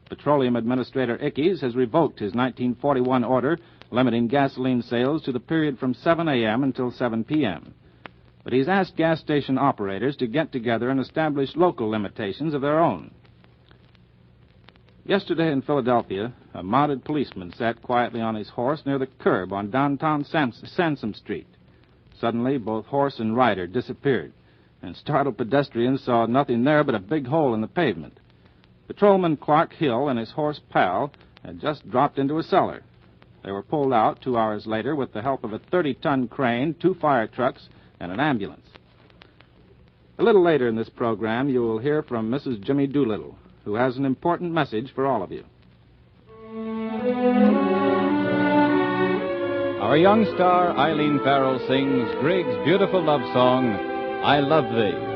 Speaker 15: Petroleum Administrator Ickes has revoked his 1941 order limiting gasoline sales to the period from 7 a.m. until 7 p.m. But he's asked gas station operators to get together and establish local limitations of their own. Yesterday in Philadelphia, a mounted policeman sat quietly on his horse near the curb on downtown Sansom Street. Suddenly, both horse and rider disappeared, and startled pedestrians saw nothing there but a big hole in the pavement. Patrolman Clark Hill and his horse Pal had just dropped into a cellar. They were pulled out 2 hours later with the help of a 30-ton crane, 2 fire trucks, and an ambulance. A little later in this program, you will hear from Mrs. Jimmy Doolittle, who has an important message for all of you.
Speaker 14: Our young star, Eileen Farrell, sings Grieg's beautiful love song, I Love Thee.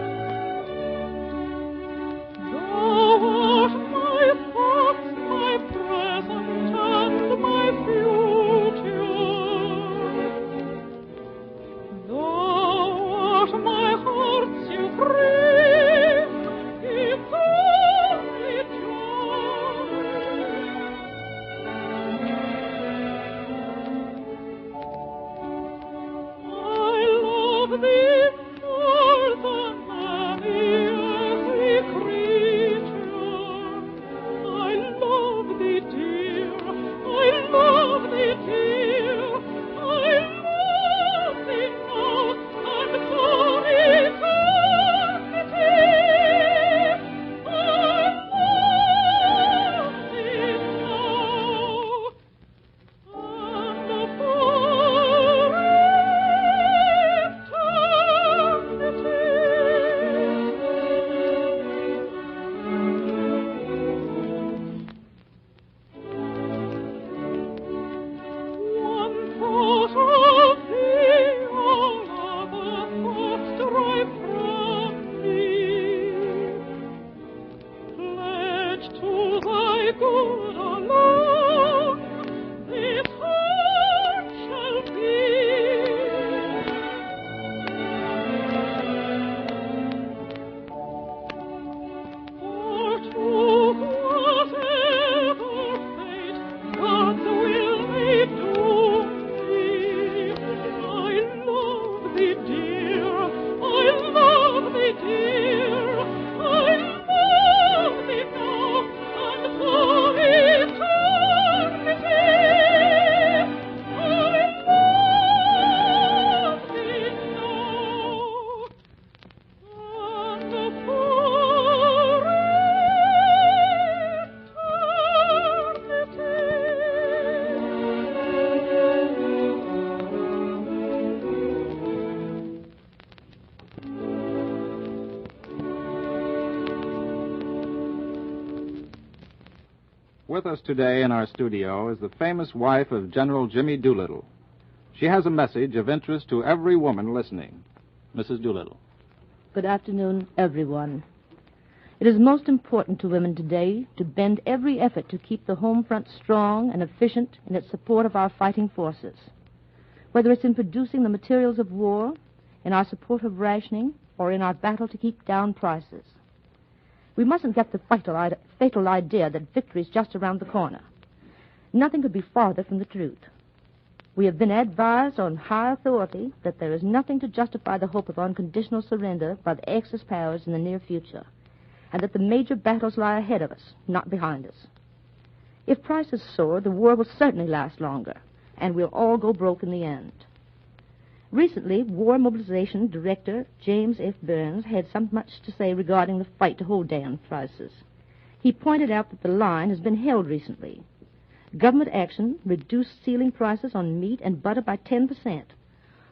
Speaker 15: With us today in our studio is the famous wife of General Jimmy Doolittle. She has a message of interest to every woman listening. Mrs. Doolittle.
Speaker 21: Good afternoon, everyone. It is most important to women today to bend every effort to keep the home front strong and efficient in its support of our fighting forces. Whether it's in producing the materials of war, in our support of rationing, or in our battle to keep down prices. We mustn't get the fatal idea that victory is just around the corner. Nothing could be farther from the truth. We have been advised on high authority that there is nothing to justify the hope of unconditional surrender by the Axis powers in the near future, and that the major battles lie ahead of us, not behind us. If prices soar, the war will certainly last longer, and we'll all go broke in the end. Recently, War Mobilization Director James F. Burns had so much to say regarding the fight to hold down prices. He pointed out that the line has been held recently. Government action reduced ceiling prices on meat and butter by 10%,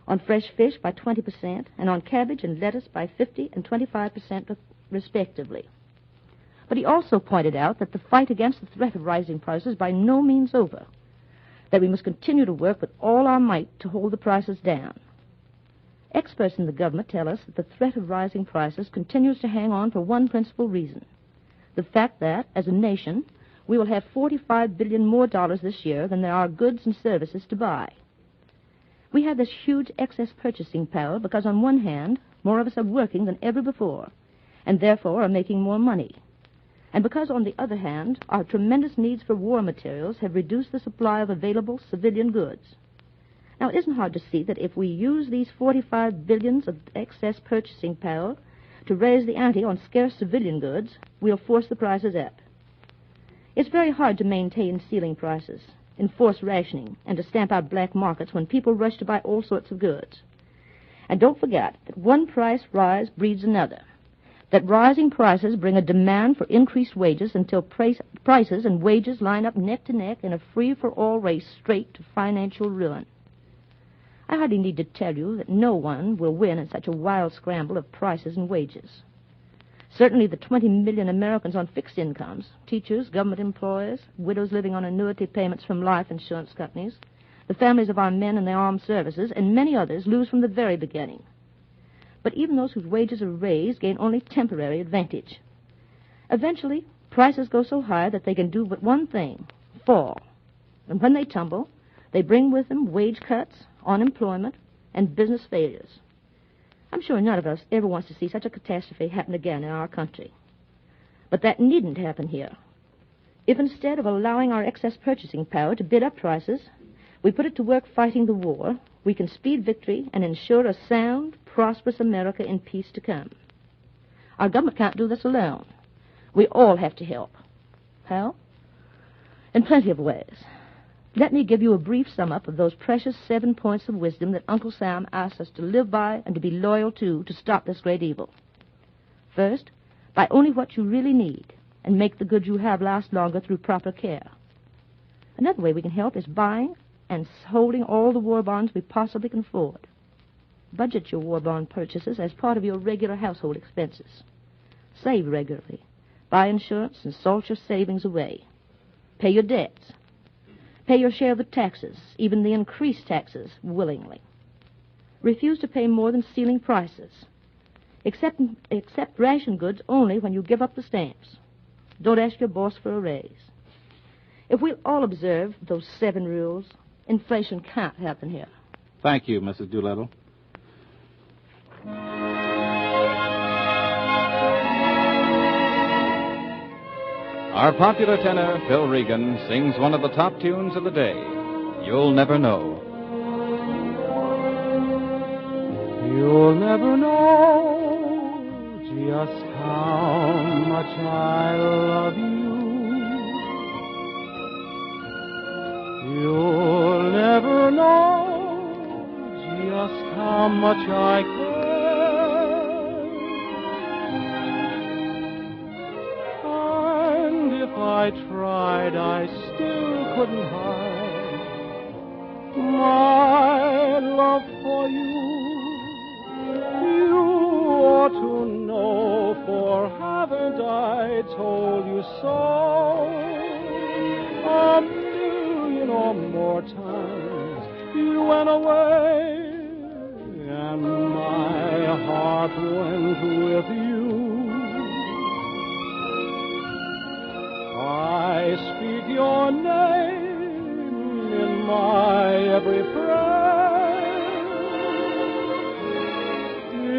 Speaker 21: on fresh fish by 20%, and on cabbage and lettuce by 50 and 25% respectively. But he also pointed out that the fight against the threat of rising prices is by no means over, that we must continue to work with all our might to hold the prices down. Experts in the government tell us that the threat of rising prices continues to hang on for one principal reason, the fact that, as a nation, we will have $45 billion more this year than there are goods and services to buy. We have this huge excess purchasing power because, on one hand, more of us are working than ever before, and therefore are making more money. And because, on the other hand, our tremendous needs for war materials have reduced the supply of available civilian goods. Now, it isn't hard to see that if we use these $45 billion of excess purchasing power to raise the ante on scarce civilian goods, we'll force the prices up. It's very hard to maintain ceiling prices, enforce rationing, and to stamp out black markets when people rush to buy all sorts of goods. And don't forget that one price rise breeds another, that rising prices bring a demand for increased wages until prices and wages line up neck to neck in a free-for-all race straight to financial ruin. I hardly need to tell you that no one will win in such a wild scramble of prices and wages. Certainly the 20 million Americans on fixed incomes, teachers, government employees, widows living on annuity payments from life insurance companies, the families of our men in the armed services, and many others lose from the very beginning. But even those whose wages are raised gain only temporary advantage. Eventually, prices go so high that they can do but one thing, fall. And when they tumble, they bring with them wage cuts, unemployment, and business failures. I'm sure none of us ever wants to see such a catastrophe happen again in our country. But that needn't happen here. If instead of allowing our excess purchasing power to bid up prices, we put it to work fighting the war, we can speed victory and ensure a sound, prosperous America in peace to come. Our government can't do this alone. We all have to help. How? In plenty of ways. Let me give you a brief sum-up of those precious 7 points of wisdom that Uncle Sam asks us to live by and to be loyal to stop this great evil. First, buy only what you really need and make the goods you have last longer through proper care. Another way we can help is buying and holding all the war bonds we possibly can afford. Budget your war bond purchases as part of your regular household expenses. Save regularly. Buy insurance and salt your savings away. Pay your debts. Pay your share of the taxes, even the increased taxes, willingly. Refuse to pay more than ceiling prices. Accept ration goods only when you give up the stamps. Don't ask your boss for a raise. If we'll all observe those 7 rules, inflation can't happen here.
Speaker 15: Thank you, Mrs. Doolittle. Our popular tenor, Phil Regan, sings one of the top tunes of the day, You'll Never Know.
Speaker 20: You'll never know just how much I love you. You'll never know just how much I care. And if I tried, I still couldn't hide my love for you. You ought to know, for haven't I told you so? A million or more times you went away, and my heart went with you. I speak your name in my every prayer.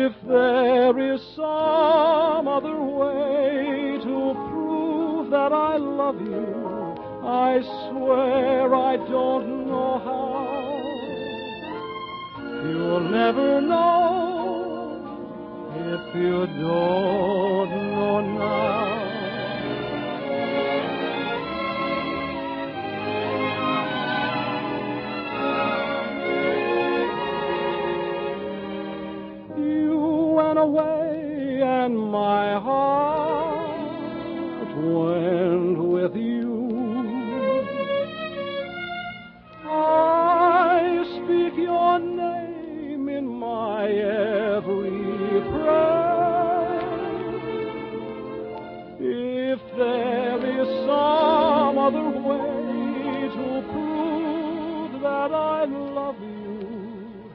Speaker 20: If there is some other way to prove that I love you, I swear I don't know how. You'll never know if you don't know now. away, and my heart went with you. I speak your name in my every prayer. If there is some other way to prove that I love you,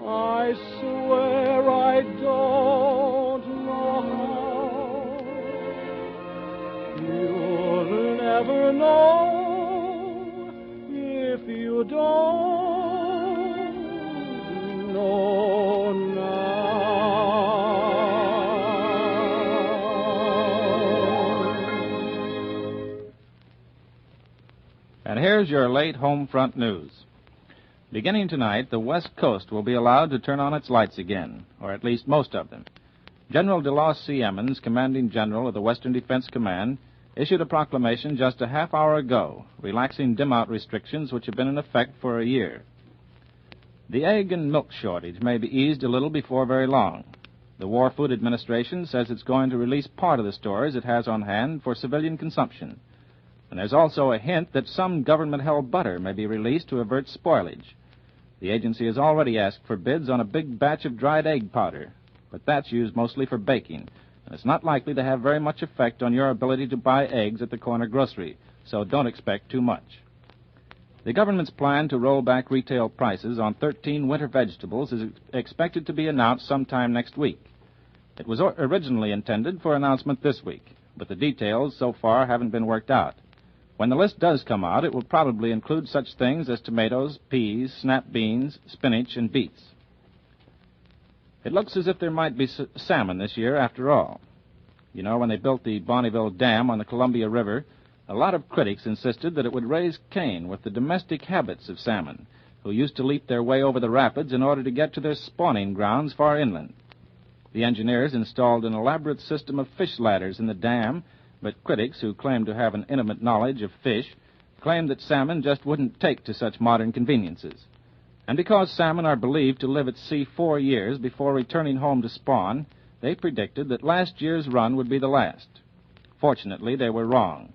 Speaker 20: I swear I don't know how. You'll never know if you don't know now.
Speaker 15: And here's your late home front news. Beginning tonight, the West Coast will be allowed to turn on its lights again, or at least most of them. General DeLoss C. Emmons, commanding general of the Western Defense Command, issued a proclamation just a half hour ago, relaxing dim-out restrictions which have been in effect for a year. The egg and milk shortage may be eased a little before very long. The War Food Administration says it's going to release part of the stores it has on hand for civilian consumption. And there's also a hint that some government-held butter may be released to avert spoilage. The agency has already asked for bids on a big batch of dried egg powder, but that's used mostly for baking, and it's not likely to have very much effect on your ability to buy eggs at the corner grocery, so don't expect too much. The government's plan to roll back retail prices on 13 winter vegetables is expected to be announced sometime next week. It was originally intended for announcement this week, but the details so far haven't been worked out. When the list does come out, it will probably include such things as tomatoes, peas, snap beans, spinach, and beets. It looks as if there might be salmon this year after all. You know, when they built the Bonneville Dam on the Columbia River, a lot of critics insisted that it would raise Cain with the domestic habits of salmon, who used to leap their way over the rapids in order to get to their spawning grounds far inland. The engineers installed an elaborate system of fish ladders in the dam, but critics who claimed to have an intimate knowledge of fish claimed that salmon just wouldn't take to such modern conveniences. And because salmon are believed to live at sea 4 years before returning home to spawn, they predicted that last year's run would be the last. Fortunately, they were wrong.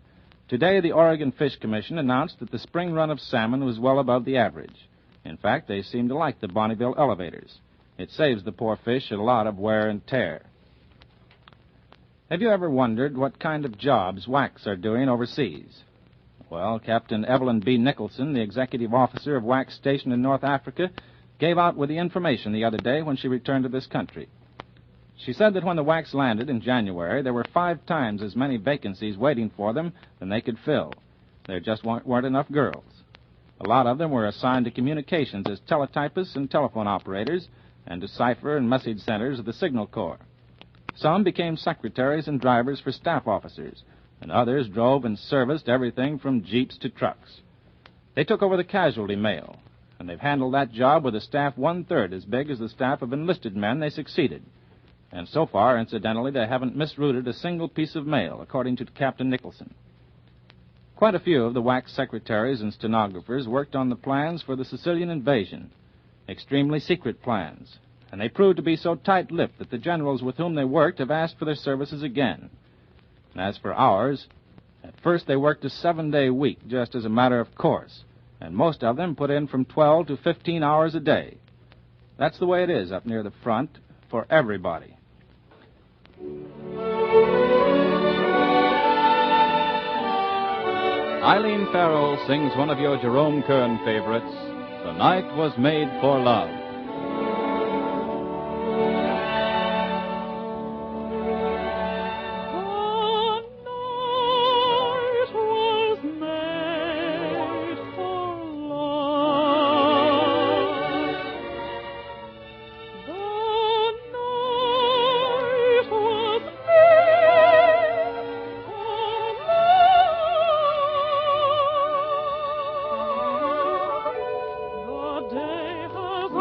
Speaker 15: Today, the Oregon Fish Commission announced that the spring run of salmon was well above the average. In fact, they seem to like the Bonneville elevators. It saves the poor fish a lot of wear and tear. Have you ever wondered what kind of jobs WACs are doing overseas? Well, Captain Evelyn B. Nicholson, the executive officer of WAC stationed in North Africa, gave out with the information the other day when she returned to this country. She said that when the WACs landed in January, there were 5 times as many vacancies waiting for them than they could fill. There just weren't enough girls. A lot of them were assigned to communications as teletypists and telephone operators, and to cipher and message centers of the Signal Corps. Some became secretaries and drivers for staff officers, and others drove and serviced everything from jeeps to trucks. They took over the casualty mail, and they've handled that job with a staff 1/3 as big as the staff of enlisted men they succeeded. And so far, incidentally, they haven't misrouted a single piece of mail, according to Captain Nicholson. Quite a few of the WAC secretaries and stenographers worked on the plans for the Sicilian invasion, extremely secret plans, and they proved to be so tight-lipped that the generals with whom they worked have asked for their services again. And as for hours, at first they worked a 7-day week just as a matter of course, and most of them put in from 12 to 15 hours a day. That's the way it is up near the front for everybody.
Speaker 14: Eileen Farrell sings one of your Jerome Kern favorites, The Night Was Made for Love.
Speaker 6: The day has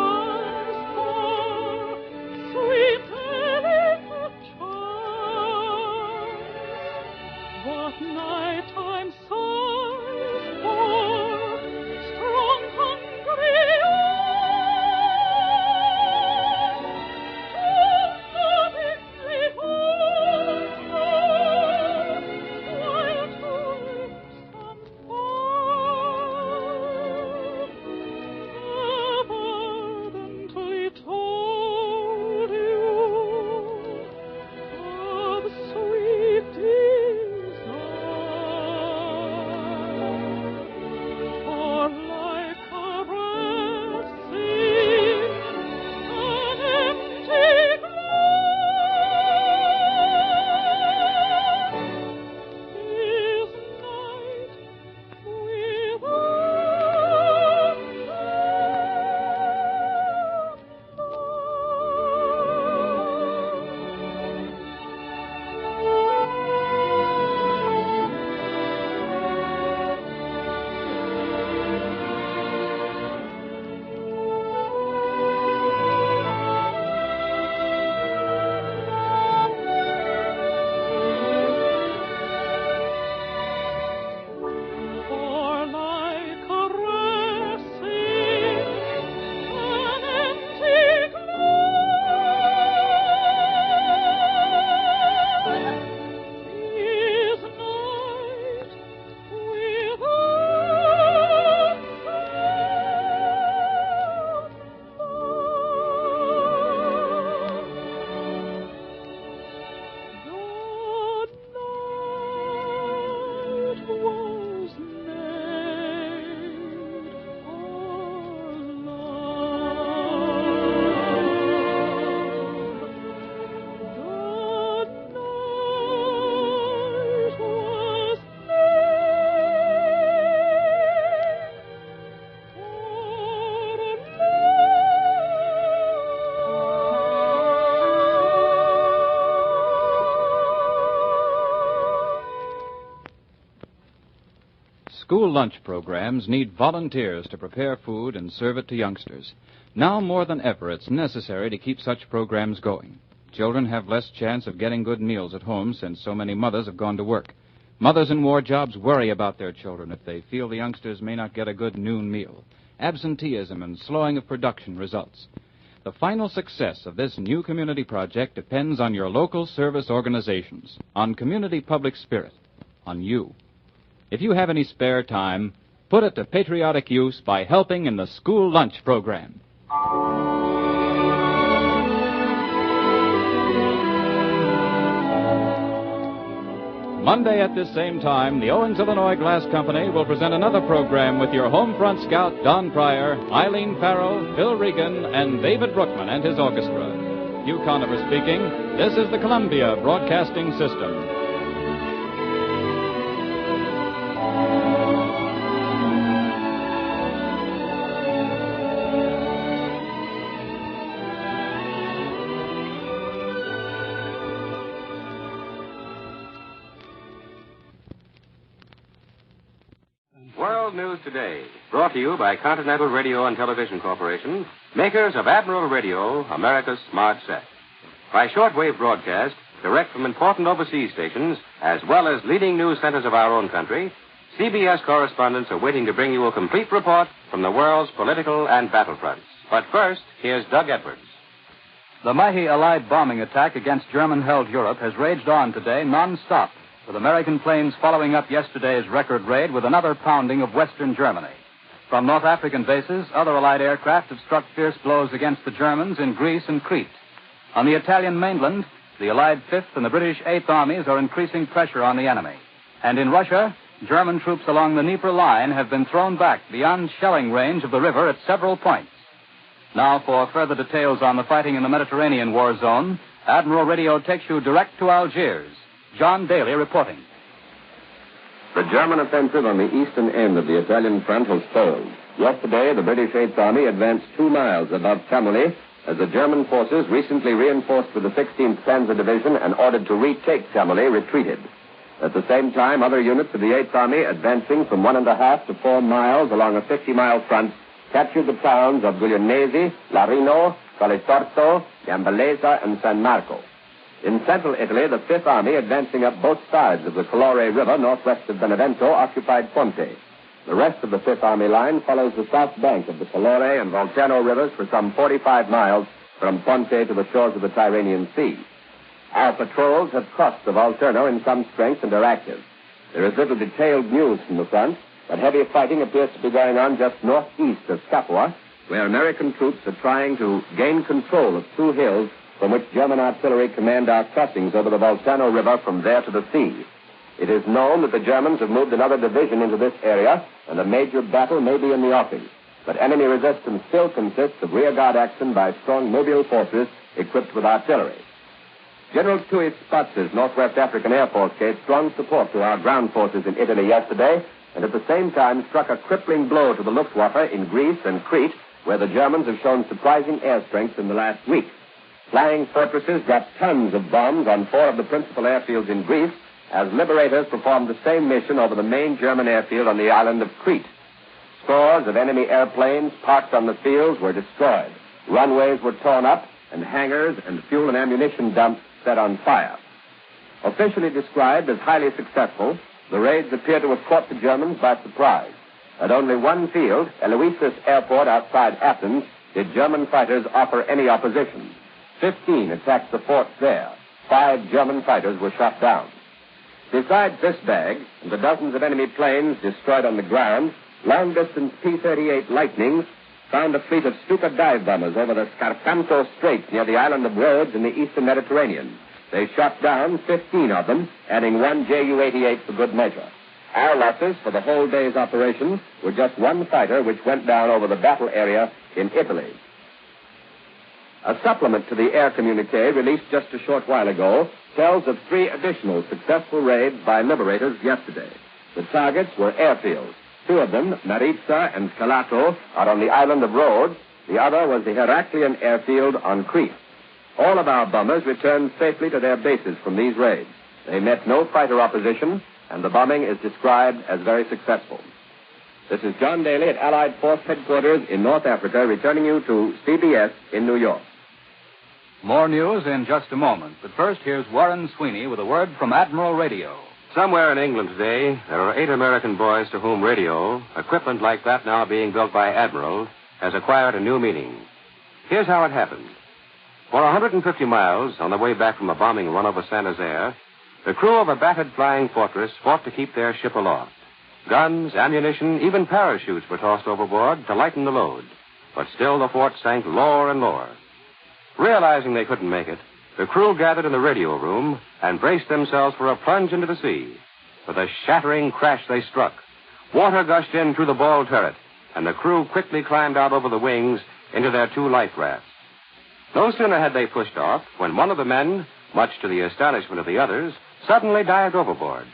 Speaker 14: school lunch programs need volunteers to prepare food and serve it to youngsters. Now more than ever, it's necessary to keep such programs going. Children have less chance of getting good meals at home since so many mothers have gone to work. Mothers in war jobs worry about their children if they feel the youngsters may not get a good noon meal. Absenteeism and slowing of production results. The final success of this new community project depends on your local service organizations, on community public spirit, on you. If you have any spare time, put it to patriotic use by helping in the school lunch program. Monday at this same time, the Owens, Illinois Glass Company will present another program with your home front scout, Don Pryor, Eileen Farrell, Bill Regan, and David Brookman and his orchestra. Hugh Conover speaking. This is the Columbia Broadcasting System.
Speaker 10: World News Today, brought to you by Continental Radio and Television Corporation, makers of Admiral Radio, America's smart set. By shortwave broadcast, direct from important overseas stations, as well as leading news centers of our own country, CBS correspondents are waiting to bring you a complete report from the world's political and battlefronts. But first, here's Doug Edwards.
Speaker 11: The mighty Allied bombing attack against German-held Europe has raged on today non-stop, with American planes following up yesterday's record raid with another pounding of Western Germany. From North African bases, other Allied aircraft have struck fierce blows against the Germans in Greece and Crete. On the Italian mainland, the Allied 5th and the British 8th Armies are increasing pressure on the enemy. And in Russia, German troops along the Dnieper line have been thrown back beyond shelling range of the river at several points. Now, for further details on the fighting in the Mediterranean war zone, Admiral Radio takes you direct to Algiers. John Daly reporting.
Speaker 4: The German offensive on the eastern end of the Italian front has failed. Yesterday, the British 8th Army advanced 2 miles above Chamouly as the German forces, recently reinforced with the 16th Panzer Division and ordered to retake Chamouly, retreated. At the same time, other units of the 8th Army, advancing from 1.5 to 4 miles along a 50-mile front, captured the towns of Guglielmese, Larino, Colletorto, Gambellesa, and San Marco. In central Italy, the 5th Army, advancing up both sides of the Calore River northwest of Benevento, occupied Ponte. The rest of the 5th Army line follows the south bank of the Calore and Volturno rivers for some 45 miles from Ponte to the shores of the Tyrrhenian Sea. Our patrols have crossed the Volturno in some strength and are active. There is little detailed news from the front, but heavy fighting appears to be going on just northeast of Capua, where American troops are trying to gain control of 2 hills from which German artillery command our crossings over the Volturno River from there to the sea. It is known that the Germans have moved another division into this area, and a major battle may be in the offing. But enemy resistance still consists of rearguard action by strong mobile forces equipped with artillery. General Tui Spatz's Northwest African Air Force gave strong support to our ground forces in Italy yesterday, and at the same time struck a crippling blow to the Luftwaffe in Greece and Crete, where the Germans have shown surprising air strength in the last week. Flying fortresses dropped tons of bombs on 4 of the principal airfields in Greece, as liberators performed the same mission over the main German airfield on the island of Crete. Scores of enemy airplanes parked on the fields were destroyed. Runways were torn up, and hangars and fuel and ammunition dumps set on fire. Officially described as highly successful, the raids appear to have caught the Germans by surprise. At only one field, Eloisis Airport outside Athens, did German fighters offer any opposition. 15 attacked the forts there. 5 German fighters were shot down. Besides this bag and the dozens of enemy planes destroyed on the ground, long-distance P-38 Lightnings found a fleet of Stuka dive bombers over the Scarpanto Straits near the island of Rhodes in the eastern Mediterranean. They shot down 15 of them, adding 1 Ju-88 for good measure. Our losses for the whole day's operation were just 1 fighter which went down over the battle area in Italy. A supplement to the air communique released just a short while ago tells of 3 additional successful raids by liberators yesterday. The targets were airfields. 2 of them, Maritza and Scalato, are on the island of Rhodes. The other was the Heraklion airfield on Crete. All of our bombers returned safely to their bases from these raids. They met no fighter opposition, and the bombing is described as very successful. This is John Daly at Allied Force Headquarters in North Africa, returning you to CBS in New York.
Speaker 11: More news in just a moment. But first, here's Warren Sweeney with a word from Admiral Radio.
Speaker 10: Somewhere in England today, there are 8 American boys to whom radio, equipment like that now being built by Admiral, has acquired a new meaning. Here's how it happened. For 150 miles, on the way back from a bombing run over Saint-Nazaire, the crew of a battered flying fortress fought to keep their ship aloft. Guns, ammunition, even parachutes were tossed overboard to lighten the load. But still the fort sank lower and lower. Realizing they couldn't make it, the crew gathered in the radio room and braced themselves for a plunge into the sea. With a shattering crash, they struck. Water gushed in through the ball turret, and the crew quickly climbed out over the wings into their 2 life rafts. No sooner had they pushed off when one of the men, much to the astonishment of the others, suddenly dived overboard.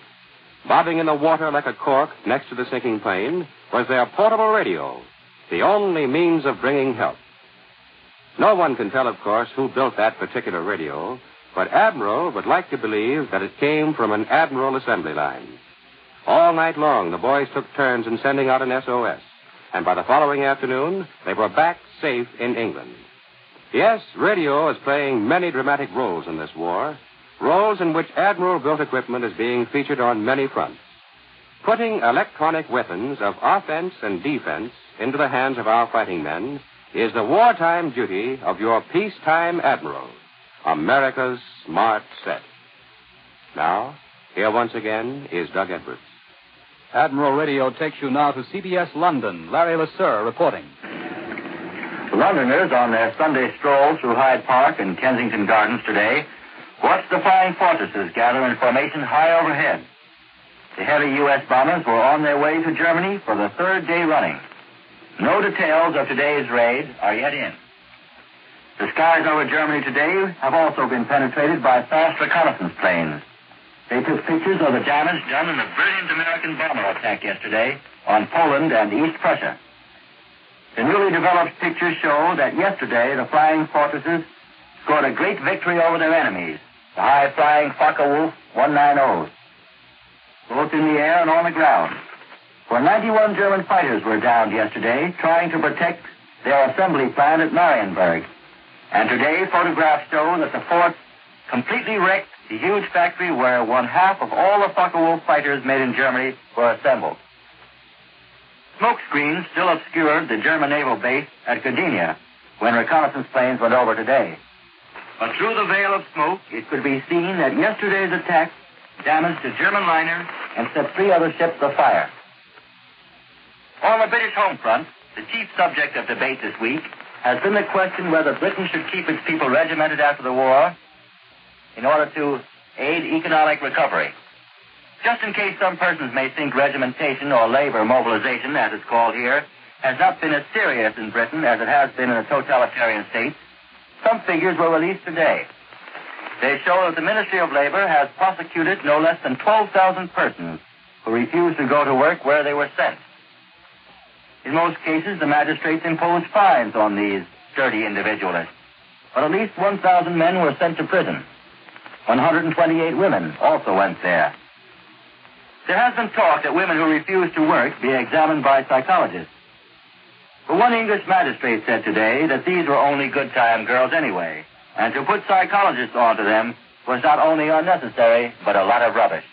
Speaker 10: Bobbing in the water like a cork next to the sinking plane was their portable radio, the only means of bringing help. No one can tell, of course, who built that particular radio, but Admiral would like to believe that it came from an Admiral assembly line. All night long, the boys took turns in sending out an SOS, and by the following afternoon, they were back safe in England. Yes, radio is playing many dramatic roles in this war, roles in which Admiral-built equipment is being featured on many fronts. Putting electronic weapons of offense and defense into the hands of our fighting men is the wartime duty of your peacetime Admiral, America's smart set. Now, here once again is Doug Edwards.
Speaker 11: Admiral Radio takes you now to CBS London. Larry LeSueur reporting.
Speaker 13: Londoners on their Sunday stroll through Hyde Park and Kensington Gardens today watched the flying fortresses gather in formation high overhead. The heavy U.S. bombers were on their way to Germany for the 3rd day running. No details of today's raid are yet in. The skies over Germany today have also been penetrated by fast reconnaissance planes. They took pictures of the damage done in the brilliant American bomber attack yesterday on Poland and East Prussia. The newly developed pictures show that yesterday the flying fortresses scored a great victory over their enemies, the high-flying Focke-Wulf 190s, both in the air and on the ground. For 91 German fighters were downed yesterday trying to protect their assembly plant at Marienburg. And today, photographs show that the fort completely wrecked the huge factory where 1/2 of all the Focke-Wulf fighters made in Germany were assembled. Smoke screens still obscured the German naval base at Gdynia when reconnaissance planes went over today. But through the veil of smoke, it could be seen that yesterday's attack damaged a German liner and set 3 other ships afire. On the British home front, the chief subject of debate this week has been the question whether Britain should keep its people regimented after the war in order to aid economic recovery. Just in case some persons may think regimentation or labor mobilization, as it's called here, has not been as serious in Britain as it has been in the totalitarian states, some figures were released today. They show that the Ministry of Labor has prosecuted no less than 12,000 persons who refused to go to work where they were sent. In most cases, the magistrates imposed fines on these sturdy individualists, but at least 1,000 men were sent to prison. 128 women also went there. There has been talk that women who refuse to work be examined by psychologists. But one English magistrate said today that these were only good-time girls anyway, and to put psychologists onto them was not only unnecessary, but a lot of rubbish.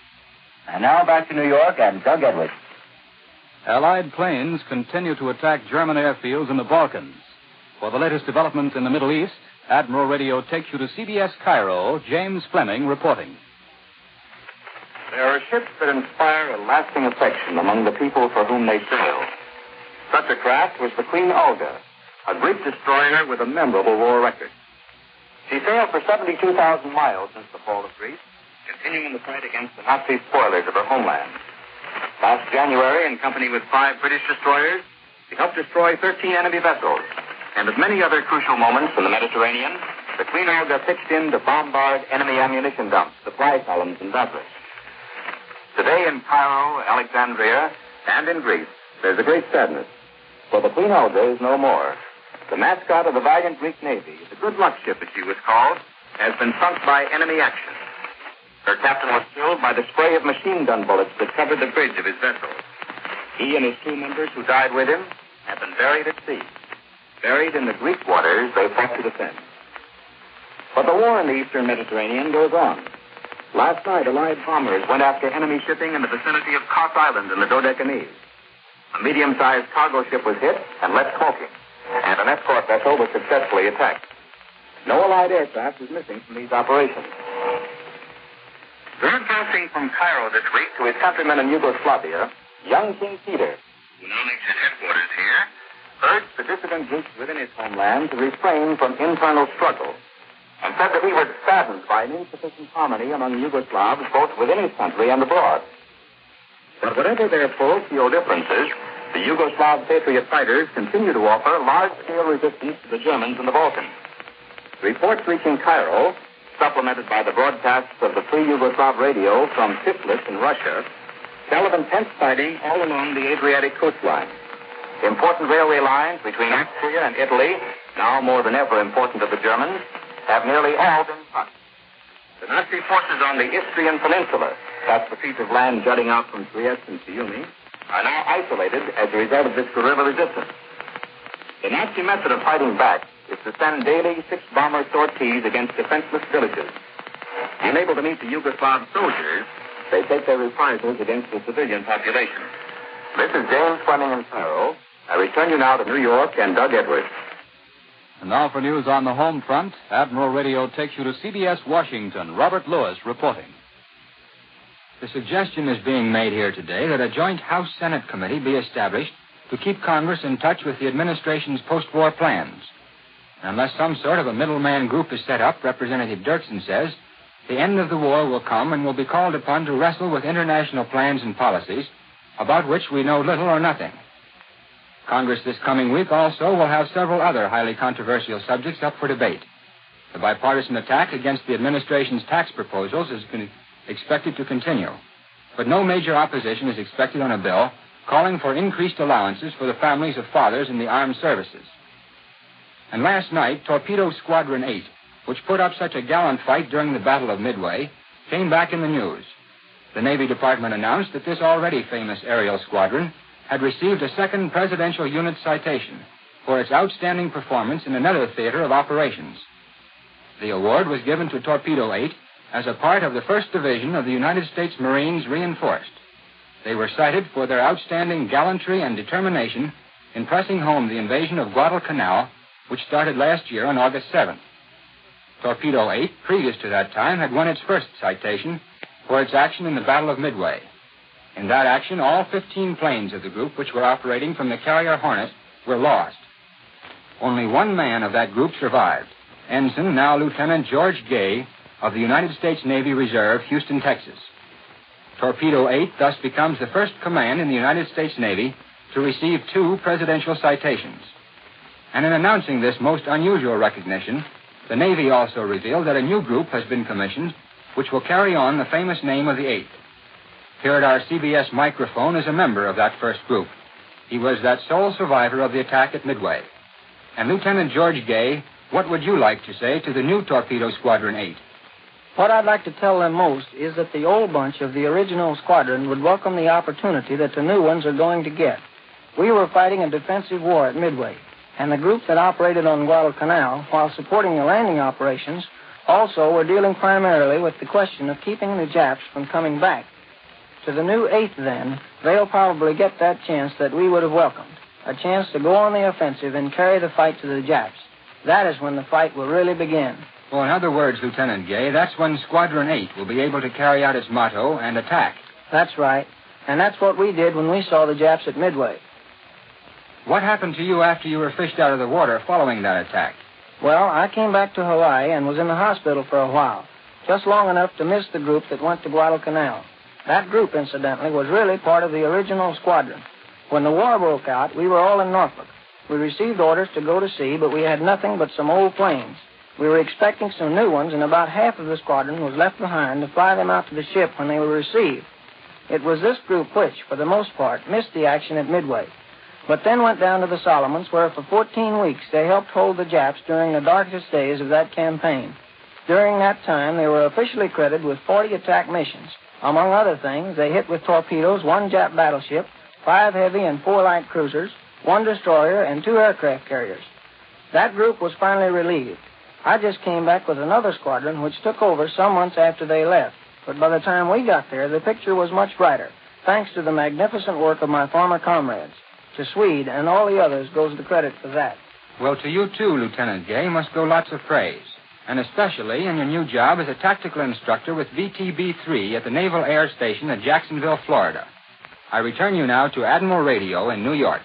Speaker 13: And now back to New York and Doug Edwards.
Speaker 11: Allied planes continue to attack German airfields in the Balkans. For the latest developments in the Middle East, Admiral Radio takes you to CBS Cairo. James Fleming reporting.
Speaker 13: There are ships that inspire a lasting affection among the people for whom they sail. Such a craft was the Queen Olga, a Greek destroyer with a memorable war record. She sailed for 72,000 miles since the fall of Greece, continuing the fight against the Nazi spoilers of her homeland. Last January, in company with 5 British destroyers, she helped destroy 13 enemy vessels. And at many other crucial moments in the Mediterranean, the Queen Olga pitched in to bombard enemy ammunition dumps, supply columns, and batteries. Today in Cairo, Alexandria, and in Greece, there's a great sadness. For the Queen Olga is no more. The mascot of the valiant Greek Navy, the good luck ship as she was called, has been sunk by enemy action. Her captain was killed by the spray of machine gun bullets that covered the bridge of his vessel. He and his crew members who died with him have been buried at sea. Buried in the Greek waters they fought to defend. But the war in the eastern Mediterranean goes on. Last night, Allied bombers went after enemy shipping in the vicinity of Kos Island in the Dodecanese. A medium-sized cargo ship was hit and left smoking, and an escort vessel was successfully attacked. No Allied aircraft is missing from these operations. Broadcasting from Cairo this week to his countrymen in Yugoslavia, young King Peter, who now makes his headquarters here, urged the dissident groups within his homeland to refrain from internal struggle, and said that he was saddened by an insufficient harmony among Yugoslavs both within his country and abroad. But whatever their parochial differences, the Yugoslav patriot fighters continue to offer large-scale resistance to the Germans in the Balkans. Reports reaching Cairo, supplemented by the broadcasts of the Free Yugoslav radio from Tiflis in Russia, tell of intense fighting all along the Adriatic coastline. Important railway lines between Austria and Italy, now more than ever important to the Germans, have nearly all been cut. The Nazi forces on the Istrian Peninsula, that's the piece of land jutting out from Trieste and Fiume, are now isolated as a result of this guerrilla resistance. The Nazi method of fighting back is to send daily 6-bomber sorties against defenseless villages. Unable to meet the Yugoslav soldiers, they take their reprisals against the civilian population. This is James Fleming in Cairo. I return you now to New York and Doug Edwards.
Speaker 11: And now for news on the home front, Admiral Radio takes you to CBS Washington. Robert Lewis reporting. The suggestion is being made here today that a joint House-Senate committee be established to keep Congress in touch with the administration's post-war plans. Unless some sort of a middleman group is set up, Representative Dirksen says, the end of the war will come and will be called upon to wrestle with international plans and policies about which we know little or nothing. Congress this coming week also will have several other highly controversial subjects up for debate. The bipartisan attack against the administration's tax proposals is expected to continue, but no major opposition is expected on a bill calling for increased allowances for the families of fathers in the armed services. And last night, Torpedo Squadron 8, which put up such a gallant fight during the Battle of Midway, came back in the news. The Navy Department announced that this already famous aerial squadron had received a second Presidential Unit citation for its outstanding performance in another theater of operations. The award was given to Torpedo 8 as a part of the 1st Division of the United States Marines Reinforced. They were cited for their outstanding gallantry and determination in pressing home the invasion of Guadalcanal, which started last year on August 7th. Torpedo 8, previous to that time, had won its first citation for its action in the Battle of Midway. In that action, all 15 planes of the group, which were operating from the carrier Hornet, were lost. Only one man of that group survived, Ensign, now Lieutenant George Gay, of the United States Navy Reserve, Houston, Texas. Torpedo 8 thus becomes the first command in the United States Navy to receive 2 presidential citations. And in announcing this most unusual recognition, the Navy also revealed that a new group has been commissioned which will carry on the famous name of the 8th. Here at our CBS microphone is a member of that first group. He was that sole survivor of the attack at Midway. And Lieutenant George Gay, what would you like to say to the new Torpedo Squadron 8?
Speaker 9: What I'd like to tell them most is that the old bunch of the original squadron would welcome the opportunity that the new ones are going to get. We were fighting a defensive war at Midway, and the group that operated on Guadalcanal, while supporting the landing operations, also were dealing primarily with the question of keeping the Japs from coming back. To the new 8th, then, they'll probably get that chance that we would have welcomed, a chance to go on the offensive and carry the fight to the Japs. That is when the fight will really begin.
Speaker 11: Well, in other words, Lieutenant Gay, that's when Squadron 8 will be able to carry out its motto and attack.
Speaker 9: That's right. And that's what we did when we saw the Japs at Midway.
Speaker 11: What happened to you after you were fished out of the water following that attack?
Speaker 9: Well, I came back to Hawaii and was in the hospital for a while, just long enough to miss the group that went to Guadalcanal. That group, incidentally, was really part of the original squadron. When the war broke out, we were all in Norfolk. We received orders to go to sea, but we had nothing but some old planes. We were expecting some new ones, and about half of the squadron was left behind to fly them out to the ship when they were received. It was this group which, for the most part, missed the action at Midway, but then went down to the Solomons, where for 14 weeks they helped hold the Japs during the darkest days of that campaign. During that time, they were officially credited with 40 attack missions. Among other things, they hit with torpedoes 1 Jap battleship,
Speaker 3: 5 heavy and 4 light cruisers, 1 destroyer, and 2 aircraft carriers. That group was finally relieved. I just came back with another squadron, which took over some months after they left. But by the time we got there, the picture was much brighter, thanks to the magnificent work of my former comrades. To Swede and all the others goes the credit for that.
Speaker 22: Well, to you, too, Lieutenant Gay, must go lots of praise. And especially in your new job as a tactical instructor with VTB-3 at the Naval Air Station at Jacksonville, Florida. I return you now to Admiral Radio in New York.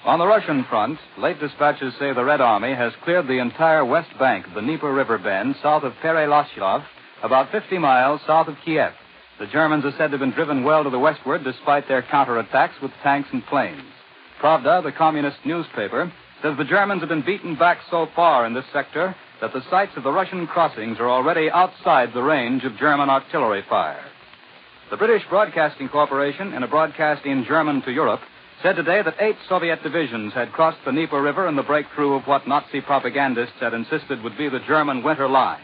Speaker 11: On the Russian front, late dispatches say the Red Army has cleared the entire west bank of the Dnieper River bend south of Pereyaslav, about 50 miles south of Kiev. The Germans are said to have been driven well to the westward despite their counterattacks with tanks and planes. Pravda, the communist newspaper, says the Germans have been beaten back so far in this sector that the sites of the Russian crossings are already outside the range of German artillery fire. The British Broadcasting Corporation, in a broadcast in German to Europe, said today that 8 Soviet divisions had crossed the Dnieper River in the breakthrough of what Nazi propagandists had insisted would be the German Winter Line.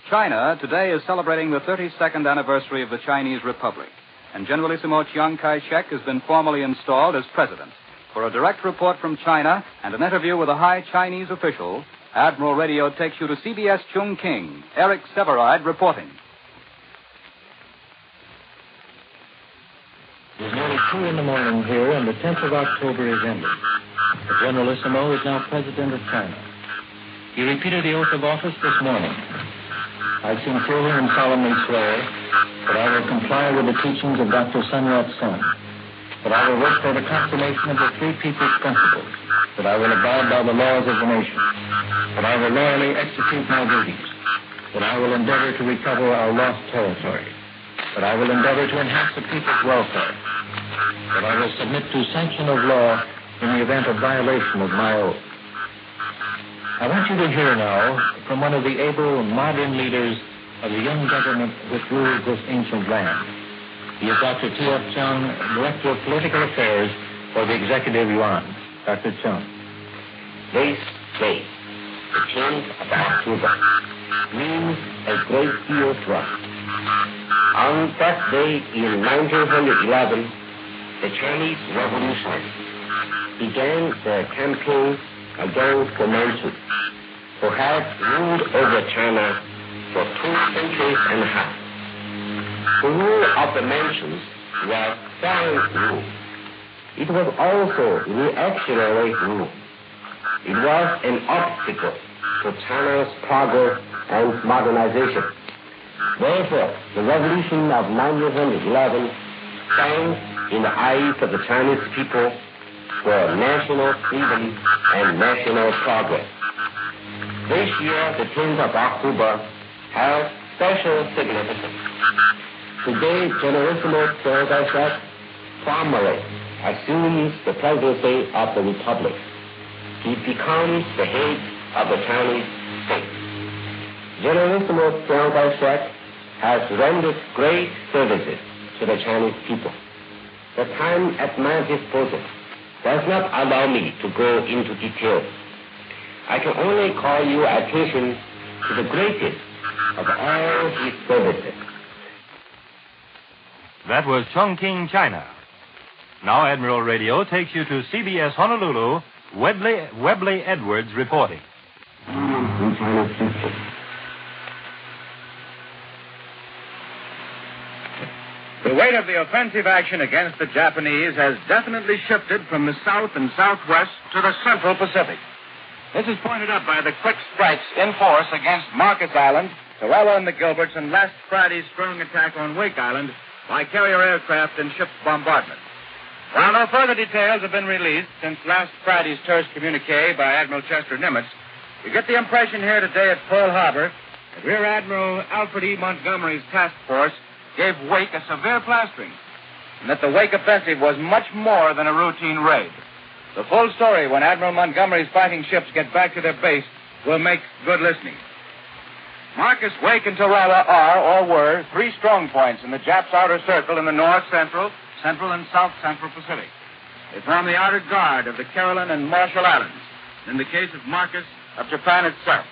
Speaker 11: China today is celebrating the 32nd anniversary of the Chinese Republic, and Generalissimo Chiang Kai-shek has been formally installed as president. For a direct report from China and an interview with a high Chinese official, Admiral Radio takes you to CBS Chongqing. Eric Severide reporting.
Speaker 23: It is nearly 2 in the morning here, and the 10th of October is ended. The Generalissimo is now President of China. He repeated the oath of office this morning. I sincerely and solemnly swear that I will comply with the teachings of Dr. Sun Yat-sen, that I will work for the consummation of the Three People's Principles, that I will abide by the laws of the nation, that I will loyally execute my duties, that I will endeavor to recover our lost territory, that I will endeavor to enhance the people's welfare, that I will submit to sanction of law in the event of violation of my oath. I want you to hear now from one of the able and modern leaders of the young government which rules this ancient land. He is Dr. T.F. Chung, Director of Political Affairs for the Executive Yuan. Dr. Chung.
Speaker 24: This day, the 10th of October, means a great deal to us. On that day in 1911, the Chinese Revolution began the campaign against the Manchus, who had ruled over China for 2 centuries and a half. The rule of the Manchus was silent rule. It was also reactionary rule. It was an obstacle to China's progress and modernization. Therefore, the revolution of 1911 stands in the eyes of the Chinese people for national freedom and national progress. This year, the 10th of October, has special significance. Today, Generalissimo Chiang Kai-shek formally assumes the presidency of the Republic. He becomes the head of the Chinese state. Generalissimo Chiang Kai-shek has rendered great services to the Chinese people. The time at my disposal does not allow me to go into details. I can only call your attention to the greatest of all his services.
Speaker 25: That was Chongqing, China. Now Admiral Radio takes you to CBS Honolulu, Webley Edwards reporting.
Speaker 26: The weight of the offensive action against the Japanese has definitely shifted from the south and southwest to the central Pacific. This is pointed out by the quick strikes in force against Marcus Island, Tooele and the Gilberts, and last Friday's strong attack on Wake Island by carrier aircraft and ship bombardment. While no further details have been released since last Friday's terse communique by Admiral Chester Nimitz, you get the impression here today at Pearl Harbor that Rear Admiral Alfred E. Montgomery's task force gave Wake a severe plastering, and that the Wake offensive was much more than a routine raid. The full story, when Admiral Montgomery's fighting ships get back to their base, will make good listening. Marcus, Wake, and Tooele are, or were, 3 strong points in the Japs' outer circle in the north central, and south central Pacific. They form the outer guard of the Caroline and Marshall Islands, and in the case of Marcus, of Japan itself.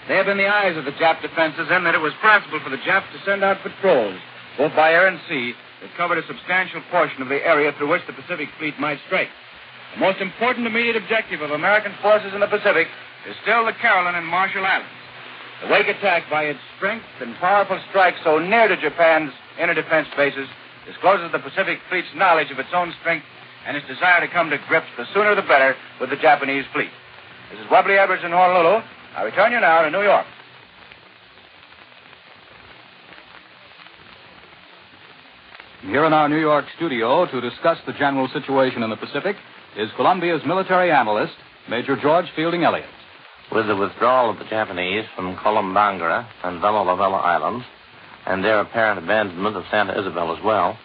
Speaker 26: They have been the eyes of the Jap defenses in that it was possible for the Japs to send out patrols, both by air and sea, that covered a substantial portion of the area through which the Pacific Fleet might strike. The most important immediate objective of American forces in the Pacific is still the Caroline and Marshall Islands. The Wake attack, by its strength and powerful strike so near to Japan's inner defense bases, discloses the Pacific Fleet's knowledge of its own strength and its desire to come to grips, the sooner the better, with the Japanese fleet. This is Webley Edwards in Honolulu. I return you now to New York.
Speaker 11: Here in our New York studio to discuss the general situation in the Pacific is Columbia's military analyst, Major George Fielding Elliott.
Speaker 1: With the withdrawal of the Japanese from Columbangara and Vela Lavella Islands, and their apparent abandonment of Santa Isabel as well,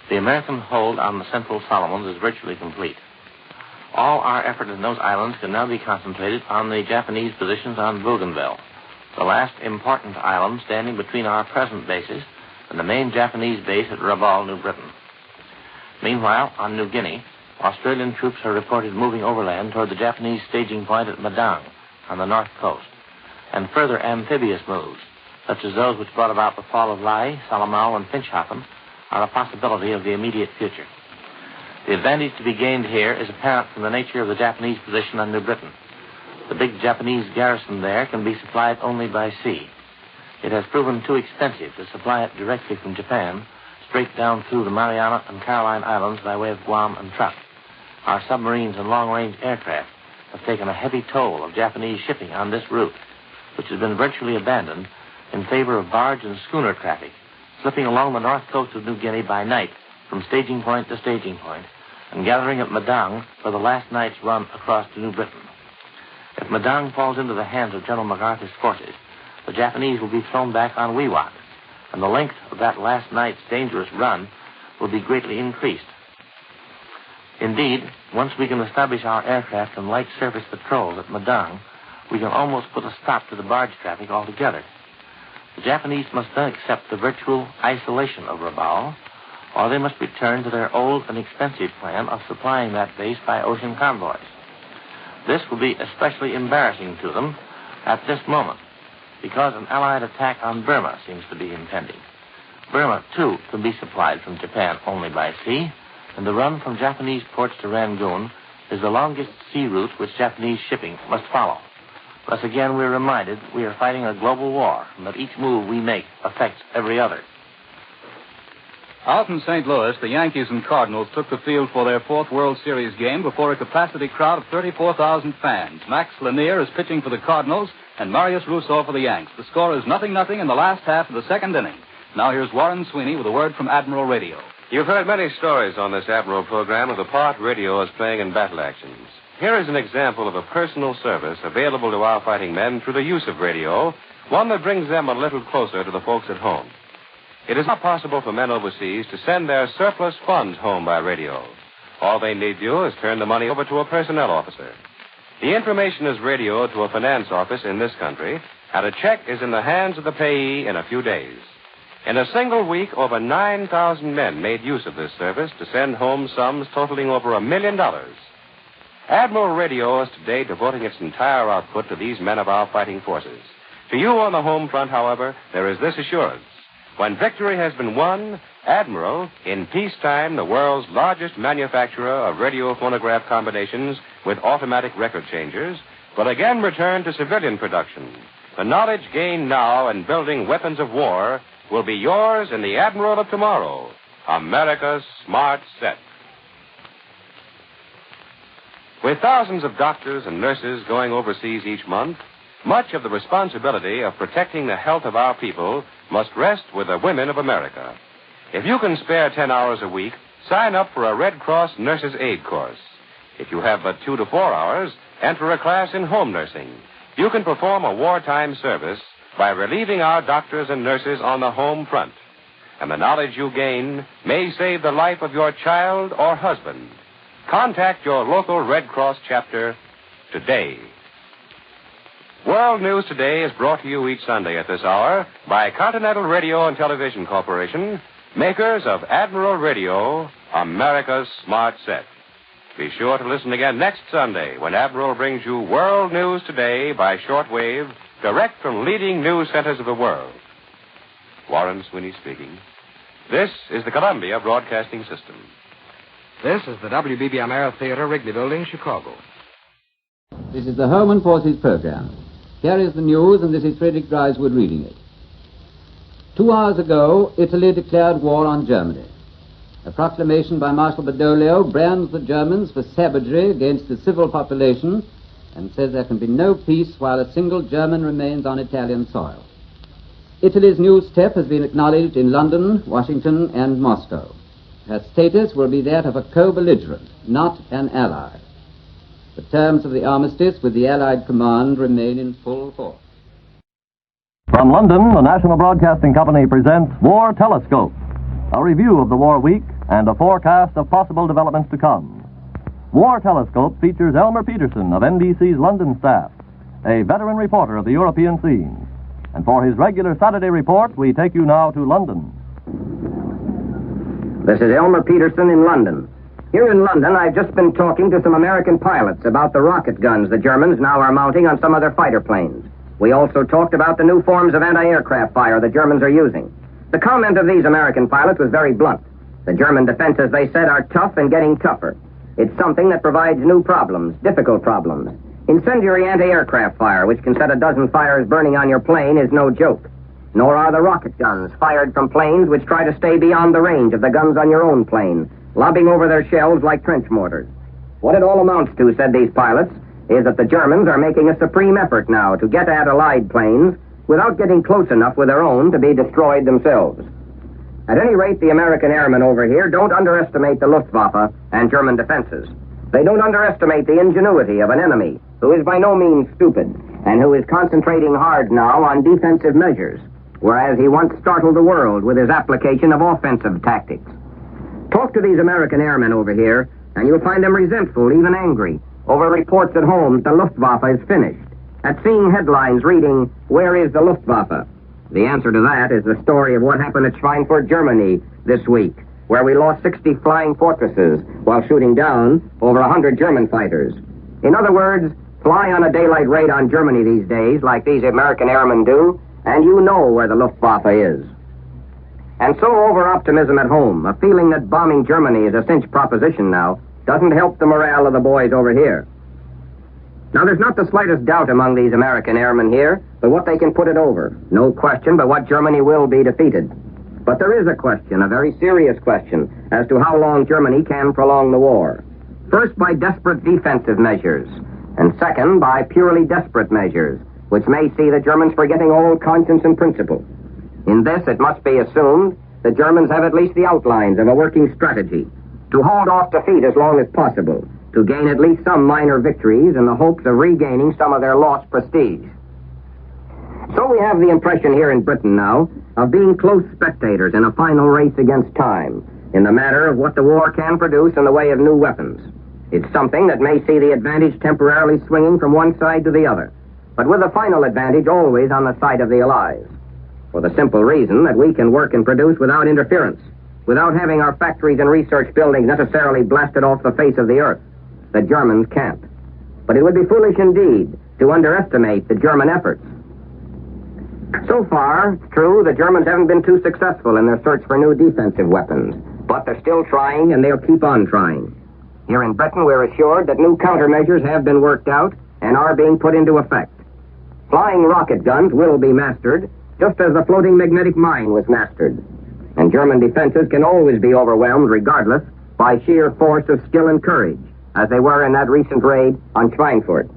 Speaker 1: the American hold on the Central Solomons is virtually complete. All our effort in those islands can now be concentrated on the Japanese positions on Bougainville, the last important island standing between our present bases and the main Japanese base at Rabaul, New Britain. Meanwhile, on New Guinea, Australian troops are reported moving overland toward the Japanese staging point at Madang on the north coast, and further amphibious moves, such as those which brought about the fall of Lae, Salamaua, and Finschhafen, are a possibility of the immediate future. The advantage to be gained here is apparent from the nature of the Japanese position on New Britain. The big Japanese garrison there can be supplied only by sea. It has proven too expensive to supply it directly from Japan, straight down through the Mariana and Caroline Islands by way of Guam and Truk. Our submarines and long-range aircraft have taken a heavy toll of Japanese shipping on this route, which has been virtually abandoned in favor of barge and schooner traffic, slipping along the north coast of New Guinea by night from staging point to staging point, and gathering at Madang for the last night's run across to New Britain. If Madang falls into the hands of General MacArthur's forces, the Japanese will be thrown back on Wewak, and the length of that last night's dangerous run will be greatly increased. Indeed, once we can establish our aircraft and light surface patrols at Madang, we can almost put a stop to the barge traffic altogether. The Japanese must then accept the virtual isolation of Rabaul, or they must return to their old and expensive plan of supplying that base by ocean convoys. This will be especially embarrassing to them at this moment, because an Allied attack on Burma seems to be impending. Burma, too, can be supplied from Japan only by sea, and the run from Japanese ports to Rangoon is the longest sea route which Japanese shipping must follow. Thus again we're reminded we are fighting a global war, and that each move we make affects every other.
Speaker 11: Out in St. Louis, the Yankees and Cardinals took the field for their fourth World Series game before a capacity crowd of 34,000 fans. Max Lanier is pitching for the Cardinals and Marius Rousseau for the Yanks. The score is 0-0 in the last half of the second inning. Now here's Warren Sweeney with a word from Admiral Radio.
Speaker 10: You've heard many stories on this Admiral program of the part radio is playing in battle actions. Here is an example of a personal service available to our fighting men through the use of radio, one that brings them a little closer to the folks at home. It is not possible for men overseas to send their surplus funds home by radio. All they need do is turn the money over to a personnel officer. The information is radioed to a finance office in this country, and a check is in the hands of the payee in a few days. In a single week, over 9,000 men made use of this service to send home sums totaling over $1 million. Admiral Radio is today devoting its entire output to these men of our fighting forces. To you on the home front, however, there is this assurance. When victory has been won, Admiral, in peacetime the world's largest manufacturer of radio phonograph combinations with automatic record changers, will again return to civilian production. The knowledge gained now in building weapons of war will be yours in the Admiral of tomorrow, America's Smart Set. With thousands of doctors and nurses going overseas each month, much of the responsibility of protecting the health of our people must rest with the women of America. If you can spare 10 hours a week, sign up for a Red Cross Nurses Aid course. If you have but 2 to 4 hours, enter a class in home nursing. You can perform a wartime service by relieving our doctors and nurses on the home front. And the knowledge you gain may save the life of your child or husband. Contact your local Red Cross chapter today. World News Today is brought to you each Sunday at this hour by Continental Radio and Television Corporation, makers of Admiral Radio, America's Smart Set. Be sure to listen again next Sunday when Admiral brings you World News Today by shortwave, direct from leading news centers of the world. Warren Sweeney speaking. This is the Columbia Broadcasting System.
Speaker 2: This is the WB Amera Theater, Wrigley Building, Chicago.
Speaker 5: This is the Home and Forces program. Here is the news, and this is Frederick Dryeswood reading it. 2 hours ago, Italy declared war on Germany. A proclamation by Marshal Badoglio brands the Germans for savagery against the civil population and says there can be no peace while a single German remains on Italian soil. Italy's new step has been acknowledged in London, Washington, and Moscow. Her status will be that of a co-belligerent, not an ally. The terms of the armistice with the Allied command remain in full force.
Speaker 7: From London, the National Broadcasting Company presents War Telescope, a review of the war week and a forecast of possible developments to come. War Telescope features Elmer Peterson of NBC's London staff, a veteran reporter of the European scene. And for his regular Saturday report, we take you now to London.
Speaker 8: This is Elmer Peterson in London. Here in London, I've just been talking to some American pilots about the rocket guns the Germans now are mounting on some of their fighter planes. We also talked about the new forms of anti-aircraft fire the Germans are using. The comment of these American pilots was very blunt. The German defenses, they said, are tough and getting tougher. It's something that provides new problems, difficult problems. Incendiary anti-aircraft fire, which can set a dozen fires burning on your plane, is no joke. Nor are the rocket guns fired from planes which try to stay beyond the range of the guns on your own plane, lobbing over their shells like trench mortars. What it all amounts to, said these pilots, is that the Germans are making a supreme effort now to get at Allied planes without getting close enough with their own to be destroyed themselves. At any rate, the American airmen over here don't underestimate the Luftwaffe and German defenses. They don't underestimate the ingenuity of an enemy who is by no means stupid and who is concentrating hard now on defensive measures, whereas he once startled the world with his application of offensive tactics. Talk to these American airmen over here, and you'll find them resentful, even angry, over reports at home that the Luftwaffe is finished, at seeing headlines reading, "Where is the Luftwaffe?" The answer to that is the story of what happened at Schweinfurt, Germany this week, where we lost 60 flying fortresses while shooting down over 100 German fighters. In other words, fly on a daylight raid on Germany these days, like these American airmen do, and you know where the Luftwaffe is. And so over-optimism at home, a feeling that bombing Germany is a cinch proposition now, doesn't help the morale of the boys over here. Now, there's not the slightest doubt among these American airmen here but what they can put it over. No question but what Germany will be defeated. But there is a question, a very serious question, as to how long Germany can prolong the war. First, by desperate defensive measures, and second, by purely desperate measures, which may see the Germans forgetting all conscience and principle. In this, it must be assumed the Germans have at least the outlines of a working strategy to hold off defeat as long as possible, to gain at least some minor victories in the hopes of regaining some of their lost prestige. So we have the impression here in Britain now of being close spectators in a final race against time in the matter of what the war can produce in the way of new weapons. It's something that may see the advantage temporarily swinging from one side to the other, but with the final advantage always on the side of the Allies, for the simple reason that we can work and produce without interference, without having our factories and research buildings necessarily blasted off the face of the earth. The Germans can't. But it would be foolish indeed to underestimate the German efforts. So far, it's true, the Germans haven't been too successful in their search for new defensive weapons, but they're still trying, and they'll keep on trying. Here in Britain, we're assured that new countermeasures have been worked out and are being put into effect. Flying rocket guns will be mastered, just as the floating magnetic mine was mastered. And German defenses can always be overwhelmed, regardless, by sheer force of skill and courage, as they were in that recent raid on Schweinfurt.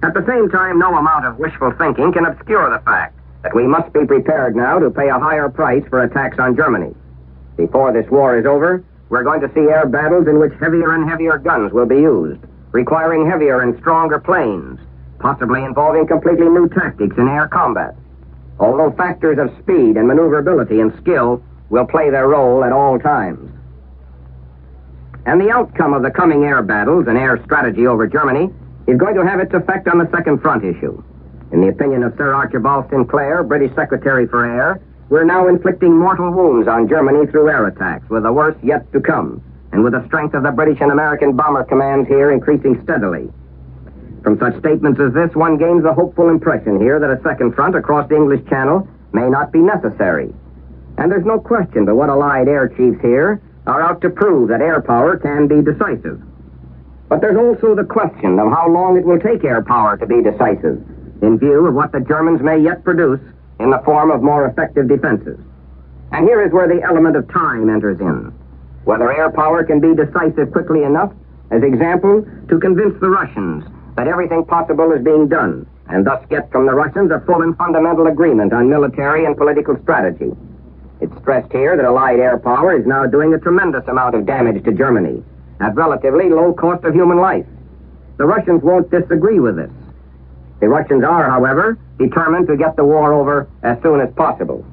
Speaker 8: At the same time, no amount of wishful thinking can obscure the fact that we must be prepared now to pay a higher price for attacks on Germany. Before this war is over, we're going to see air battles in which heavier and heavier guns will be used, requiring heavier and stronger planes, possibly involving completely new tactics in air combat. Although factors of speed and maneuverability and skill will play their role at all times. And the outcome of the coming air battles and air strategy over Germany is going to have its effect on the second front issue. In the opinion of Sir Archibald Sinclair, British Secretary for Air, we're now inflicting mortal wounds on Germany through air attacks, with the worst yet to come, and with the strength of the British and American bomber commands here increasing steadily. From such statements as this, one gains a hopeful impression here that a second front across the English Channel may not be necessary. And there's no question but what Allied air chiefs here are out to prove that air power can be decisive. But there's also the question of how long it will take air power to be decisive, in view of what the Germans may yet produce in the form of more effective defenses. And here is where the element of time enters in. Whether air power can be decisive quickly enough, as example, to convince the Russians that everything possible is being done, and thus get from the Russians a full and fundamental agreement on military and political strategy. It's stressed here that Allied air power is now doing a tremendous amount of damage to Germany at relatively low cost of human life. The Russians won't disagree with this. The Russians are, however, determined to get the war over as soon as possible.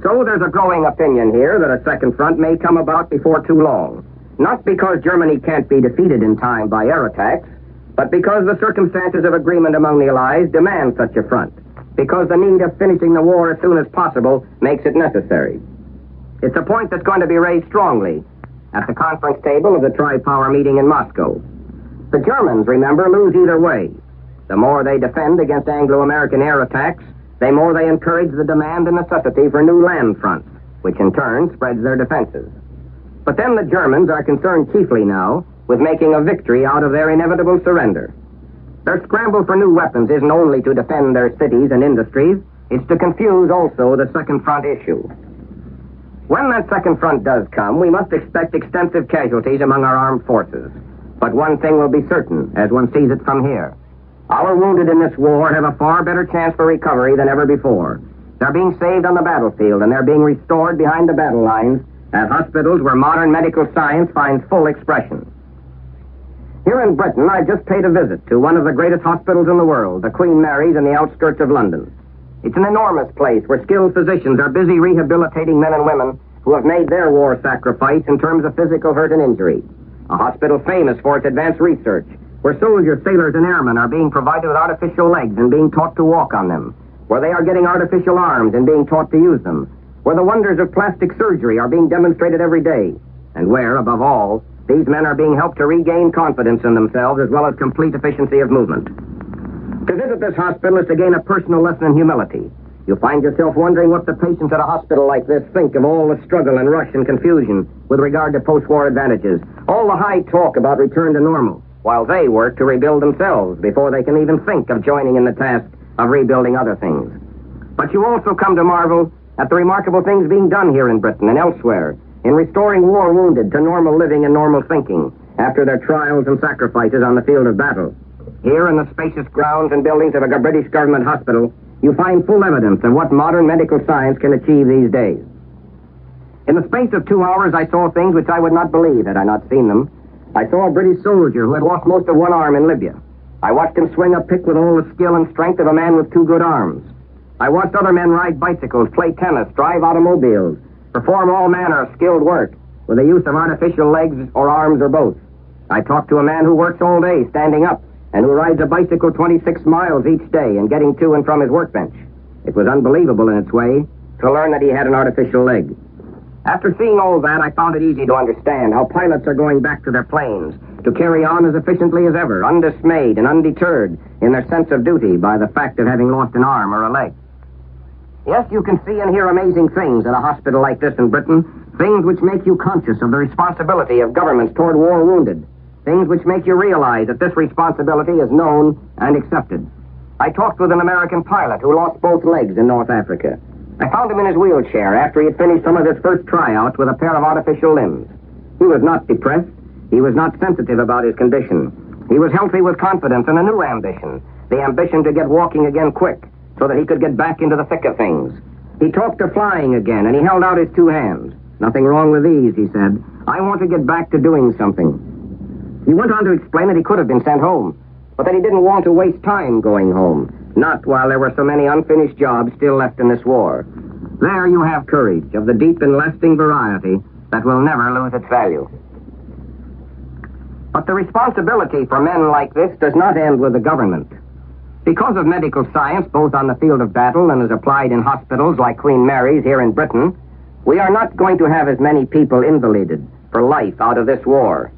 Speaker 8: So there's a growing opinion here that a second front may come about before too long, not because Germany can't be defeated in time by air attacks, but because the circumstances of agreement among the Allies demand such a front, because the need of finishing the war as soon as possible makes it necessary. It's a point that's going to be raised strongly at the conference table of the Tri-Power meeting in Moscow. The Germans, remember, lose either way. The more they defend against Anglo-American air attacks, the more they encourage the demand and necessity for new land fronts, which in turn spreads their defenses. But then the Germans are concerned chiefly now with making a victory out of their inevitable surrender. Their scramble for new weapons isn't only to defend their cities and industries, it's to confuse also the second front issue. When that second front does come, we must expect extensive casualties among our armed forces. But one thing will be certain, as one sees it from here. Our wounded in this war have a far better chance for recovery than ever before. They're being saved on the battlefield, and they're being restored behind the battle lines at hospitals where modern medical science finds full expression. Here in Britain, I just paid a visit to one of the greatest hospitals in the world, the Queen Mary's in the outskirts of London. It's an enormous place where skilled physicians are busy rehabilitating men and women who have made their war sacrifice in terms of physical hurt and injury. A hospital famous for its advanced research, where soldiers, sailors, and airmen are being provided with artificial legs and being taught to walk on them, where they are getting artificial arms and being taught to use them, where the wonders of plastic surgery are being demonstrated every day, and where, above all, these men are being helped to regain confidence in themselves as well as complete efficiency of movement. To visit this hospital is to gain a personal lesson in humility. You'll find yourself wondering what the patients at a hospital like this think of all the struggle and rush and confusion with regard to post-war advantages, all the high talk about return to normal, while they work to rebuild themselves before they can even think of joining in the task of rebuilding other things. But you also come to marvel at the remarkable things being done here in Britain and elsewhere in restoring war wounded to normal living and normal thinking after their trials and sacrifices on the field of battle. Here in the spacious grounds and buildings of a British government hospital, you find full evidence of what modern medical science can achieve these days. In the space of 2 hours, I saw things which I would not believe had I not seen them. I saw a British soldier who had lost most of one arm in Libya. I watched him swing a pick with all the skill and strength of a man with 2 good arms. I watched other men ride bicycles, play tennis, drive automobiles, perform all manner of skilled work with the use of artificial legs or arms or both. I talked to a man who works all day standing up and who rides a bicycle 26 miles each day and getting to and from his workbench. It was unbelievable in its way to learn that he had an artificial leg. After seeing all that, I found it easy to understand how pilots are going back to their planes to carry on as efficiently as ever, undismayed and undeterred in their sense of duty by the fact of having lost an arm or a leg. Yes, you can see and hear amazing things at a hospital like this in Britain, things which make you conscious of the responsibility of governments toward war wounded, things which make you realize that this responsibility is known and accepted. I talked with an American pilot who lost both legs in North Africa. I found him in his wheelchair after he had finished some of his first tryouts with a pair of artificial limbs. He was not depressed. He was not sensitive about his condition. He was healthy with confidence and a new ambition, the ambition to get walking again quick so that he could get back into the thick of things. He talked of flying again, and he held out his 2 hands. Nothing wrong with these, he said. I want to get back to doing something. He went on to explain that he could have been sent home, but that he didn't want to waste time going home, not while there were so many unfinished jobs still left in this war. There you have courage of the deep and lasting variety that will never lose its value. But the responsibility for men like this does not end with the government. Because of medical science, both on the field of battle and as applied in hospitals like Queen Mary's here in Britain, we are not going to have as many people invalided for life out of this war.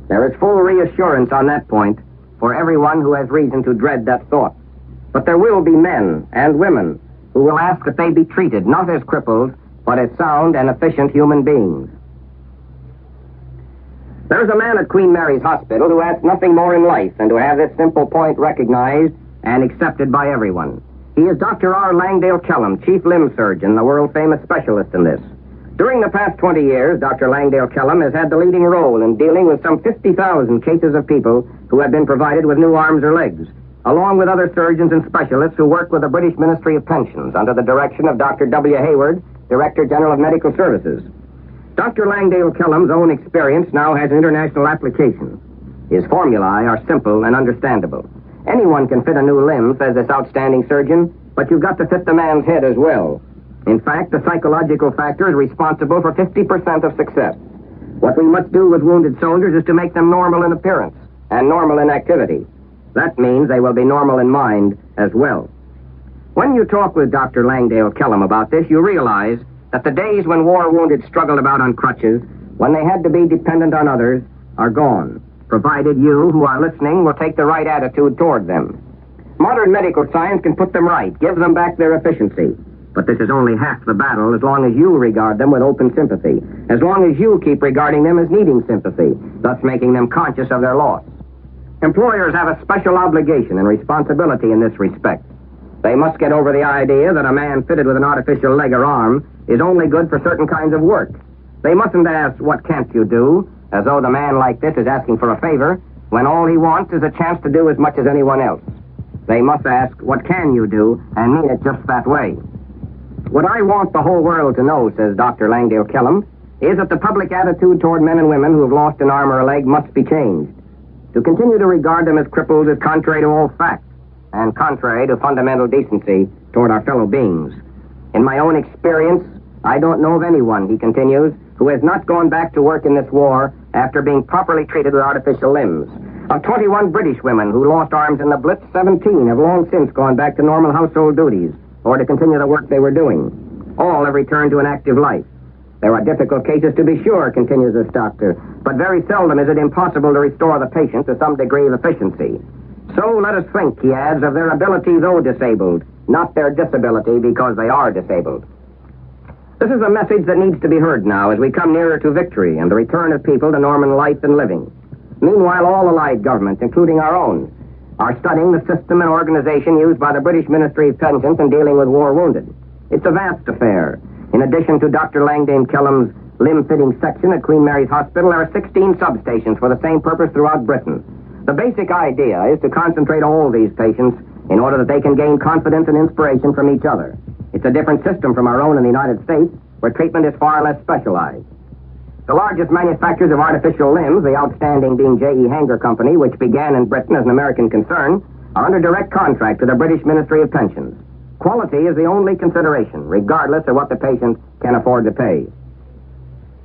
Speaker 8: There is full reassurance on that point for everyone who has reason to dread that thought. But there will be men and women who will ask that they be treated not as cripples, but as sound and efficient human beings. There's a man at Queen Mary's Hospital who asks nothing more in life than to have this simple point recognized and accepted by everyone. He is Dr. R. Langdale Kellum, chief limb surgeon, the world-famous specialist in this. During the past 20 years, Dr. Langdale Kellum has had the leading role in dealing with some 50,000 cases of people who have been provided with new arms or legs, along with other surgeons and specialists who work with the British Ministry of Pensions under the direction of Dr. W. Hayward, Director General of Medical Services. Dr. Langdale Kellum's own experience now has international application. His formulae are simple and understandable. Anyone can fit a new limb, says this outstanding surgeon, but you've got to fit the man's head as well. In fact, the psychological factor is responsible for 50% of success. What we must do with wounded soldiers is to make them normal in appearance and normal in activity. That means they will be normal in mind as well. When you talk with Dr. Langdale Kellum about this, you realize that the days when war wounded struggled about on crutches, when they had to be dependent on others, are gone, provided you, who are listening, will take the right attitude toward them. Modern medical science can put them right, give them back their efficiency. But this is only half the battle as long as you regard them with open sympathy, as long as you keep regarding them as needing sympathy, thus making them conscious of their loss. Employers have a special obligation and responsibility in this respect. They must get over the idea that a man fitted with an artificial leg or arm is only good for certain kinds of work. They mustn't ask, what can't you do, as though the man like this is asking for a favor, when all he wants is a chance to do as much as anyone else. They must ask, what can you do, and mean it just that way. What I want the whole world to know, says Dr. Langdale Kellum, is that the public attitude toward men and women who have lost an arm or a leg must be changed. To continue to regard them as cripples is contrary to all facts and contrary to fundamental decency toward our fellow beings. In my own experience, I don't know of anyone, he continues, who has not gone back to work in this war after being properly treated with artificial limbs. Of 21 British women who lost arms in the Blitz, 17 have long since gone back to normal household duties or to continue the work they were doing. All have returned to an active life. There are difficult cases, to be sure, continues this doctor, but very seldom is it impossible to restore the patient to some degree of efficiency. So let us think, he adds, of their ability though disabled, not their disability because they are disabled. This is a message that needs to be heard now as we come nearer to victory and the return of people to normal life and living. Meanwhile, all allied governments, including our own, are studying the system and organization used by the British Ministry of Pensions in dealing with war wounded. It's a vast affair. In addition to Dr. Langdale Kellum's limb-fitting section at Queen Mary's Hospital, there are 16 substations for the same purpose throughout Britain. The basic idea is to concentrate all these patients in order that they can gain confidence and inspiration from each other. It's a different system from our own in the United States, where treatment is far less specialized. The largest manufacturers of artificial limbs, the outstanding being J.E. Hanger Company, which began in Britain as an American concern, are under direct contract to the British Ministry of Pensions. Quality is the only consideration, regardless of what the patient can afford to pay.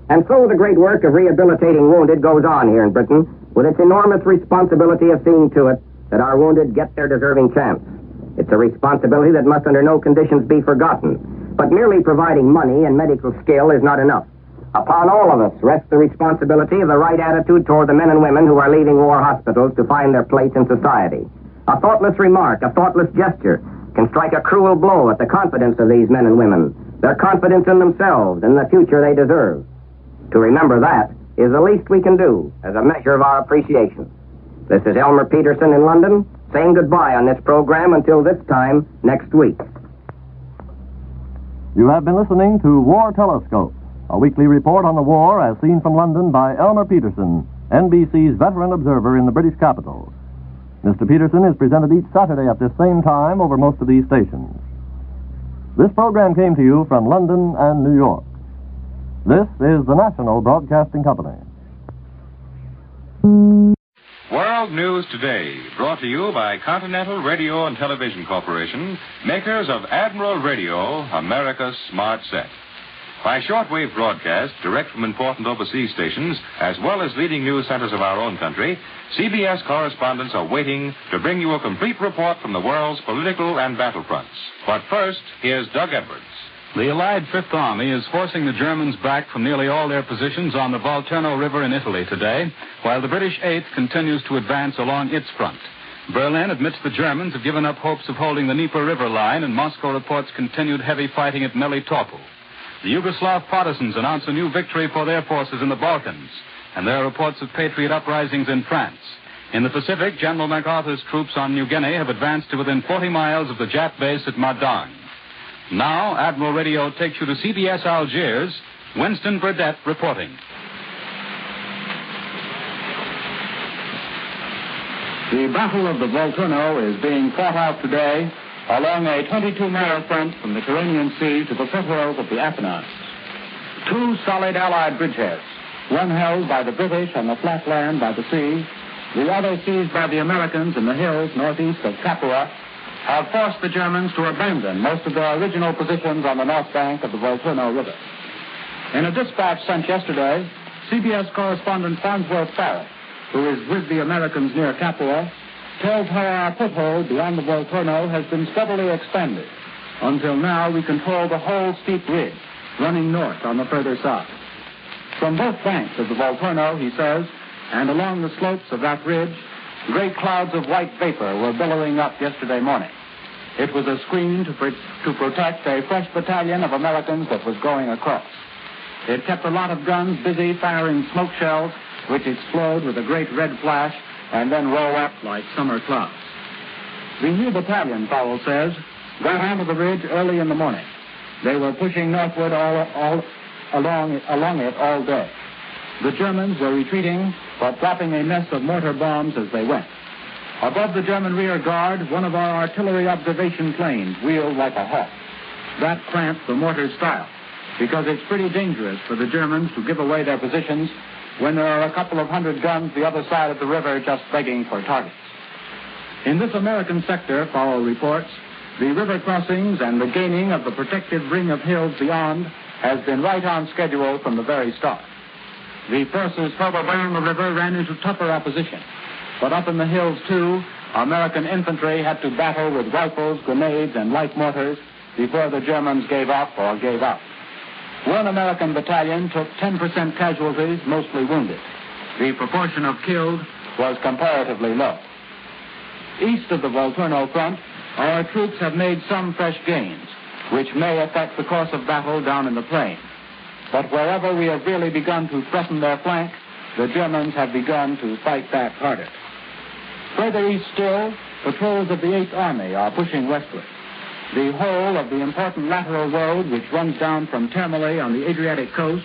Speaker 8: And so the great work of rehabilitating wounded goes on here in Britain, with its enormous responsibility of seeing to it that our wounded get their deserving chance. It's a responsibility that must under no conditions be forgotten, but merely providing money and medical skill is not enough. Upon all of us rests the responsibility of the right attitude toward the men and women who are leaving war hospitals to find their place in society. A thoughtless remark, a thoughtless gesture can strike a cruel blow at the confidence of these men and women, their confidence in themselves and the future they deserve. To remember that is the least we can do as a measure of our appreciation. This is Elmer Peterson in London, saying goodbye on this program until this time next week.
Speaker 7: You have been listening to War Telescope, a weekly report on the war as seen from London by Elmer Peterson, NBC's veteran observer in the British capital. Mr. Peterson is presented each Saturday at this same time over most of these stations. This program came to you from London and New York. This is the National Broadcasting Company.
Speaker 25: World News Today, brought to you by Continental Radio and Television Corporation, makers of Admiral Radio, America's smart set. By shortwave broadcast, direct from important overseas stations, as well as leading news centers of our own country, CBS correspondents are waiting to bring you a complete report from the world's political and battlefronts. But first, here's Doug Edwards.
Speaker 11: The Allied Fifth Army is forcing the Germans back from nearly all their positions on the Volturno River in Italy today, while the British Eighth continues to advance along its front. Berlin admits the Germans have given up hopes of holding the Dnieper River line, and Moscow reports continued heavy fighting at Melitopol. The Yugoslav partisans announce a new victory for their forces in the Balkans, and there are reports of patriot uprisings in France. In the Pacific, General MacArthur's troops on New Guinea have advanced to within 40 miles of the Jap base at Madang. Now, Admiral Radio takes you to CBS Algiers. Winston Burdett reporting.
Speaker 12: The Battle of the Volturno is being fought out today along a 22-mile front from the Tyrrhenian Sea to the foothills of the Apennines. Two solid Allied bridgeheads, one held by the British on the flat land by the sea, the other seized by the Americans in the hills northeast of Capua, have forced the Germans to abandon most of their original positions on the north bank of the Volturno River. In a dispatch sent yesterday, CBS correspondent Farnsworth Farrell, who is with the Americans near Capua, tells how our foothold beyond the Volturno has been steadily expanded. Until now, we control the whole steep ridge running north on the further side. From both banks of the Volturno, he says, and along the slopes of that ridge, great clouds of white vapor were billowing up yesterday morning. It was a screen to protect a fresh battalion of Americans that was going across. It kept a lot of guns busy firing smoke shells, which explode with a great red flash and then roll up like summer clouds. The new battalion, Powell says, got onto the ridge early in the morning. They were pushing northward all along it all day. The Germans were retreating, but dropping a mess of mortar bombs as they went. Above the German rear guard, one of our artillery observation planes wheeled like a hawk. That cramped the mortar's style, because it's pretty dangerous for the Germans to give away their positions when there are a couple of hundred guns the other side of the river just begging for targets. In this American sector, Powell reports, the river crossings and the gaining of the protected ring of hills beyond has been right on schedule from the very start. The forces further down the river ran into tougher opposition, but up in the hills, too, American infantry had to battle with rifles, grenades, and light mortars before the Germans gave up or gave out. One American battalion took 10% casualties, mostly wounded. The proportion of killed was comparatively low. East of the Volturno front, our troops have made some fresh gains, which may affect the course of battle down in the plain. But wherever we have really begun to threaten their flank, the Germans have begun to fight back harder. Further east still, patrols of the 8th Army are pushing westward. The whole of the important lateral road which runs down from Termoli on the Adriatic coast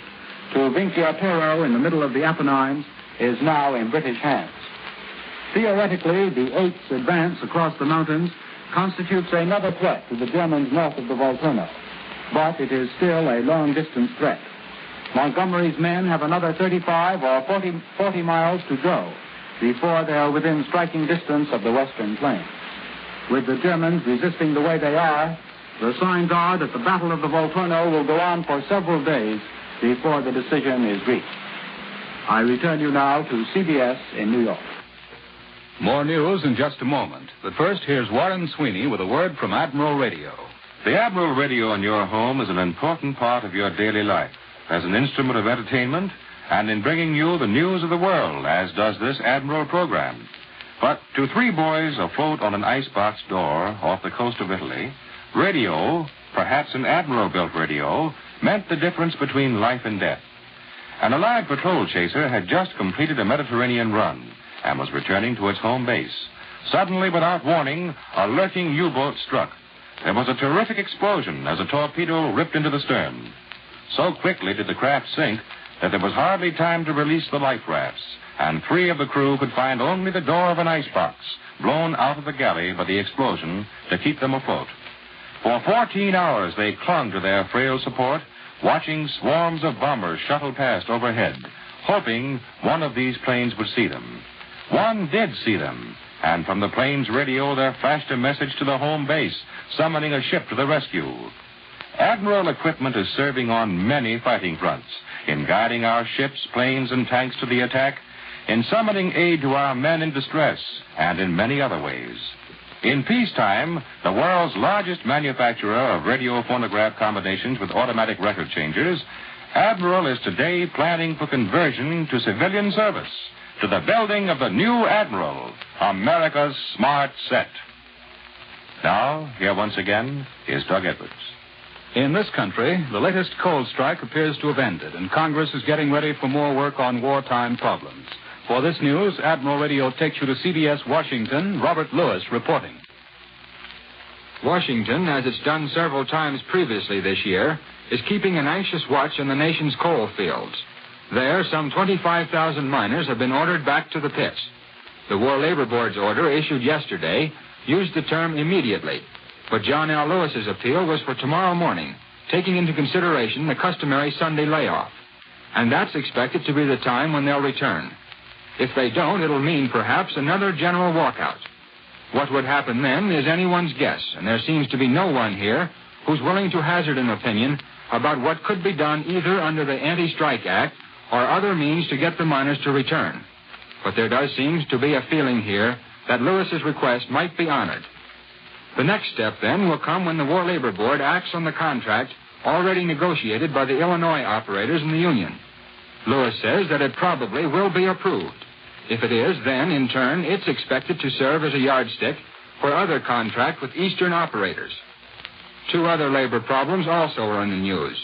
Speaker 12: to Vinciatoro in the middle of the Apennines is now in British hands. Theoretically, the 8th's advance across the mountains constitutes another threat to the Germans north of the Volturno, but it is still a long-distance threat. Montgomery's men have another 35 or 40 miles to go before they are within striking distance of the western plain. With the Germans resisting the way they are, the signs are that the Battle of the Volturno will go on for several days before the decision is reached. I return you now to CBS in New York.
Speaker 16: More news in just a moment. But first, here's Warren Sweeney with a word from Admiral Radio.
Speaker 25: The Admiral Radio in your home is an important part of your daily life as an instrument of entertainment and in bringing you the news of the world, as does this Admiral program. But to three boys afloat on an icebox door off the coast of Italy, radio, perhaps an Admiral-built radio, meant the difference between life and death. An Allied patrol chaser had just completed a Mediterranean run and was returning to its home base. Suddenly, without warning, a lurking U-boat struck. There was a terrific explosion as a torpedo ripped into the stern. So quickly did the craft sink that there was hardly time to release the life rafts, and three of the crew could find only the door of an icebox, blown out of the galley by the explosion, to keep them afloat. For 14 hours they clung to their frail support, watching swarms of bombers shuttle past overhead, hoping one of these planes would see them. One did see them, and from the plane's radio there flashed a message to the home base, summoning a ship to the rescue. Admiral equipment is serving on many fighting fronts, in guiding our ships, planes, and tanks to the attack, in summoning aid to our men in distress, and in many other ways. In peacetime, the world's largest manufacturer of radio phonograph combinations with automatic record changers, Admiral is today planning for conversion to civilian service, to the building of the new Admiral, America's smart set. Now, here once again is Doug Edwards.
Speaker 16: In this country, the latest cold strike appears to have ended, and Congress is getting ready for more work on wartime problems. For this news, Admiral Radio takes you to CBS Washington. Robert Lewis reporting.
Speaker 22: Washington, as it's done several times previously this year, is keeping an anxious watch on the nation's coal fields. There, some 25,000 miners have been ordered back to the pits. The War Labor Board's order, issued yesterday, used the term immediately, but John L. Lewis's appeal was for tomorrow morning, taking into consideration the customary Sunday layoff. And that's expected to be the time when they'll return. If they don't, it'll mean perhaps another general walkout. What would happen then is anyone's guess, and there seems to be no one here who's willing to hazard an opinion about what could be done either under the Anti-Strike Act or other means to get the miners to return. But there does seem to be a feeling here that Lewis's request might be honored. The next step, then, will come when the War Labor Board acts on the contract already negotiated by the Illinois operators and the union. Lewis says that it probably will be approved. If it is, then, in turn, it's expected to serve as a yardstick for other contract with Eastern operators. Two other labor problems also are in the news.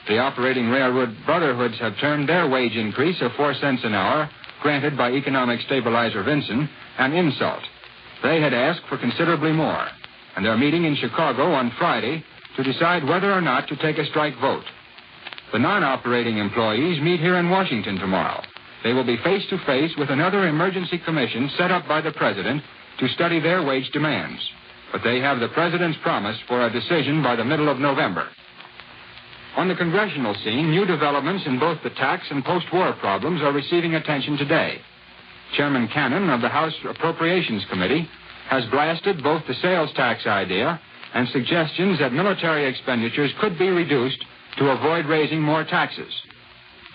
Speaker 22: The operating railroad brotherhoods have termed their wage increase of 4 cents an hour, granted by economic stabilizer Vinson, an insult. They had asked for considerably more, and they're meeting in Chicago on Friday to decide whether or not to take a strike vote. The non-operating employees meet here in Washington tomorrow. They will be face-to-face with another emergency commission set up by the President to study their wage demands. But they have the President's promise for a decision by the middle of November. On the congressional scene, new developments in both the tax and post-war problems are receiving attention today. Chairman Cannon of the House Appropriations Committee has blasted both the sales tax idea and suggestions that military expenditures could be reduced to avoid raising more taxes.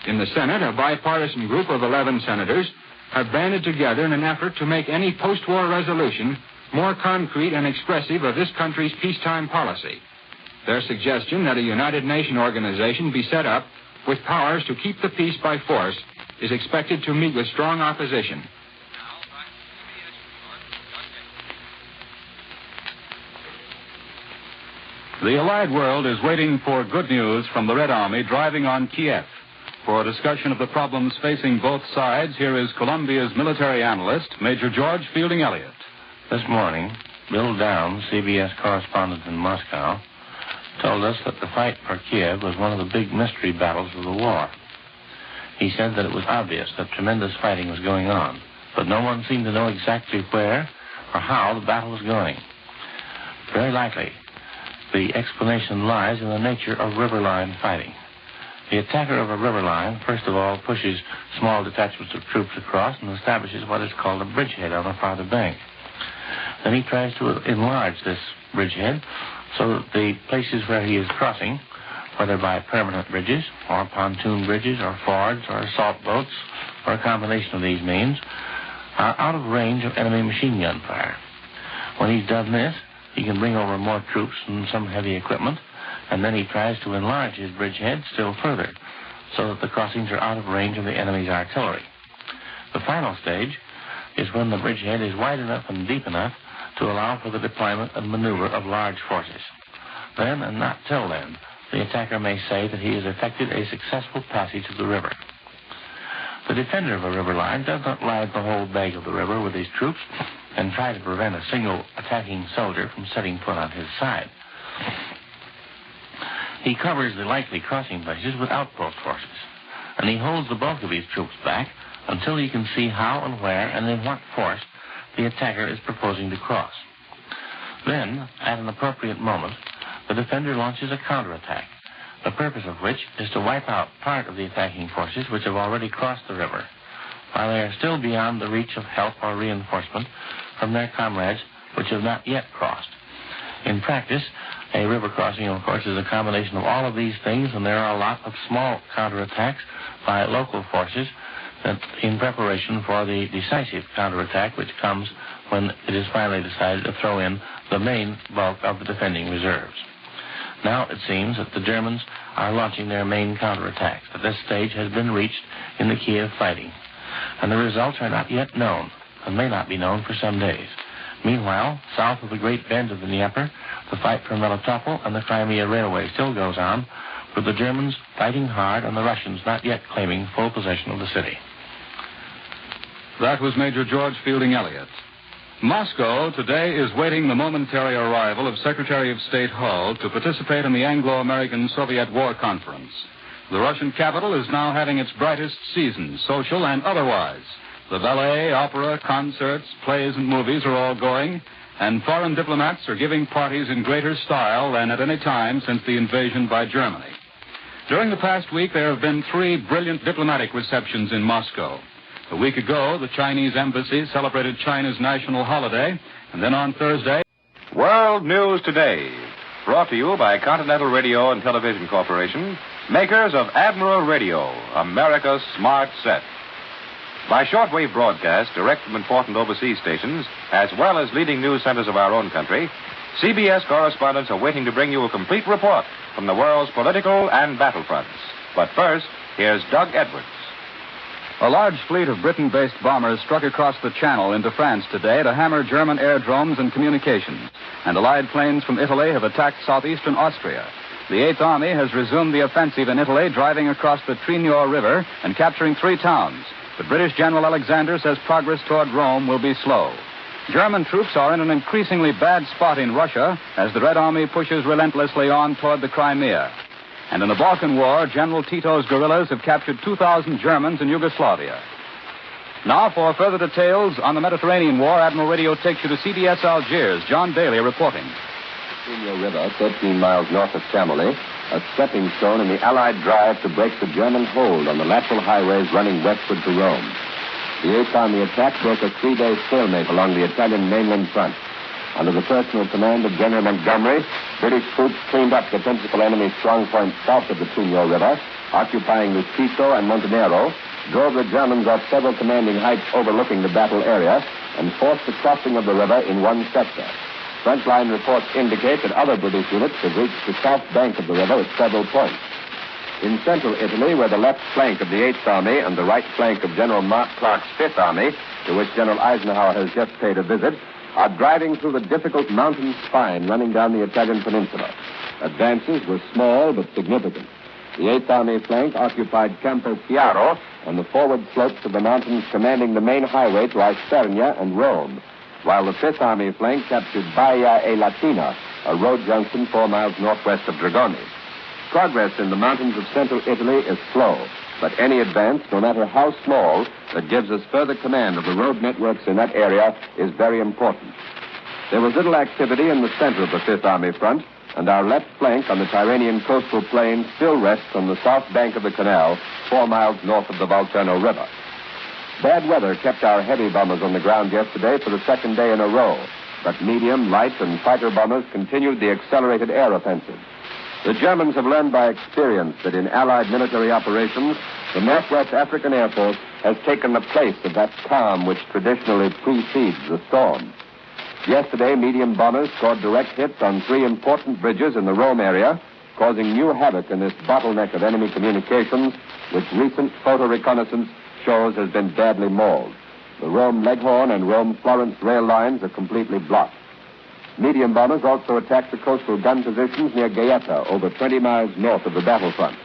Speaker 22: In the Senate, a bipartisan group of 11 senators have banded together in an effort to make any post-war resolution more concrete and expressive of this country's peacetime policy. Their suggestion that a United Nations organization be set up with powers to keep the peace by force is expected to meet with strong opposition.
Speaker 16: The Allied world is waiting for good news from the Red Army driving on Kiev. For a discussion of the problems facing both sides, here is Columbia's military analyst, Major George Fielding Elliott.
Speaker 1: This morning, Bill Downs, CBS correspondent in Moscow, told us that the fight for Kiev was one of the big mystery battles of the war. He said that it was obvious that tremendous fighting was going on, but no one seemed to know exactly where or how the battle was going. Very likely, the explanation lies in the nature of riverline fighting. The attacker of a river line, first of all, pushes small detachments of troops across and establishes what is called a bridgehead on the farther bank. Then he tries to enlarge this bridgehead so that the places where he is crossing, whether by permanent bridges or pontoon bridges or fords or assault boats or a combination of these means, are out of range of enemy machine gun fire. When he's done this, he can bring over more troops and some heavy equipment, and then he tries to enlarge his bridgehead still further so that the crossings are out of range of the enemy's artillery. The final stage is when the bridgehead is wide enough and deep enough to allow for the deployment and maneuver of large forces. Then, and not till then, the attacker may say that he has effected a successful passage of the river. The defender of a river line does not line the whole bank of the river with his troops and try to prevent a single attacking soldier from setting foot on his side. He covers the likely crossing places with outpost forces, and he holds the bulk of his troops back until he can see how and where and in what force the attacker is proposing to cross. Then, at an appropriate moment, the defender launches a counterattack, the purpose of which is to wipe out part of the attacking forces which have already crossed the river, while they are still beyond the reach of help or reinforcement from their comrades which have not yet crossed. In practice, a river crossing, of course, is a combination of all of these things, and there are a lot of small counterattacks by local forces that in preparation for the decisive counterattack which comes when it is finally decided to throw in the main bulk of the defending reserves. Now it seems that the Germans are launching their main counterattacks, that this stage has been reached in the Kiev fighting, and the results are not yet known and may not be known for some days. Meanwhile, south of the great bend of the Dnieper, the fight for Melitopol and the Crimea Railway still goes on, with the Germans fighting hard and the Russians not yet claiming full possession of the city.
Speaker 16: That was Major George Fielding Elliott. Moscow today is waiting the momentary arrival of Secretary of State Hull to participate in the Anglo-American Soviet War Conference. The Russian capital is now having its brightest season, social and otherwise. The ballet, opera, concerts, plays, and movies are all going, and foreign diplomats are giving parties in greater style than at any time since the invasion by Germany. During the past week, there have been 3 brilliant diplomatic receptions in Moscow. A week ago, the Chinese embassy celebrated China's national holiday, and then on Thursday...
Speaker 25: World News Today, brought to you by Continental Radio and Television Corporation, makers of Admiral Radio, America's smart set. By shortwave broadcast direct from important overseas stations, as well as leading news centers of our own country, CBS correspondents are waiting to bring you a complete report from the world's political and battlefronts. But first, here's Doug Edwards.
Speaker 11: A large fleet of Britain-based bombers struck across the Channel into France today to hammer German aerodromes and communications, and Allied planes from Italy have attacked southeastern Austria. The 8th Army has resumed the offensive in Italy, driving across the Trinor River and capturing 3 towns. But British General Alexander says progress toward Rome will be slow. German troops are in an increasingly bad spot in Russia as the Red Army pushes relentlessly on toward the Crimea. And in the Balkan War, General Tito's guerrillas have captured 2,000 Germans in Yugoslavia. Now, for further details on the Mediterranean War, Admiral Radio takes you to CBS Algiers. John Daly reporting.
Speaker 4: Trinor River, 13 miles north of Chamonix, a stepping stone in the Allied drive to break the German hold on the lateral highways running westward to Rome. The 8th Army attack broke a 3-day stalemate along the Italian mainland front. Under the personal command of General Montgomery, British troops cleaned up the principal enemy strong points south of the Trinor River, occupying Lustico and Montenero, drove the Germans off several commanding heights overlooking the battle area, and forced the crossing of the river in one sector. Frontline reports indicate that other British units have reached the south bank of the river at several points. In central Italy, where the left flank of the 8th Army and the right flank of General Mark Clark's 5th Army, to which General Eisenhower has just paid a visit, are driving through the difficult mountain spine running down the Italian peninsula. Advances were small but significant. The 8th Army flank occupied Campo Chiaro on the forward slopes of the mountains commanding the main highway to Isernia and Rome, while the 5th Army flank captured Baia e Latina, a road junction 4 miles northwest of Dragoni. Progress in the mountains of central Italy is slow, but any advance, no matter how small, that gives us further command of the road networks in that area is very important. There was little activity in the center of the 5th Army front, and our left flank on the Tyrrhenian coastal plain still rests on the south bank of the canal, 4 miles north of the Volturno River. Bad weather kept our heavy bombers on the ground yesterday for the 2nd day in a row, but medium, light, and fighter bombers continued the accelerated air offensive. The Germans have learned by experience that in Allied military operations, the Northwest African Air Force has taken the place of that calm which traditionally precedes the storm. Yesterday, medium bombers scored direct hits on 3 important bridges in the Rome area, causing new havoc in this bottleneck of enemy communications, which recent photo reconnaissance shows has been badly mauled. The Rome-Leghorn and Rome-Florence rail lines are completely blocked. Medium bombers also attacked the coastal gun positions near Gaeta, over 20 miles north of the battlefront.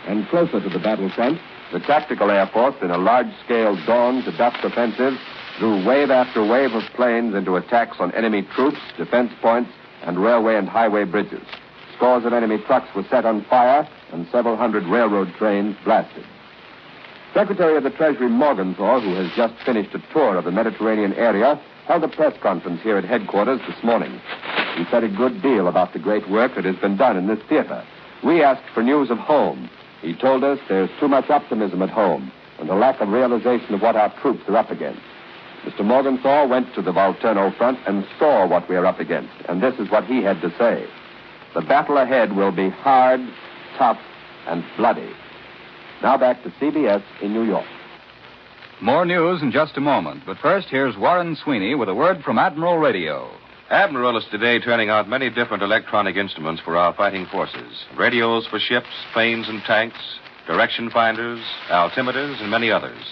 Speaker 4: And closer to the battlefront, the Tactical Air Force, in a large-scale dawn-to-dusk offensive, threw wave after wave of planes into attacks on enemy troops, defense points, and railway and highway bridges. Scores of enemy trucks were set on fire, and several hundred railroad trains blasted. Secretary of the Treasury Morgenthau, who has just finished a tour of the Mediterranean area, held a press conference here at headquarters this morning. He said a good deal about the great work that has been done in this theater. We asked for news of home. He told us there's too much optimism at home and a lack of realization of what our troops are up against. Mr. Morgenthau went to the Volturno front and saw what we are up against, and this is what he had to say. The battle ahead will be hard, tough, and bloody. Now back to CBS in New York.
Speaker 11: More news in just a moment, but first here's Warren Sweeney with a word from Admiral Radio.
Speaker 25: Admiral is today turning out many different electronic instruments for our fighting forces. Radios for ships, planes, and tanks, direction finders, altimeters, and many others.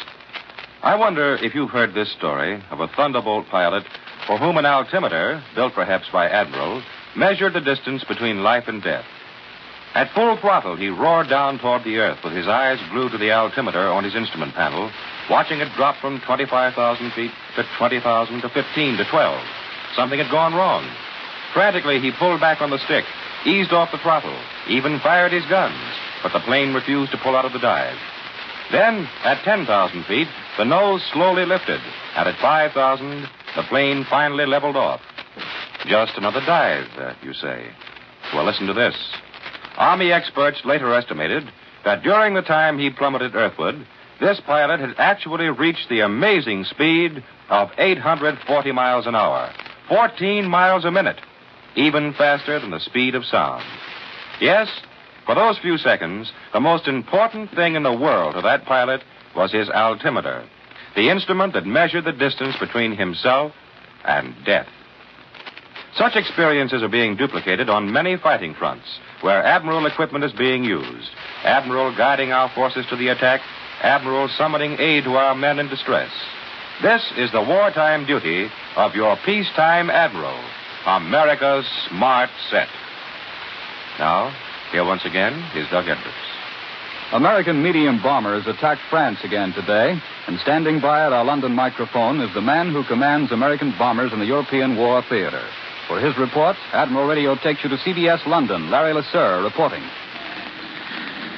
Speaker 25: I wonder if you've heard this story of a Thunderbolt pilot for whom an altimeter, built perhaps by admirals, measured the distance between life and death. At full throttle, he roared down toward the earth with his eyes glued to the altimeter on his instrument panel, watching it drop from 25,000 feet to 20,000 to 15 to 12. Something had gone wrong. Frantically, he pulled back on the stick, eased off the throttle, even fired his guns, but the plane refused to pull out of the dive. Then, at 10,000 feet, the nose slowly lifted, and at 5,000, the plane finally leveled off. Just another dive, you say. Well, listen to this. Army experts later estimated that during the time he plummeted earthward, this pilot had actually reached the amazing speed of 840 miles an hour, 14 miles a minute, even faster than the speed of sound. Yes, for those few seconds, the most important thing in the world to that pilot was his altimeter, the instrument that measured the distance between himself and death. Such experiences are being duplicated on many fighting fronts where Admiral equipment is being used. Admiral guiding our forces to the attack, Admiral summoning aid to our men in distress. This is the wartime duty of your peacetime Admiral, America's Smart Set. Now, here once again is Doug Edwards.
Speaker 11: American medium bombers attacked France again today, and standing by at our London microphone is the man who commands American bombers in the European War Theater. For his report, Admiral Radio takes you to CBS London. Larry LeSueur reporting.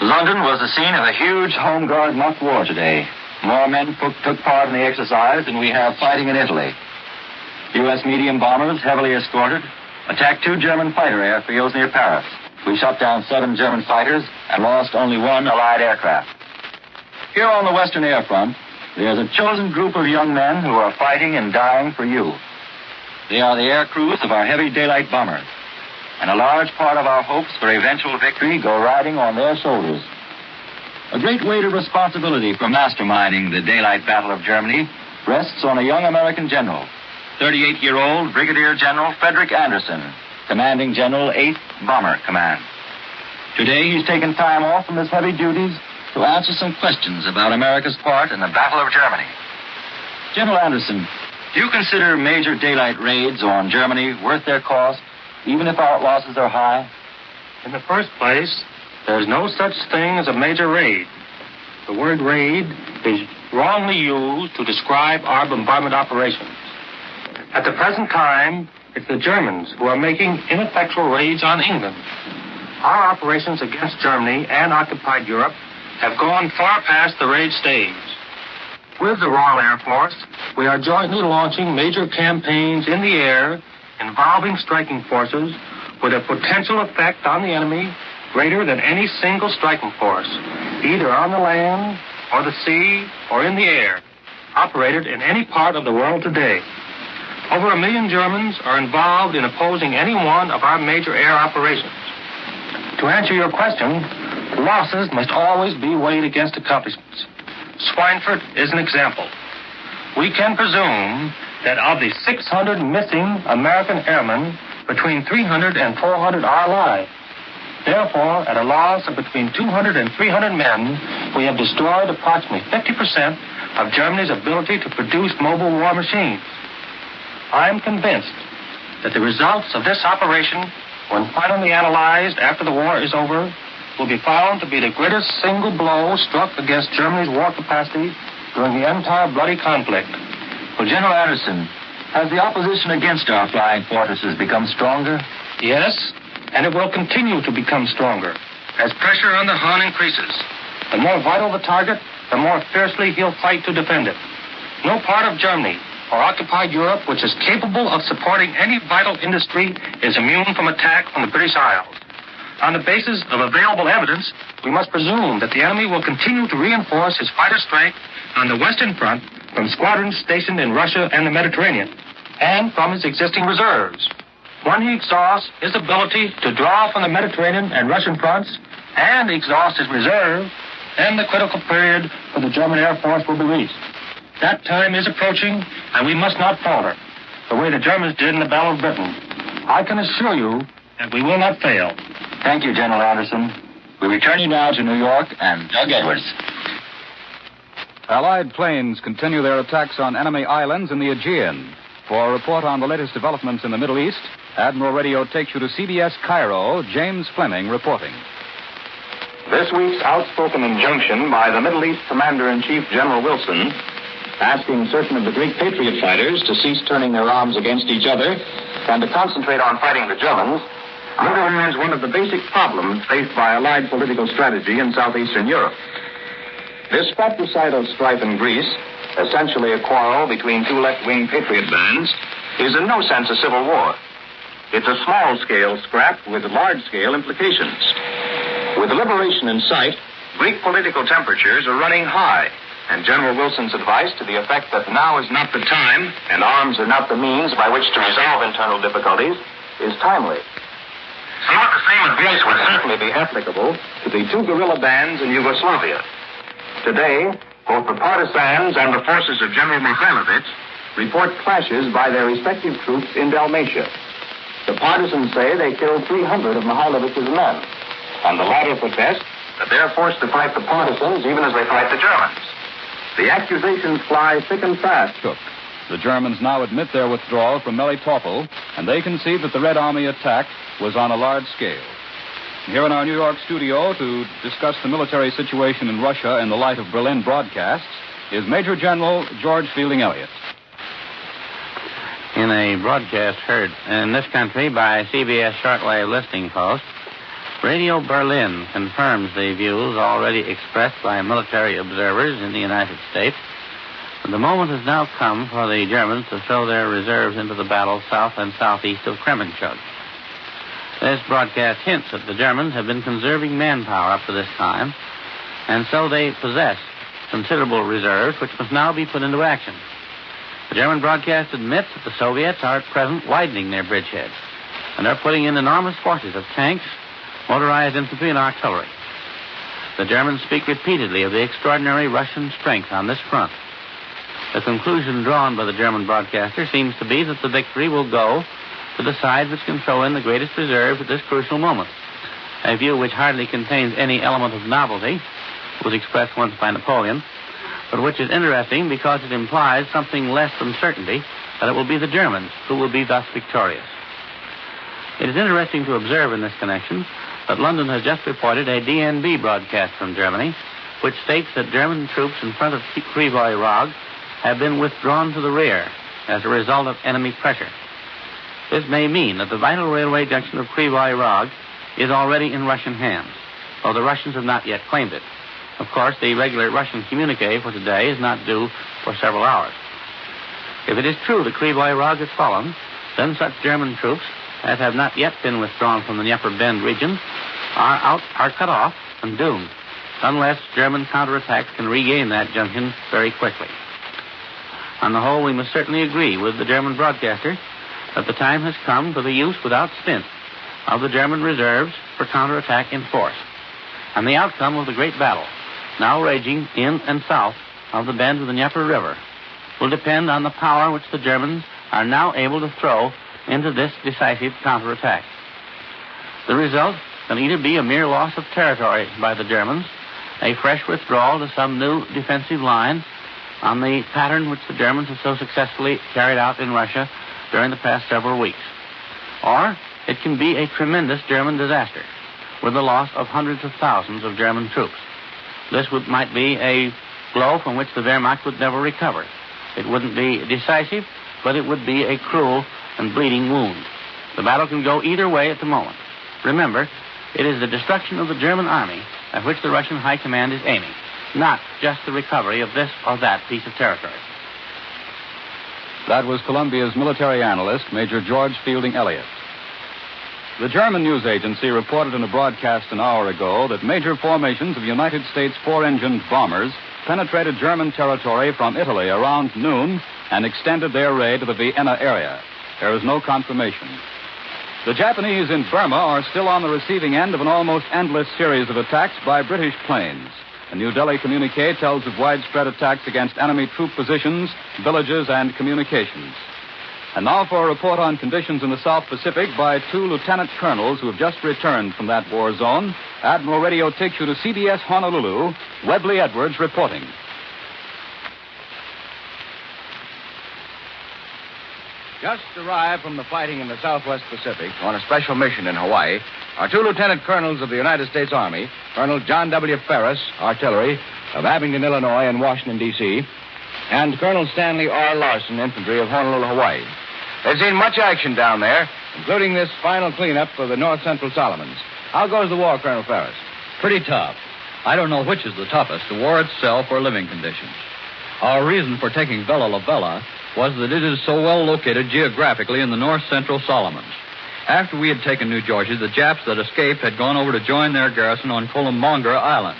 Speaker 13: London was the scene of a huge Home Guard mock war today. More men took part in the exercise than we have fighting in Italy. U.S. medium bombers, heavily escorted, attacked 2 German fighter airfields near Paris. We shot down 7 German fighters and lost only 1 Allied aircraft. Here on the Western Air Front, there's a chosen group of young men who are fighting and dying for you. They are the air crews of our heavy daylight bombers, and a large part of our hopes for eventual victory go riding on their shoulders. A great weight of responsibility for masterminding the daylight battle of Germany rests on a young American general, 38-year-old Brigadier General Frederick Anderson, commanding General 8th Bomber Command. Today, he's taken time off from his heavy duties to answer some questions about America's part in the Battle of Germany. General Anderson, do you consider major daylight raids on Germany worth their cost, even if our losses are high?
Speaker 15: In the first place, there's no such thing as a major raid. The word raid is wrongly used to describe our bombardment operations. At the present time, it's the Germans who are making ineffectual raids on England. Our operations against Germany and occupied Europe have gone far past the raid stage. With the Royal Air Force, we are jointly launching major campaigns in the air involving striking forces with a potential effect on the enemy greater than any single striking force, either on the land or the sea or in the air, operated in any part of the world today. Over 1 million Germans are involved in opposing any one of our major air operations. To answer your question, losses must always be weighed against accomplishments. Schweinfurt is an example. We can presume that of the 600 missing American airmen, between 300 and 400 are alive. Therefore, at a loss of between 200 and 300 men, we have destroyed approximately 50% of Germany's ability to produce mobile war machines. I am convinced that the results of this operation, when finally analyzed after the war is over, will be found to be the greatest single blow struck against Germany's war capacity during the entire bloody conflict.
Speaker 13: Well, General Anderson, has the opposition against our flying fortresses become stronger?
Speaker 15: Yes, and it will continue to become stronger as pressure on the Hun increases. The more vital the target, the more fiercely he'll fight to defend it. No part of Germany or occupied Europe which is capable of supporting any vital industry is immune from attack from the British Isles. On the basis of available evidence, we must presume that the enemy will continue to reinforce his fighter strength on the Western Front from squadrons stationed in Russia and the Mediterranean, and from his existing reserves. When he exhausts his ability to draw from the Mediterranean and Russian fronts, and exhausts his reserve, then the critical period for the German Air Force will be reached. That time is approaching, and we must not falter, the way the Germans did in the Battle of Britain. I can assure you that we will not fail.
Speaker 13: Thank you, General Anderson. We return you now to New York and Doug Edwards.
Speaker 11: Allied planes continue their attacks on enemy islands in the Aegean. For a report on the latest developments in the Middle East, Admiral Radio takes you to CBS Cairo. James Fleming reporting.
Speaker 6: This week's outspoken injunction by the Middle East Commander-in-Chief General Wilson, asking certain of the Greek Patriot fighters to cease turning their arms against each other and to concentrate on fighting the Germans, underlines one of the basic problems faced by Allied political strategy in southeastern Europe. This fratricidal strife in Greece, essentially a quarrel between two left-wing patriot bands, is in no sense a civil war. It's a small-scale scrap with large-scale implications. With liberation in sight, Greek political temperatures are running high, and General Wilson's advice to the effect that now is not the time and arms are not the means by which to resolve internal difficulties is timely. Somewhat the same advice would certainly be applicable to the two guerrilla bands in Yugoslavia. Today, both the partisans and the forces of General Mihailovich report clashes by their respective troops in Dalmatia. The partisans say they killed 300 of Mihailovich's men, and the latter protest that they're forced to fight the partisans even as they fight the Germans. The accusations fly thick and fast.
Speaker 11: The Germans now admit their withdrawal from Melitopol, and they concede that the Red Army attack was on a large scale. Here in our New York studio to discuss the military situation in Russia in the light of Berlin broadcasts is Major General George Fielding Elliott.
Speaker 1: In a broadcast heard in this country by CBS shortwave listening post, Radio Berlin confirms the views already expressed by military observers in the United States. The moment has now come for the Germans to throw their reserves into the battle south and southeast of Kremenchug. This broadcast hints that the Germans have been conserving manpower up to this time, and so they possess considerable reserves which must now be put into action. The German broadcast admits that the Soviets are at present widening their bridgeheads and are putting in enormous forces of tanks, motorized infantry, and artillery. The Germans speak repeatedly of the extraordinary Russian strength on this front. The conclusion drawn by the German broadcaster seems to be that the victory will go to the side which can throw in the greatest reserves at this crucial moment, a view which hardly contains any element of novelty, was expressed once by Napoleon, but which is interesting because it implies something less than certainty that it will be the Germans who will be thus victorious. It is interesting to observe in this connection that London has just reported a DNB broadcast from Germany, which states that German troops in front of Krivoy Rog have been withdrawn to the rear as a result of enemy pressure. This may mean that the vital railway junction of Krivoy Rog is already in Russian hands, though the Russians have not yet claimed it. Of course, the regular Russian communique for today is not due for several hours. If it is true that Krivoy Rog has fallen, then such German troops as have not yet been withdrawn from the Dnieper Bend region are cut off and doomed, unless German counterattacks can regain that junction very quickly. On the whole, we must certainly agree with the German broadcaster that the time has come for the use without stint of the German reserves for counterattack in force. And the outcome of the great battle, now raging in and south of the bend of the Dnieper River, will depend on the power which the Germans are now able to throw into this decisive counterattack. The result can either be a mere loss of territory by the Germans, a fresh withdrawal to some new defensive line on the pattern which the Germans have so successfully carried out in Russia during the past several weeks, or it can be a tremendous German disaster with the loss of hundreds of thousands of German troops. This might be a blow from which the Wehrmacht would never recover. It wouldn't be decisive, but it would be a cruel and bleeding wound. The battle can go either way at the moment. Remember, it is the destruction of the German army at which the Russian High Command is aiming, not just the recovery of this or that piece of territory.
Speaker 11: That was Columbia's military analyst, Major George Fielding Elliott. The German news agency reported in a broadcast an hour ago that major formations of United States four-engined bombers penetrated German territory from Italy around noon and extended their raid to the Vienna area. There is no confirmation. The Japanese in Burma are still on the receiving end of an almost endless series of attacks by British planes. A New Delhi communique tells of widespread attacks against enemy troop positions, villages, and communications. And now for a report on conditions in the South Pacific by two lieutenant colonels who have just returned from that war zone. Admiral Radio takes you to CBS Honolulu. Webley Edwards reporting.
Speaker 26: Just arrived from the fighting in the Southwest Pacific on a special mission in Hawaii are two lieutenant colonels of the United States Army, Colonel John W. Ferris, artillery, of Abingdon, Illinois, and Washington, D.C., and Colonel Stanley R. Larson, infantry, of Honolulu, Hawaii. They've seen much action down there, including this final cleanup of the North Central Solomons. How goes the war, Colonel Ferris?
Speaker 14: Pretty tough. I don't know which is the toughest, the war itself or living conditions. Our reason for taking Bella La Bella was that it is so well located geographically in the North Central Solomons. After we had taken New Georgia, the Japs that escaped had gone over to join their garrison on Columbanga Island.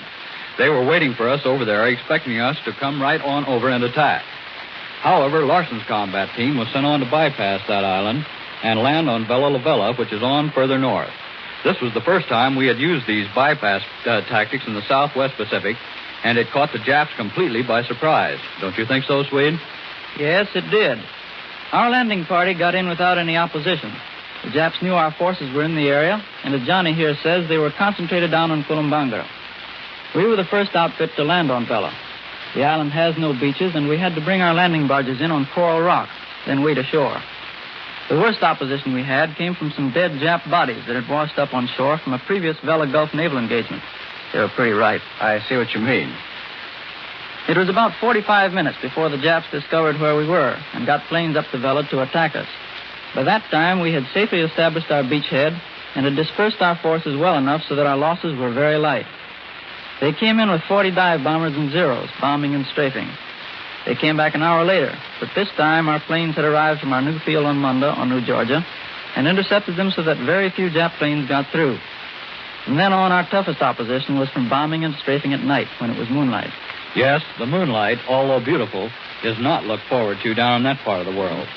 Speaker 14: They were waiting for us over there, expecting us to come right on over and attack. However, Larson's combat team was sent on to bypass that island and land on Bella La Bella, which is on further north. This was the first time we had used these bypass tactics in the Southwest Pacific, and it caught the Japs completely by surprise. Don't you think so, Swede?
Speaker 17: Yes, it did. Our landing party got in without any opposition. The Japs knew our forces were in the area, and as Johnny here says, they were concentrated down on Columbanga. We were the first outfit to land on Bella. The island has no beaches, and we had to bring our landing barges in on coral rock, then wade ashore. The worst opposition we had came from some dead Jap bodies that had washed up on shore from a previous Vela Gulf naval engagement. They were pretty ripe.
Speaker 26: I see what you mean.
Speaker 17: It was about 45 minutes before the Japs discovered where we were and got planes up the Vela to attack us. By that time, we had safely established our beachhead and had dispersed our forces well enough so that our losses were very light. They came in with 40 dive bombers and Zeros, bombing and strafing. They came back an hour later, but this time our planes had arrived from our new field on Munda, on New Georgia, and intercepted them so that very few Jap planes got through. From then on, our toughest opposition was from bombing and strafing at night when it was moonlight.
Speaker 14: Yes, the moonlight, although beautiful, is not looked forward to down in that part of the world.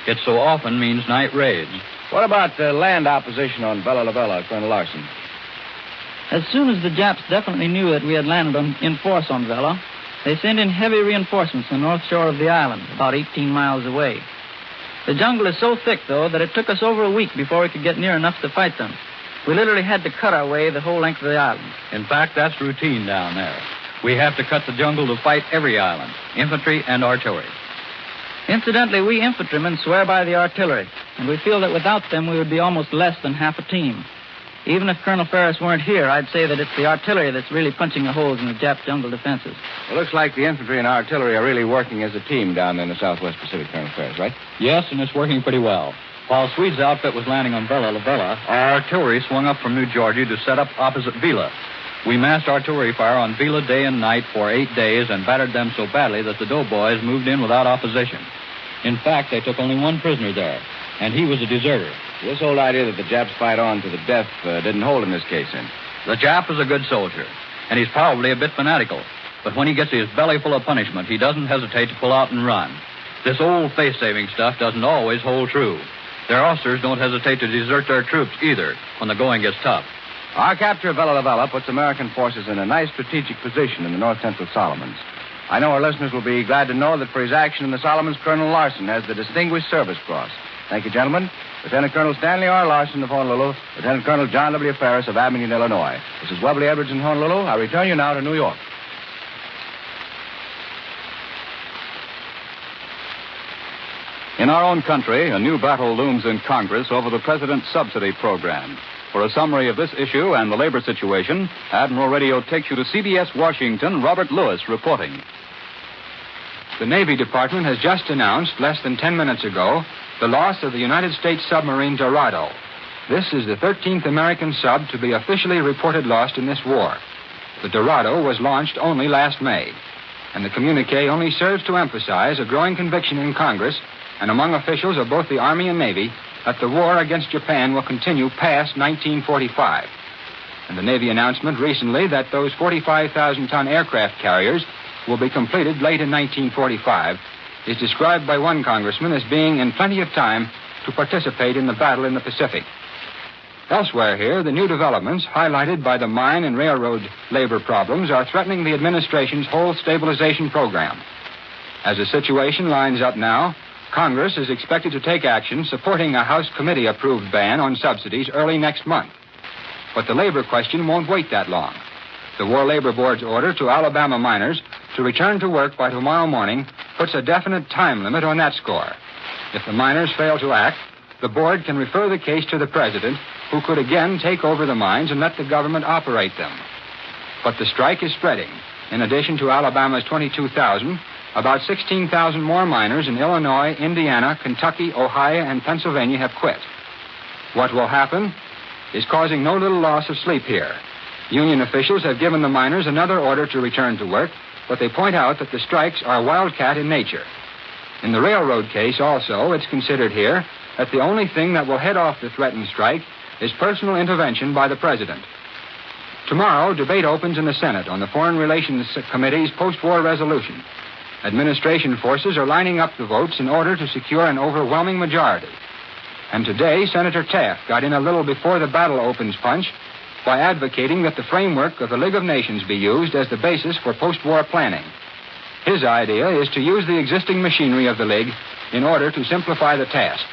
Speaker 14: It so often means night raids.
Speaker 26: What about the land opposition on Bella La Bella, Colonel Larson?
Speaker 17: As soon as the Japs definitely knew that we had landed in force on Vela, they sent in heavy reinforcements on the north shore of the island, about 18 miles away. The jungle is so thick, though, that it took us over a week before we could get near enough to fight them. We literally had to cut our way the whole length of the island.
Speaker 14: In fact, that's routine down there. We have to cut the jungle to fight every island, infantry and artillery.
Speaker 17: Incidentally, we infantrymen swear by the artillery, and we feel that without them we would be almost less than half a team. Even if Colonel Ferris weren't here, I'd say that it's the artillery that's really punching the holes in the Jap jungle defenses.
Speaker 26: It looks like the infantry and artillery are really working as a team down in the Southwest Pacific, Colonel Ferris, right?
Speaker 14: Yes, and it's working pretty well. While Swede's outfit was landing on Bella La Bella, our artillery swung up from New Georgia to set up opposite Vila. We massed artillery fire on Vila day and night for 8 days and battered them so badly that the doughboys moved in without opposition. In fact, they took only one prisoner there, and he was a deserter.
Speaker 26: This old idea that the Japs fight on to the death didn't hold in this case, then.
Speaker 14: The Jap is a good soldier, and he's probably a bit fanatical. But when he gets his belly full of punishment, he doesn't hesitate to pull out and run. This old face-saving stuff doesn't always hold true. Their officers don't hesitate to desert their troops either when the going gets tough.
Speaker 26: Our capture of Bella La Bella puts American forces in a nice strategic position in the North Central Solomons. I know our listeners will be glad to know that for his action in the Solomons, Colonel Larson has the Distinguished Service Cross. Thank you, gentlemen. Lieutenant Colonel Stanley R. Larson of Honolulu, Lieutenant Colonel John W. Ferris of Abingdon, Illinois. This is Webley Edwards in Honolulu. I return you now to New York.
Speaker 11: In our own country, a new battle looms in Congress over the President's subsidy program. For a summary of this issue and the labor situation, Admiral Radio takes you to CBS Washington, Robert Lewis reporting.
Speaker 22: The Navy Department has just announced, less than 10 minutes ago, the loss of the United States submarine Dorado. This is the 13th American sub to be officially reported lost in this war. The Dorado was launched only last May, and the communique only serves to emphasize a growing conviction in Congress and among officials of both the Army and Navy that the war against Japan will continue past 1945. And the Navy announcement recently that those 45,000-ton aircraft carriers will be completed late in 1945 is described by one congressman as being in plenty of time to participate in the battle in the Pacific. Elsewhere here, the new developments, highlighted by the mine and railroad labor problems, are threatening the administration's whole stabilization program. As the situation lines up now, Congress is expected to take action supporting a House committee-approved ban on subsidies early next month. But the labor question won't wait that long. The War Labor Board's order to Alabama miners to return to work by tomorrow morning puts a definite time limit on that score. If the miners fail to act, the board can refer the case to the president, who could again take over the mines and let the government operate them. But the strike is spreading. In addition to Alabama's 22,000, about 16,000 more miners in Illinois, Indiana, Kentucky, Ohio, and Pennsylvania have quit. What will happen is causing no little loss of sleep here. Union officials have given the miners another order to return to work, but they point out that the strikes are wildcat in nature. In the railroad case also, it's considered here that the only thing that will head off the threatened strike is personal intervention by the president. Tomorrow, debate opens in the Senate on the Foreign Relations Committee's post-war resolution. Administration forces are lining up the votes in order to secure an overwhelming majority. And today, Senator Taft got in a little before the battle opens punch by advocating that the framework of the League of Nations be used as the basis for post-war planning. His idea is to use the existing machinery of the League in order to simplify the task.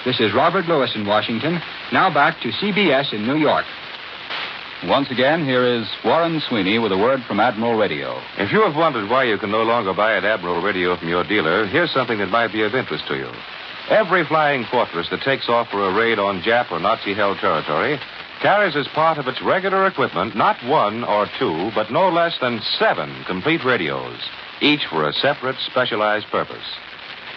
Speaker 22: This is Robert Lewis in Washington. Now back to CBS in New York.
Speaker 16: Once again, here is Warren Sweeney with a word from Admiral Radio.
Speaker 25: If you have wondered why you can no longer buy an Admiral radio from your dealer, here's something that might be of interest to you. Every flying fortress that takes off for a raid on Jap or Nazi-held territory carries as part of its regular equipment not one or two, but no less than 7 complete radios, each for a separate, specialized purpose.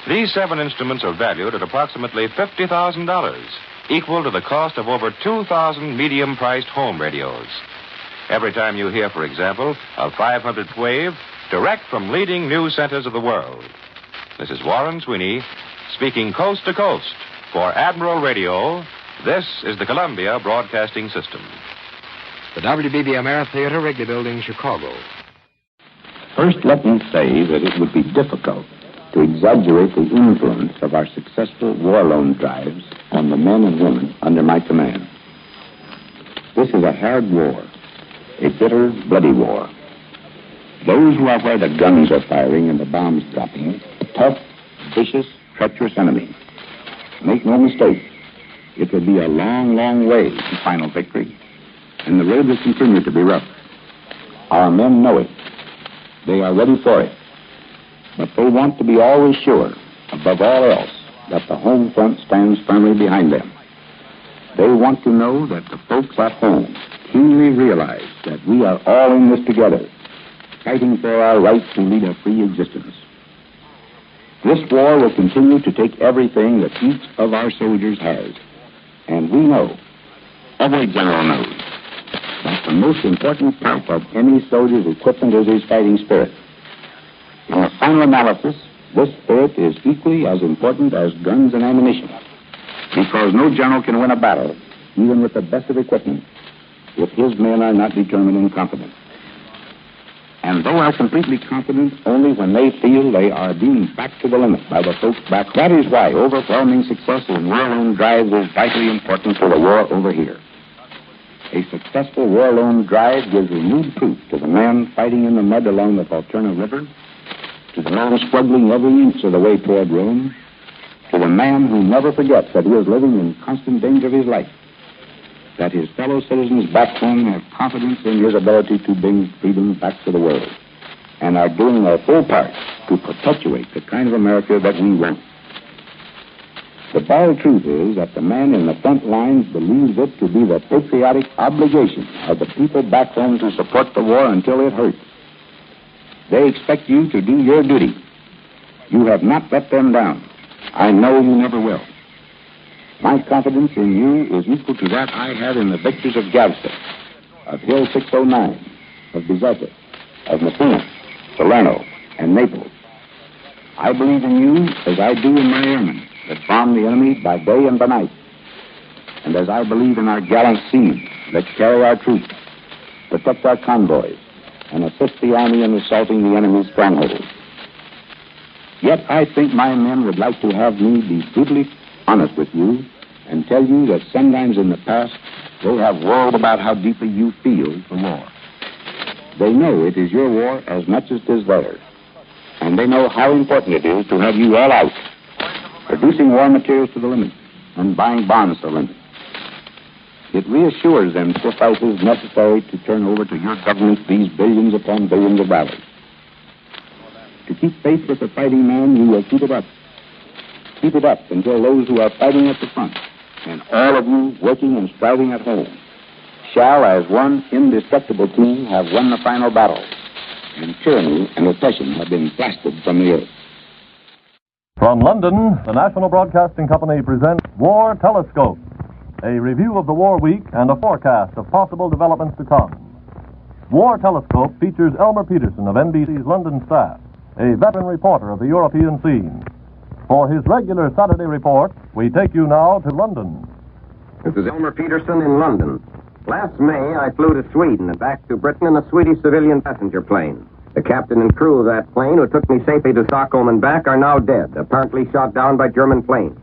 Speaker 25: These 7 instruments are valued at approximately $50,000, equal to the cost of over 2,000 medium-priced home radios. Every time you hear, for example, a 500th wave, direct from leading news centers of the world. This is Warren Sweeney, speaking coast to coast for Admiral Radio. This is the Columbia Broadcasting System.
Speaker 2: The WBB Ameritheater, Wrigley Building, Chicago.
Speaker 3: First, let me say that it would be difficult to exaggerate the influence of our successful war loan drives on the men and women under my command. This is a hard war, a bitter, bloody war. Those who are where the guns are firing and the bombs dropping, a tough, vicious, treacherous enemy. Make no mistake, it will be a long, long way to final victory, and the road will continue to be rough. Our men know it. They are ready for it. But they want to be always sure, above all else, that the home front stands firmly behind them. They want to know that the folks at home keenly realize that we are all in this together, fighting for our right to lead a free existence. This war will continue to take everything that each of our soldiers has. And we know, every general knows, that the most important part of any soldier's equipment is his fighting spirit. In the final analysis, this spirit is equally as important as guns and ammunition, because no general can win a battle, even with the best of equipment, if his men are not determined and confident. And though are completely confident only when they feel they are being backed to the limit by the folks back, that is why overwhelming success in war loan drives is vitally important to the war over here. A successful war loan drive gives renewed proof to the man fighting in the mud along the Volturno River, to the man struggling every inch of the way toward Rome, to the man who never forgets that he is living in constant danger of his life, that his fellow citizens back home have confidence in his ability to bring freedom back to the world, and are doing their full part to perpetuate the kind of America that we want. The bald truth is that the man in the front lines believes it to be the patriotic obligation of the people back home to support the war until it hurts. They expect you to do your duty. You have not let them down. I know you never will. My confidence in you is equal to that I had in the victors of Galveston, of Hill 609, of Bizerte, of Messina, Salerno, and Naples. I believe in you as I do in my airmen that bomb the enemy by day and by night, and as I believe in our gallant seamen that carry our troops, protect our convoys, and assist the army in assaulting the enemy's strongholds. Yet I think my men would like to have me be brutally honest with you and tell you that sometimes in the past they have worried about how deeply you feel the war. They know it is your war as much as it is theirs, and they know how important it is to have you all out, producing war materials to the limit and buying bonds to the limit. It reassures them sacrifices necessary to turn over to your government these billions upon billions of dollars. To keep faith with the fighting man, you will keep it up. Keep it up until those who are fighting at the front, and all of you working and striving at home, shall, as one indestructible team, have won the final battle, and tyranny and oppression have been blasted from the earth.
Speaker 7: From London, the National Broadcasting Company presents War Telescope, a review of the war week and a forecast of possible developments to come. War Telescope features Elmer Peterson of NBC's London staff, a veteran reporter of the European scene. For his regular Saturday report, we take you now to London.
Speaker 8: This is Elmer Peterson in London. Last May, I flew to Sweden and back to Britain in a Swedish civilian passenger plane. The captain and crew of that plane, who took me safely to Stockholm and back, are now dead, apparently shot down by German planes.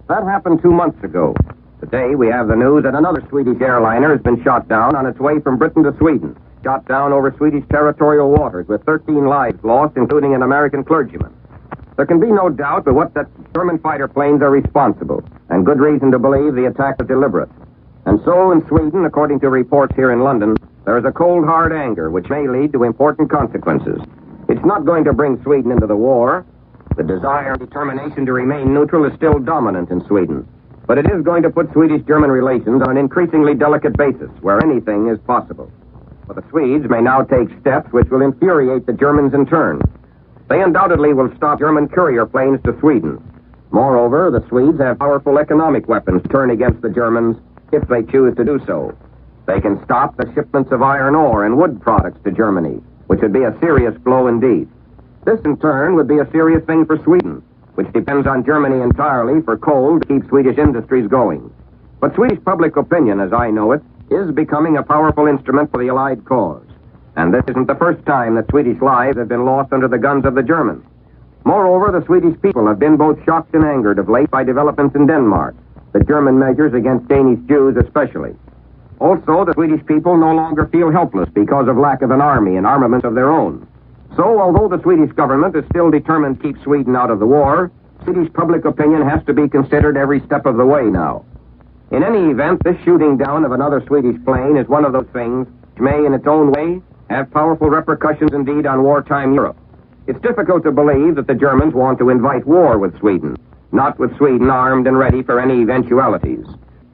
Speaker 8: That happened 2 months ago. Today, we have the news that another Swedish airliner has been shot down on its way from Britain to Sweden. Shot down over Swedish territorial waters with 13 lives lost, including an American clergyman. There can be no doubt but what that German fighter planes are responsible, and good reason to believe the attack was deliberate. And so in Sweden, according to reports here in London, there is a cold, hard anger which may lead to important consequences. It's not going to bring Sweden into the war. The desire and determination to remain neutral is still dominant in Sweden. But it is going to put Swedish-German relations on an increasingly delicate basis, where anything is possible. But the Swedes may now take steps which will infuriate the Germans in turn. They undoubtedly will stop German courier planes to Sweden. Moreover, the Swedes have powerful economic weapons to turn against the Germans if they choose to do so. They can stop the shipments of iron ore and wood products to Germany, which would be a serious blow indeed. This, in turn, would be a serious thing for Sweden, which depends on Germany entirely for coal to keep Swedish industries going. But Swedish public opinion, as I know it, is becoming a powerful instrument for the Allied cause. And this isn't the first time that Swedish lives have been lost under the guns of the Germans. Moreover, the Swedish people have been both shocked and angered of late by developments in Denmark, the German measures against Danish Jews especially. Also, the Swedish people no longer feel helpless because of lack of an army and armaments of their own. So, although the Swedish government is still determined to keep Sweden out of the war, Swedish public opinion has to be considered every step of the way now. In any event, this shooting down of another Swedish plane is one of those things which may, in its own way, have powerful repercussions indeed on wartime Europe. It's difficult to believe that the Germans want to invite war with Sweden, not with Sweden armed and ready for any eventualities.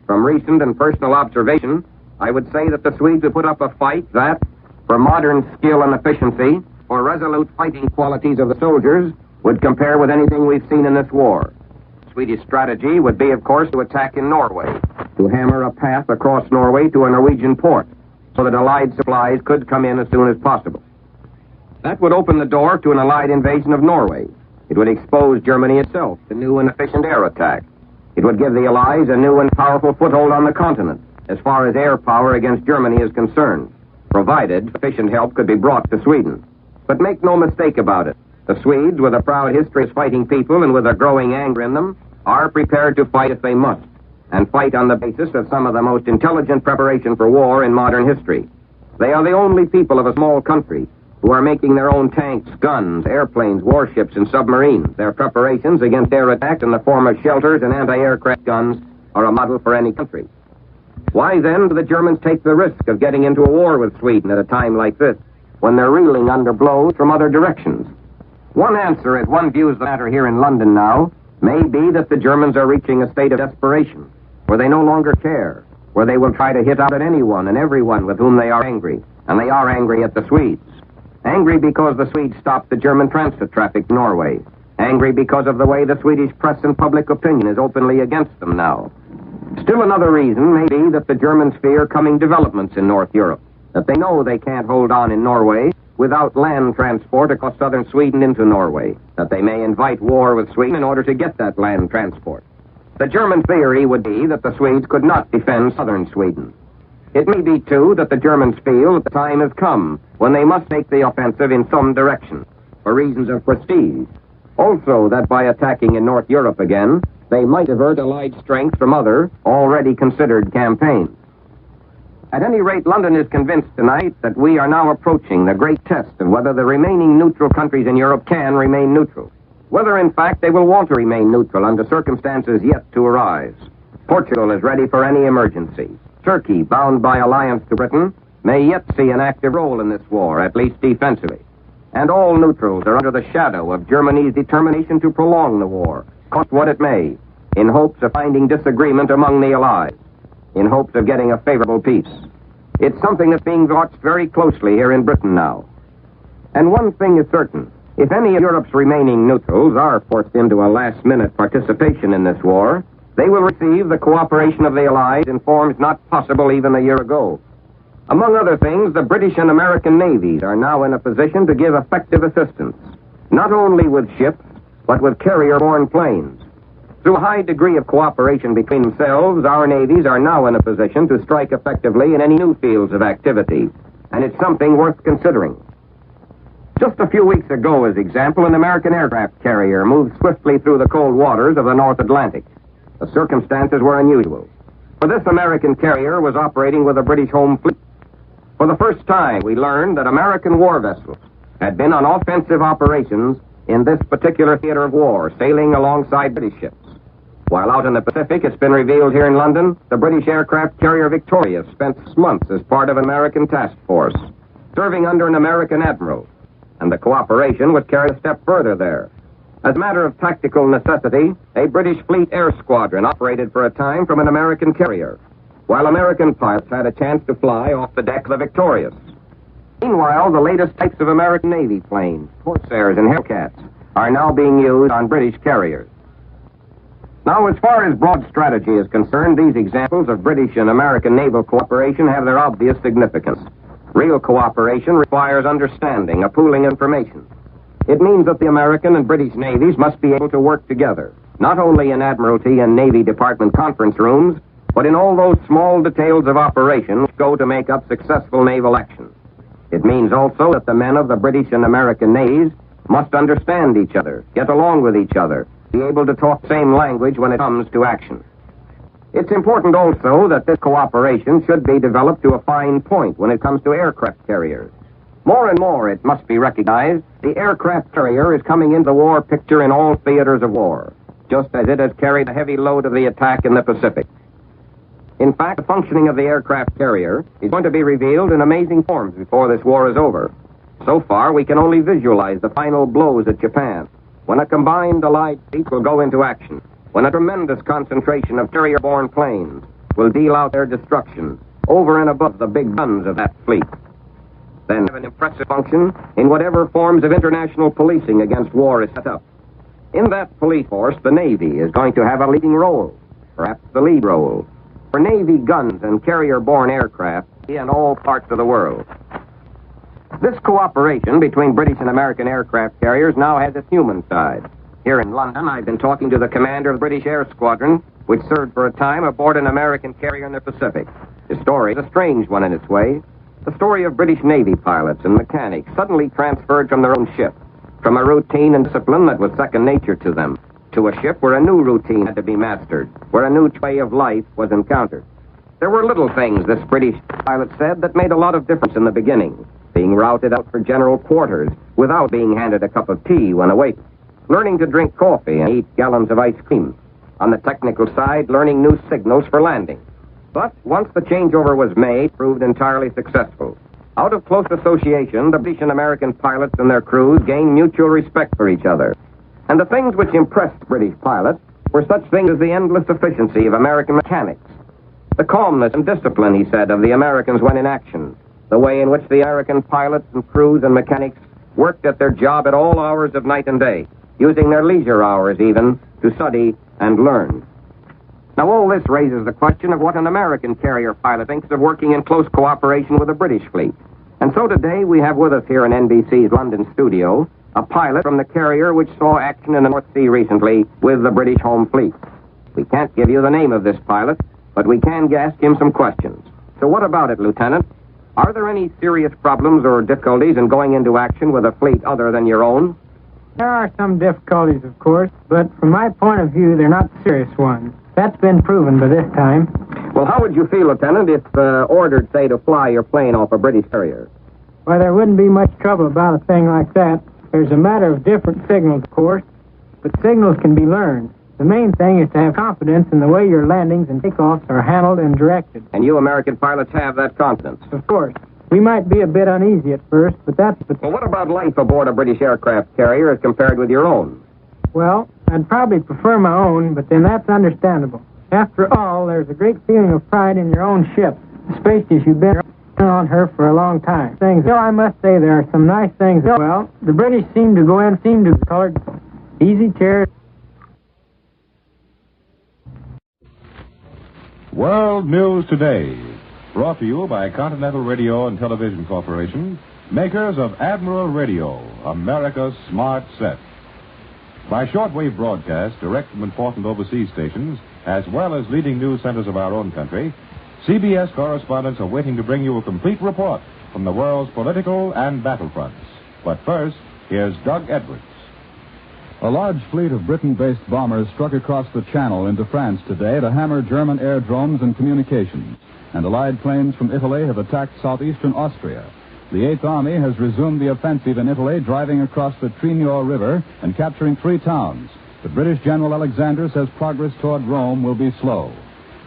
Speaker 8: From recent and personal observation, I would say that the Swedes would put up a fight that, for modern skill and efficiency, for resolute fighting qualities of the soldiers, would compare with anything we've seen in this war. Swedish strategy would be, of course, to attack in Norway, to hammer a path across Norway to a Norwegian port, so that Allied supplies could come in as soon as possible. That would open the door to an Allied invasion of Norway. It would expose Germany itself to new and efficient air attack. It would give the Allies a new and powerful foothold on the continent, as far as air power against Germany is concerned, provided sufficient help could be brought to Sweden. But make no mistake about it, the Swedes, with a proud history as fighting people and with a growing anger in them, are prepared to fight if they must, and fight on the basis of some of the most intelligent preparation for war in modern history. They are the only people of a small country who are making their own tanks, guns, airplanes, warships, and submarines. Their preparations against air attack in the form of shelters and anti-aircraft guns are a model for any country. Why then do the Germans take the risk of getting into a war with Sweden at a time like this, when they're reeling under blows from other directions? One answer, as one views the matter here in London now, may be that the Germans are reaching a state of desperation, where they no longer care, where they will try to hit out at anyone and everyone with whom they are angry, and they are angry at the Swedes. Angry because the Swedes stopped the German transit traffic to Norway. Angry because of the way the Swedish press and public opinion is openly against them now. Still another reason may be that the Germans fear coming developments in North Europe, that they know they can't hold on in Norway without land transport across southern Sweden into Norway, that they may invite war with Sweden in order to get that land transport. The German theory would be that the Swedes could not defend southern Sweden. It may be, too, that the Germans feel that the time has come when they must take the offensive in some direction, for reasons of prestige. Also, that by attacking in North Europe again, they might avert Allied strength from other, already considered campaigns. At any rate, London is convinced tonight that we are now approaching the great test of whether the remaining neutral countries in Europe can remain neutral. Whether, in fact, they will want to remain neutral under circumstances yet to arise. Portugal is ready for any emergency. Turkey, bound by alliance to Britain, may yet see an active role in this war, at least defensively. And all neutrals are under the shadow of Germany's determination to prolong the war, cost what it may, in hopes of finding disagreement among the Allies, in hopes of getting a favorable peace. It's something that's being watched very closely here in Britain now. And one thing is certain. If any of Europe's remaining neutrals are forced into a last-minute participation in this war, they will receive the cooperation of the Allies in forms not possible even a year ago. Among other things, the British and American navies are now in a position to give effective assistance, not only with ships, but with carrier-borne planes. Through a high degree of cooperation between themselves, our navies are now in a position to strike effectively in any new fields of activity, and it's something worth considering. Just a few weeks ago, as example, an American aircraft carrier moved swiftly through the cold waters of the North Atlantic. The circumstances were unusual, for this American carrier was operating with a British home fleet. For the first time, we learned that American war vessels had been on offensive operations in this particular theater of war, sailing alongside British ships. While out in the Pacific, it's been revealed here in London, the British aircraft carrier Victoria spent months as part of an American task force, serving under an American admiral, and the cooperation was carried a step further there. As a matter of tactical necessity, a British fleet air squadron operated for a time from an American carrier, while American pilots had a chance to fly off the deck of the Victorious. Meanwhile, the latest types of American Navy planes, Corsairs and Hellcats, are now being used on British carriers. Now, as far as broad strategy is concerned, these examples of British and American naval cooperation have their obvious significance. Real cooperation requires understanding, a pooling of information. It means that the American and British navies must be able to work together, not only in Admiralty and Navy Department conference rooms, but in all those small details of operation which go to make up successful naval action. It means also that the men of the British and American navies must understand each other, get along with each other, be able to talk the same language when it comes to action. It's important also that this cooperation should be developed to a fine point when it comes to aircraft carriers. More and more, it must be recognized, the aircraft carrier is coming into the war picture in all theaters of war, just as it has carried a heavy load of the attack in the Pacific. In fact, the functioning of the aircraft carrier is going to be revealed in amazing forms before this war is over. So far, we can only visualize the final blows at Japan, when a combined Allied fleet will go into action, when a tremendous concentration of carrier-borne planes will deal out their destruction over and above the big guns of that fleet. Then have an impressive function in whatever forms of international policing against war is set up. In that police force, the Navy is going to have a leading role, perhaps the lead role, for Navy guns and carrier-borne aircraft in all parts of the world. This cooperation between British and American aircraft carriers now has its human side. Here in London, I've been talking to the commander of the British Air Squadron, which served for a time aboard an American carrier in the Pacific. His story is a strange one in its way. The story of British Navy pilots and mechanics suddenly transferred from their own ship, from a routine and discipline that was second nature to them, to a ship where a new routine had to be mastered, where a new way of life was encountered. There were little things, this British pilot said, that made a lot of difference in the beginning. Being routed out for general quarters without being handed a cup of tea when awake. Learning to drink coffee and eat gallons of ice cream. On the technical side, learning new signals for landing. But once the changeover was made, it proved entirely successful. Out of close association, the British and American pilots and their crews gained mutual respect for each other. And the things which impressed British pilots were such things as the endless efficiency of American mechanics. The calmness and discipline, he said, of the Americans when in action. The way in which the American pilots and crews and mechanics worked at their job at all hours of night and day, using their leisure hours even to study and learn. Now, all this raises the question of what an American carrier pilot thinks of working in close cooperation with a British fleet. And so today we have with us here in NBC's London studio a pilot from the carrier which saw action in the North Sea recently with the British home fleet. We can't give you the name of this pilot, but we can ask him some questions. So what about it, Lieutenant? Are there any serious problems or difficulties in going into action with a fleet other than your own?
Speaker 9: There are some difficulties, of course, but from my point of view, they're not serious ones. That's been proven by this time.
Speaker 8: Well, how would you feel, Lieutenant, if ordered, say, to fly your plane off a British carrier?
Speaker 9: Well, there wouldn't be much trouble about a thing like that. There's a matter of different signals, of course, but signals can be learned. The main thing is to have confidence in the way your landings and takeoffs are handled and directed.
Speaker 8: And you American pilots have that confidence?
Speaker 9: Of course. We might be a bit uneasy at first, but that's...
Speaker 8: Well, what about life aboard a British aircraft carrier as compared with your own?
Speaker 9: Well, I'd probably prefer my own, but then that's understandable. After all, there's a great feeling of pride in your own ship, especially if you've been on her for a long time. Still, I must say there are some nice things. Well, the British seem to colored easy chairs.
Speaker 25: World News Today, brought to you by Continental Radio and Television Corporation, makers of Admiral Radio, America's smart set. By shortwave broadcast direct from important overseas stations, as well as leading news centers of our own country, CBS correspondents are waiting to bring you a complete report from the world's political and battlefronts. But first, here's Doug Edwards.
Speaker 16: A large fleet of Britain-based bombers struck across the Channel into France today to hammer German aerodromes and communications, and Allied planes from Italy have attacked southeastern Austria. The Eighth Army has resumed the offensive in Italy, driving across the Trinio River and capturing 3 towns. But British General Alexander says progress toward Rome will be slow.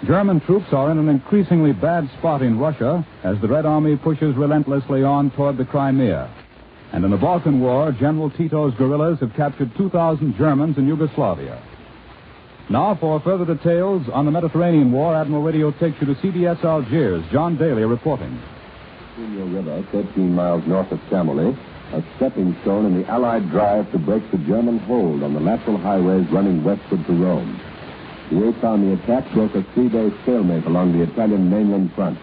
Speaker 16: German troops are in an increasingly bad spot in Russia as the Red Army pushes relentlessly on toward the Crimea. And in the Balkan War, General Tito's guerrillas have captured 2,000 Germans in Yugoslavia. Now, for further details on the Mediterranean War, Admiral Radio takes you to CBS Algiers. John Daly reporting.
Speaker 4: Trinio River, 13 miles north of Chamonix, a stepping stone in the Allied drive to break the German hold on the lateral highways running westward to Rome. The Eighth Army attack broke a 3-day stalemate along the Italian mainland front.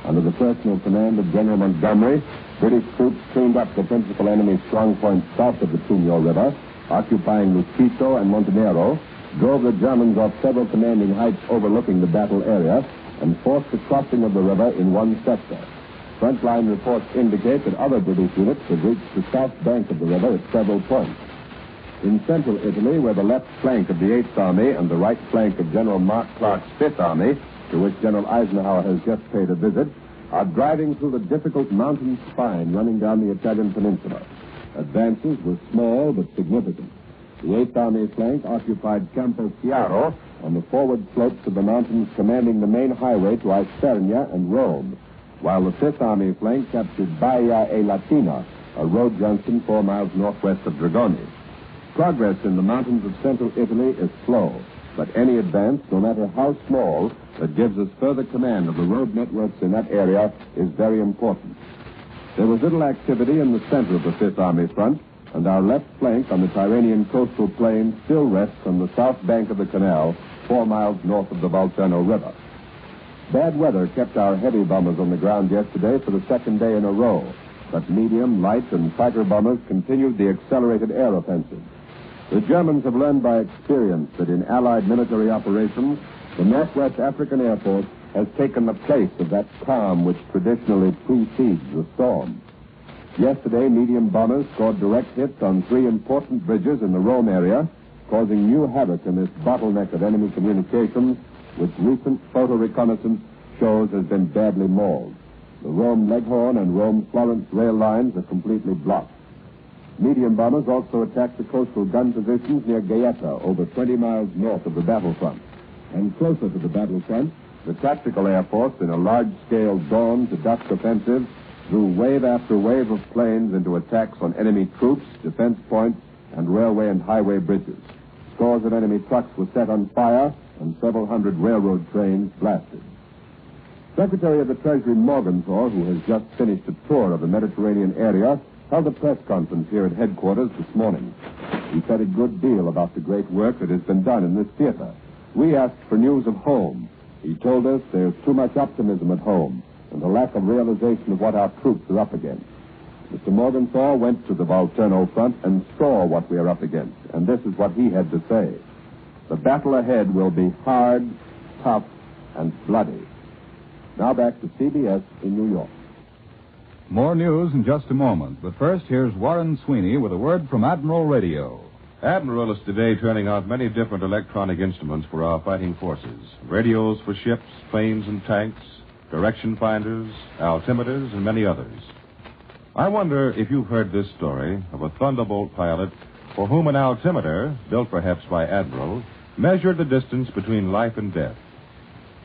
Speaker 4: Under the personal command of General Montgomery, British troops cleaned up the principal enemy strong points south of the Trinio River, occupying Lucito and Montenero, drove the Germans off several commanding heights overlooking the battle area, and forced the crossing of the river in one sector. Frontline reports indicate that other British units have reached the south bank of the river at several points. In central Italy, where the left flank of the Eighth Army and the right flank of General Mark Clark's Fifth Army, to which General Eisenhower has just paid a visit, are driving through the difficult mountain spine running down the Italian peninsula. Advances were small but significant. The Eighth Army flank occupied Campo Chiaro on the forward slopes of the mountains commanding the main highway to Isernia and Rome, while the Fifth Army flank captured Baia e Latina, a road junction 4 miles northwest of Dragoni. Progress in the mountains of central Italy is slow, but any advance, no matter how small, that gives us further command of the road networks in that area is very important. There was little activity in the center of the Fifth Army front, and our left flank on the Tyrrhenian coastal plain still rests on the south bank of the canal, 4 miles north of the Volturno River. Bad weather kept our heavy bombers on the ground yesterday for the second day in a row, but medium, light, and fighter bombers continued the accelerated air offensive. The Germans have learned by experience that in Allied military operations, the Northwest African Air Force has taken the place of that calm which traditionally precedes the storm. Yesterday, medium bombers scored direct hits on 3 important bridges in the Rome area, causing new havoc in this bottleneck of enemy communications, which recent photo reconnaissance shows has been badly mauled. The Rome-Leghorn and Rome-Florence rail lines are completely blocked. Medium bombers also attacked the coastal gun positions near Gaeta, over 20 miles north of the battlefront. And closer to the battlefront, the Tactical Air Force, in a large-scale dawn-to-dusk offensive, drew wave after wave of planes into attacks on enemy troops, defense points, and railway and highway bridges. Scores of enemy trucks were set on fire, and several hundred railroad trains blasted. Secretary of the Treasury Morgenthau, who has just finished a tour of the Mediterranean area, held a press conference here at headquarters this morning. He said a good deal about the great work that has been done in this theater. We asked for news of home. He told us there's too much optimism at home and a lack of realization of what our troops are up against. Mr. Morgenthau went to the Volturno front and saw what we are up against, and this is what he had to say. The battle ahead will be hard, tough, and bloody. Now back to CBS in New York.
Speaker 16: More news in just a moment, but first here's Warren Sweeney with a word from Admiral Radio.
Speaker 25: Admiral is today turning out many different electronic instruments for our fighting forces. Radios for ships, planes, and tanks, direction finders, altimeters, and many others. I wonder if you've heard this story of a Thunderbolt pilot for whom an altimeter, built perhaps by Admiral, measured the distance between life and death.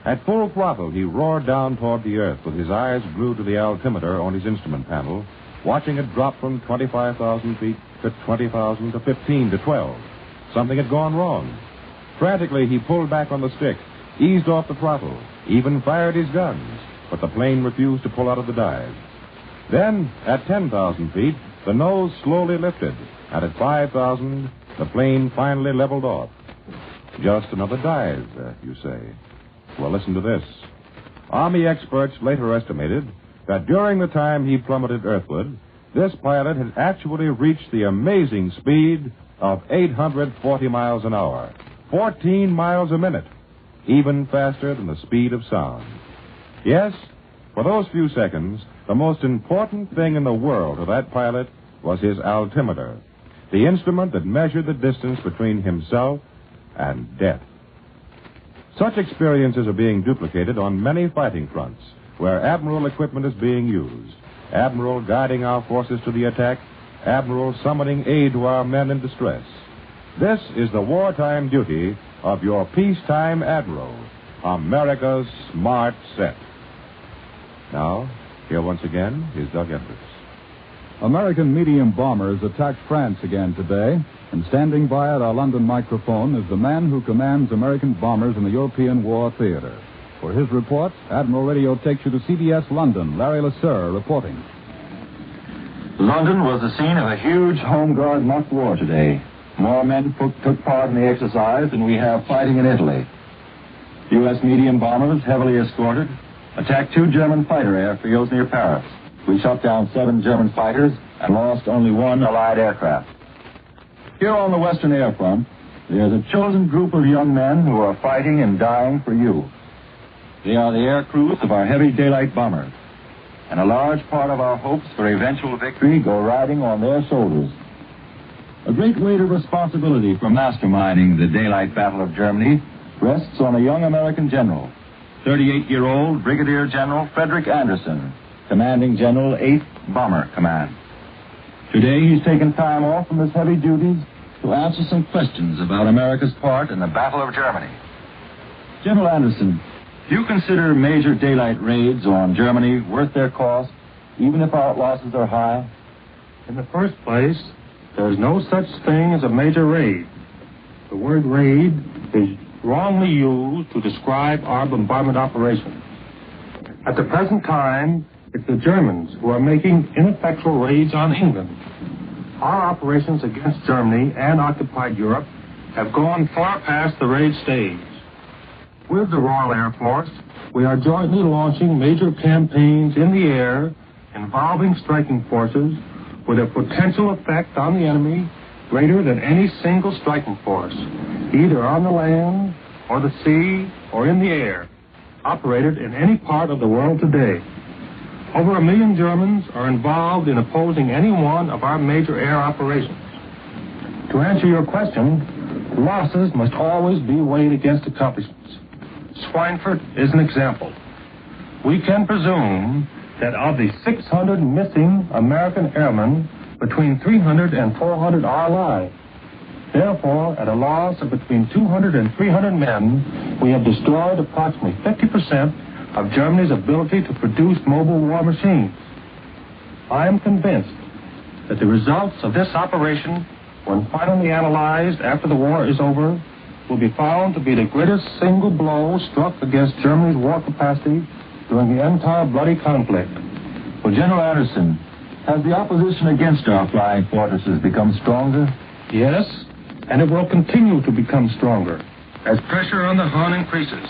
Speaker 25: At full throttle, he roared down toward the earth with his eyes glued to the altimeter on his instrument panel, watching it drop from 25,000 feet to 20,000 to 15 to 12.
Speaker 18: something had gone wrong. Frantically, he pulled back on the stick, eased off the throttle, even fired his guns, but the plane refused to pull out of the dive. Then, at 10,000 feet, the nose slowly lifted, and at 5,000, the plane finally leveled off. Just another dive, you say. Well, listen to this. Army experts later estimated that during the time he plummeted earthward, this pilot had actually reached the amazing speed of 840 miles an hour, 14 miles a minute, even faster than the speed of sound. Yes, for those few seconds, the most important thing in the world to that pilot was his altimeter, the instrument that measured the distance between himself and death. Such experiences are being duplicated on many fighting fronts where Admiral equipment is being used. Admiral guiding our forces to the attack, Admiral summoning aid to our men in distress. This is the wartime duty of your peacetime Admiral, America's Smart Set. Now, here once again is Doug Edwards.
Speaker 19: American medium bombers attacked France again today, and standing by at our London microphone is the man who commands American bombers in the European War Theater. For his report, Admiral Radio takes you to CBS London. Larry LeSueur reporting.
Speaker 20: London was the scene of a huge Home Guard mock war today. More men took part in the exercise than we have fighting in Italy. U.S. medium bombers, heavily escorted, attacked 2 German fighter airfields near Paris. We shot down 7 German fighters and lost only 1 Allied aircraft. Here on the Western Air Front, there's a chosen group of young men who are fighting and dying for you. They are the air crews of our heavy daylight bombers, and a large part of our hopes for eventual victory go riding on their shoulders. A great weight of responsibility for masterminding the daylight battle of Germany rests on a young American general, 38-year-old Brigadier General Frederick Anderson, commanding General 8th Bomber Command. Today he's taken time off from his heavy duties to answer some questions about America's part in the Battle of Germany. General Anderson, do you consider major daylight raids on Germany worth their cost, even if our losses are high?
Speaker 15: In the first place, there's no such thing as a major raid. The word raid is wrongly used to describe our bombardment operations. At the present time, it's the Germans who are making ineffectual raids on England. Our operations against Germany and occupied Europe have gone far past the raid stage. With the Royal Air Force, we are jointly launching major campaigns in the air involving striking forces with a potential effect on the enemy greater than any single striking force, either on the land or the sea or in the air, operated in any part of the world today. Over 1 million Germans are involved in opposing any one of our major air operations. To answer your question, losses must always be weighed against accomplishments. Schweinfurt is an example. We can presume that of the 600 missing American airmen, between 300 and 400 are alive. Therefore, at a loss of between 200 and 300 men, we have destroyed approximately 50% of Germany's ability to produce mobile war machines. I am convinced that the results of this operation, when finally analyzed after the war is over, will be found to be the greatest single blow struck against Germany's war capacity during the entire bloody conflict.
Speaker 20: Well, General Anderson, has the opposition against our flying fortresses become stronger?
Speaker 15: Yes, and it will continue to become stronger as pressure on the Hun increases.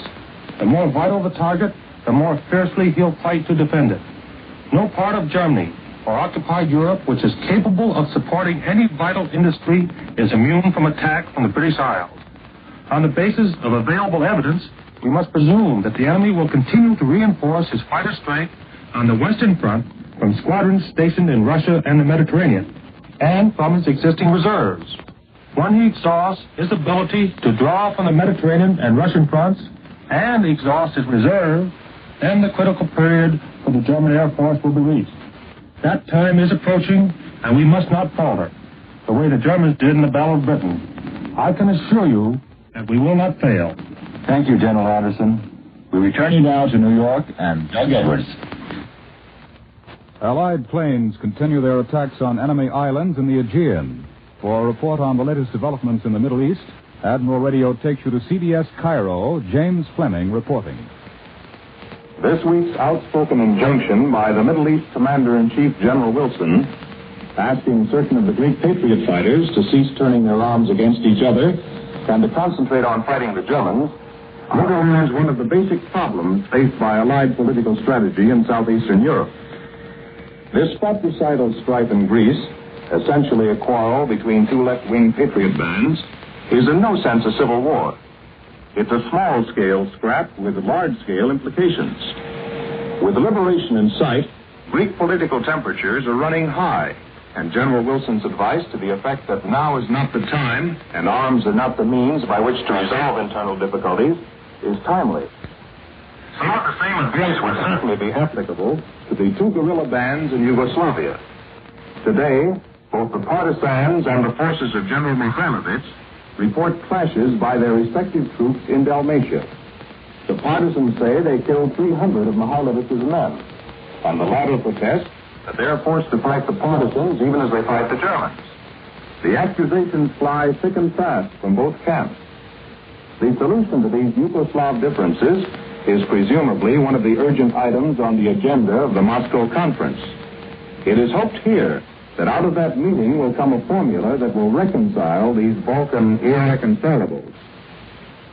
Speaker 15: The more vital the target, the more fiercely he'll fight to defend it. No part of Germany or occupied Europe which is capable of supporting any vital industry is immune from attack from the British Isles. On the basis of available evidence, we must presume that the enemy will continue to reinforce his fighter strength on the Western Front from squadrons stationed in Russia and the Mediterranean, and from his existing reserves. When he exhausts his ability to draw from the Mediterranean and Russian fronts, and exhausts his reserve, then the critical period for the German Air Force will be reached. That time is approaching, and we must not falter, the way the Germans did in the Battle of Britain. I can assure you that we will not fail.
Speaker 20: Thank you, General Anderson. We return you now to New York and Doug Edwards.
Speaker 19: Allied planes continue their attacks on enemy islands in the Aegean. For a report on the latest developments in the Middle East, Admiral Radio takes you to CBS Cairo. James Fleming reporting.
Speaker 25: This week's outspoken injunction by the Middle East Commander-in-Chief General Wilson, asking certain of the great Patriot fighters to cease turning their arms against each other and to concentrate on fighting the Germans, underlines one of the basic problems faced by Allied political strategy in southeastern Europe. This fratricidal strife in Greece, essentially a quarrel between two left-wing Patriot bands, is in no sense a civil war. It's a small-scale scrap with large-scale implications. With liberation in sight, Greek political temperatures are running high, and General Wilson's advice to the effect that now is not the time and arms are not the means by which to resolve internal difficulties is timely. Somewhat the same as Greece would certainly be applicable to the two guerrilla bands in Yugoslavia. Today, both the partisans and the forces of General Mihailovich report clashes by their respective troops in Dalmatia. The partisans say they killed 300 of Mikhailovich's men, and the latter protest that they are forced to fight the partisans even as they fight the Germans. The accusations fly thick and fast from both camps. The solution to these Yugoslav differences is presumably one of the urgent items on the agenda of the Moscow conference. It is hoped here that out of that meeting will come a formula that will reconcile these Balkan irreconcilables.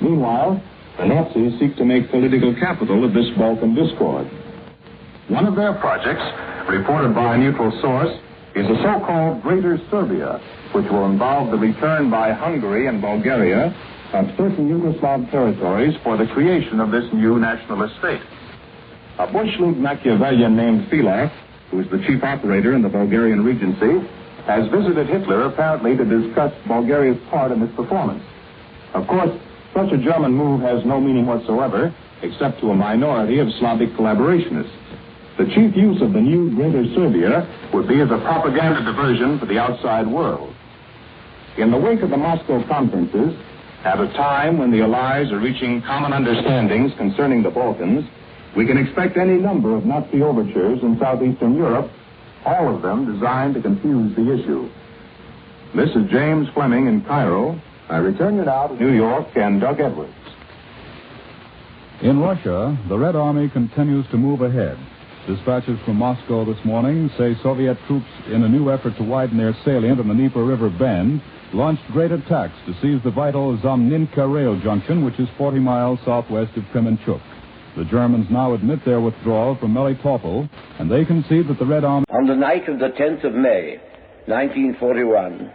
Speaker 25: Meanwhile, the Nazis seek to make political capital of this Balkan discord. One of their projects, reported by a neutral source, is a so-called Greater Serbia, which will involve the return by Hungary and Bulgaria of certain Yugoslav territories for the creation of this new nationalist state. A Bush League Machiavellian named Fila, who is the chief operator in the Bulgarian Regency, has visited Hitler apparently to discuss Bulgaria's part in this performance. Of course, such a German move has no meaning whatsoever, except to a minority of Slavic collaborationists. The chief use of the new Greater Serbia would be as a propaganda diversion for the outside world. In the wake of the Moscow conferences, at a time when the Allies are reaching common understandings concerning the Balkans, we can expect any number of Nazi overtures in southeastern Europe, all of them designed to confuse the issue. This is James Fleming in Cairo. I return you now to New York and Doug Edwards.
Speaker 19: In Russia, the Red Army continues to move ahead. Dispatches from Moscow this morning say Soviet troops, in a new effort to widen their salient on the Dnieper River bend, launched great attacks to seize the vital Zamninka rail junction, which is 40 miles southwest of Kremenchuk. The Germans now admit their withdrawal from Melitopol, and they concede that the Red Army...
Speaker 5: On the night of the 10th of May, 1941,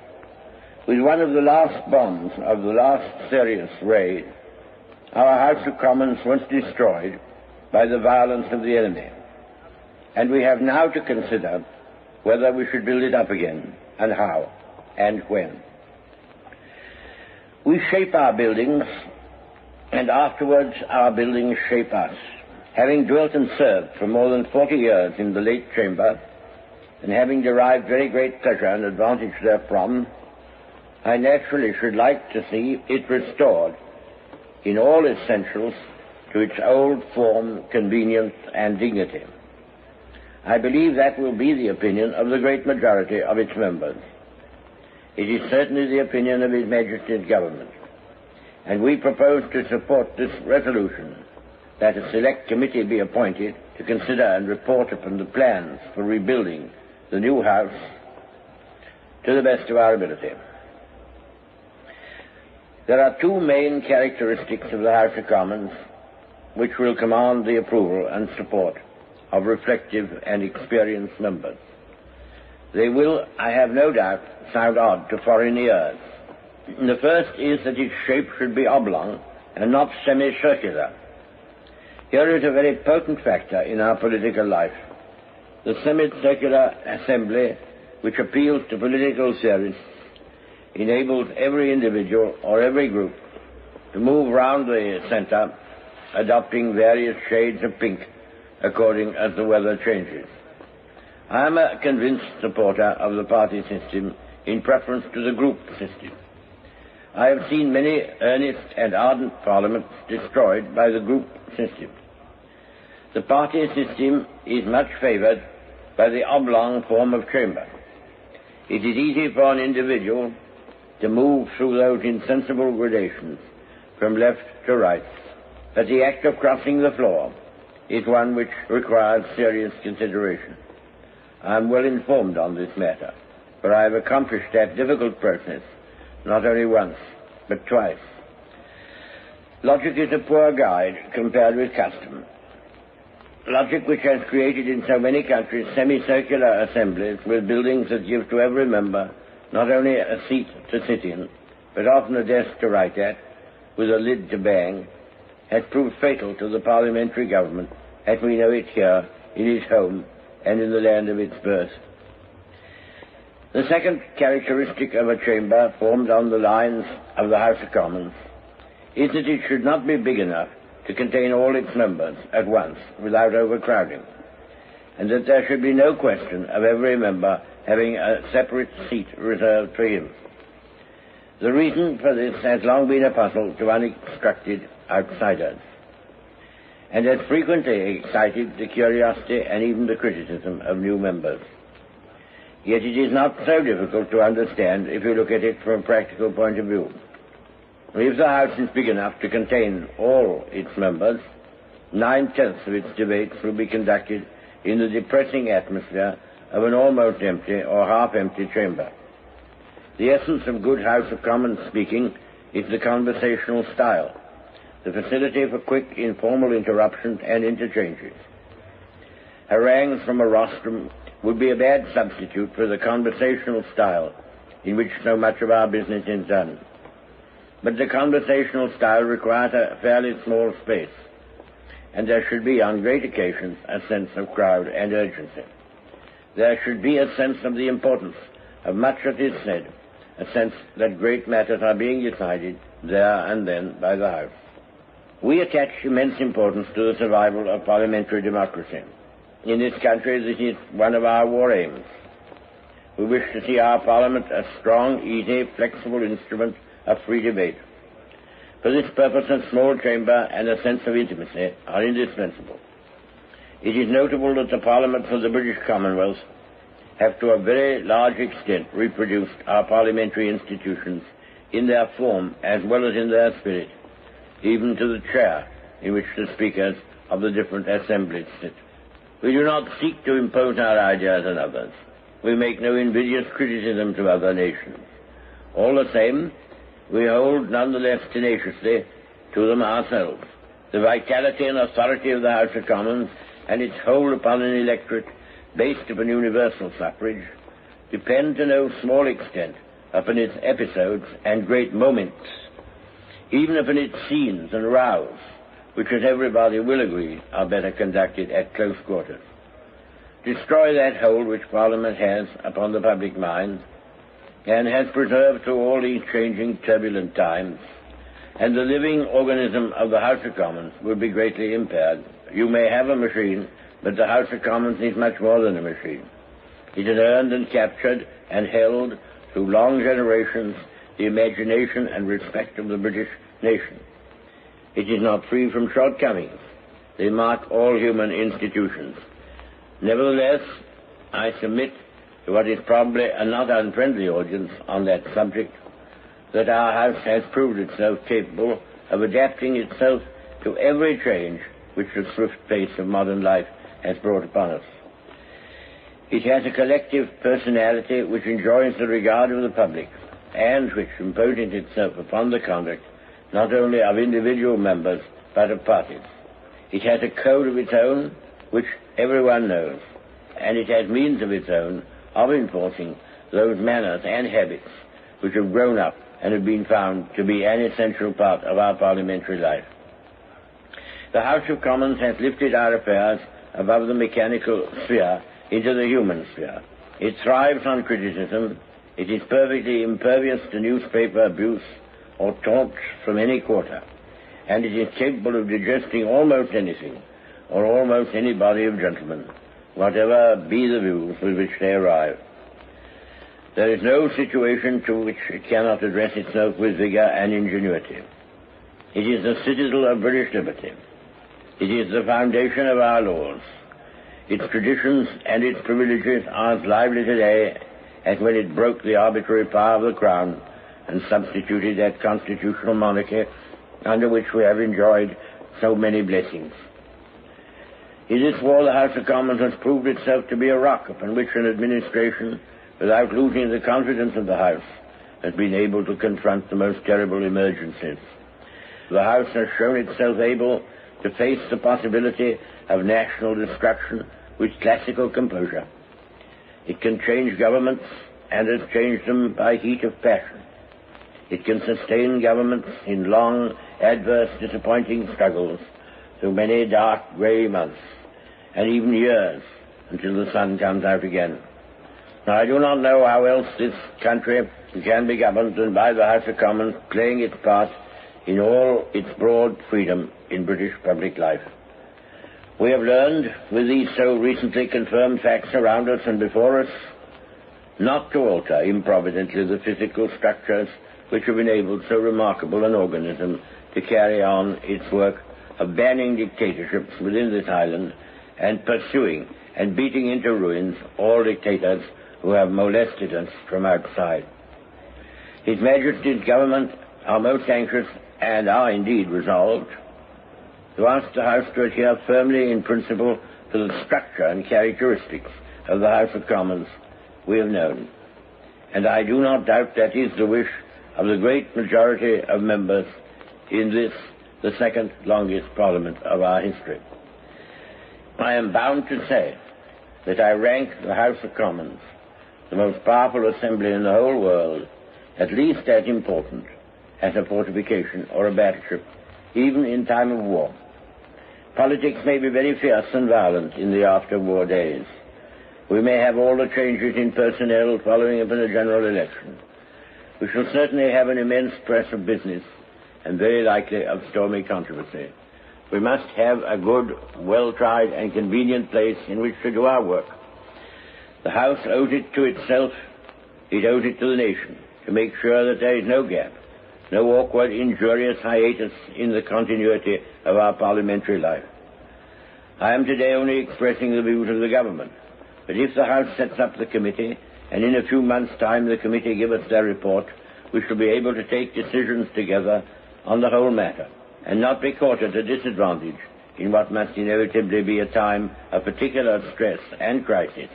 Speaker 5: with one of the last bombs of the last serious raid, our House of Commons was destroyed by the violence of the enemy. And we have now to consider whether we should build it up again, and how, and when. We shape our buildings, and afterwards our buildings shape us. Having dwelt and served for more than 40 years in the late chamber, and having derived very great pleasure and advantage therefrom, I naturally should like to see it restored in all essentials to its old form, convenience, and dignity. I believe that will be the opinion of the great majority of its members. It is certainly the opinion of His Majesty's government. And we propose to support this resolution that a select committee be appointed to consider and report upon the plans for rebuilding the new house to the best of our ability. There are two main characteristics of the House of Commons which will command the approval and support of reflective and experienced members. They will, I have no doubt, sound odd to foreign ears. The first is that its shape should be oblong and not semicircular. Here is a very potent factor in our political life. The semicircular assembly, which appeals to political theorists, enables every individual or every group to move round the center, adopting various shades of pink according as the weather changes. I am a convinced supporter of the party system in preference to the group system. I have seen many earnest and ardent parliaments destroyed by the group system. The party system is much favored by the oblong form of chamber. It is easy for an individual to move through those insensible gradations from left to right, that the act of crossing the floor is one which requires serious consideration. I am well informed on this matter, for I have accomplished that difficult process not only once, but twice. Logic is a poor guide compared with custom. Logic, which has created in so many countries semicircular assemblies with buildings that give to every member not only a seat to sit in, but often a desk to write at, with a lid to bang, has proved fatal to the parliamentary government as we know it here, in its home, and in the land of its birth. The second characteristic of a chamber formed on the lines of the House of Commons is that it should not be big enough to contain all its members at once without overcrowding, and that there should be no question of every member having a separate seat reserved for him. The reason for this has long been a puzzle to uninstructed outsiders, and has frequently excited the curiosity and even the criticism of new members. Yet it is not so difficult to understand if you look at it from a practical point of view. If the House is big enough to contain all its members, 9/10 of its debates will be conducted in the depressing atmosphere of an almost empty or half-empty chamber. The essence of good House of Commons speaking is the conversational style, the facility for quick, informal interruptions and interchanges. Harangues from a rostrum would be a bad substitute for the conversational style in which so much of our business is done. But the conversational style requires a fairly small space, and there should be, on great occasions, a sense of crowd and urgency. There should be a sense of the importance of much that is said, a sense that great matters are being decided there and then by the House. We attach immense importance to the survival of parliamentary democracy. In this country, this is one of our war aims. We wish to see our Parliament a strong, easy, flexible instrument of free debate. For this purpose, a small chamber and a sense of intimacy are indispensable. It is notable that the Parliaments of the British Commonwealth have to a very large extent reproduced our parliamentary institutions in their form as well as in their spirit, even to the chair in which the speakers of the different assemblies sit. We do not seek to impose our ideas on others. We make no invidious criticism to other nations. All the same, we hold nonetheless tenaciously to them ourselves. The vitality and authority of the House of Commons and its hold upon an electorate based upon universal suffrage depend to no small extent upon its episodes and great moments, even upon its scenes and rows, which, as everybody will agree, are better conducted at close quarters. Destroy that hold which Parliament has upon the public mind, and has preserved through all these changing, turbulent times, and the living organism of the House of Commons will be greatly impaired. You may have a machine, but the House of Commons is much more than a machine. It has earned and captured and held through long generations the imagination and respect of the British nation. It is not free from shortcomings. They mark all human institutions. Nevertheless, I submit to what is probably a not unfriendly audience on that subject, that our House has proved itself capable of adapting itself to every change which the swift pace of modern life has brought upon us. It has a collective personality which enjoys the regard of the public, and which, imposing itself upon the conduct not only of individual members, but of parties. It has a code of its own, which everyone knows, and it has means of its own of enforcing those manners and habits which have grown up and have been found to be an essential part of our parliamentary life. The House of Commons has lifted our affairs above the mechanical sphere into the human sphere. It thrives on criticism. It is perfectly impervious to newspaper abuse or taunts from any quarter, and it is capable of digesting almost anything or almost any body of gentlemen, whatever be the views with which they arrive. There is no situation to which it cannot address itself with vigor and ingenuity. It is the citadel of British liberty. It is the foundation of our laws. Its traditions and its privileges are as lively today as when it broke the arbitrary power of the Crown and substituted that constitutional monarchy under which we have enjoyed so many blessings. In this war, the House of Commons has proved itself to be a rock upon which an administration, without losing the confidence of the House, has been able to confront the most terrible emergencies. The House has shown itself able to face the possibility of national destruction with classical composure. It can change governments and has changed them by heat of passion. It can sustain governments in long, adverse, disappointing struggles through many dark, grey months, and even years until the sun comes out again. Now, I do not know how else this country can be governed than by the House of Commons playing its part in all its broad freedom in British public life. We have learned, with these so recently confirmed facts around us and before us, not to alter improvidently the physical structures which have enabled so remarkable an organism to carry on its work of banning dictatorships within this island and pursuing and beating into ruins all dictators who have molested us from outside. His Majesty's government are most anxious and are indeed resolved to ask the House to adhere firmly in principle to the structure and characteristics of the House of Commons we have known. And I do not doubt that is the wish of the great majority of members in this, the second longest Parliament of our history. I am bound to say that I rank the House of Commons, the most powerful assembly in the whole world, at least as important as a fortification or a battleship, even in time of war. Politics may be very fierce and violent in the after-war days. We may have all the changes in personnel following upon a general election. We shall certainly have an immense press of business and very likely of stormy controversy. We must have a good, well-tried, and convenient place in which to do our work. The House owes it to itself, it owes it to the nation, to make sure that there is no gap, no awkward, injurious hiatus in the continuity of our parliamentary life. I am today only expressing the views of the government, but if the House sets up the committee, and in a few months' time the committee give us their report, we shall be able to take decisions together on the whole matter, and not be caught at a disadvantage in what must inevitably be a time of particular stress and crisis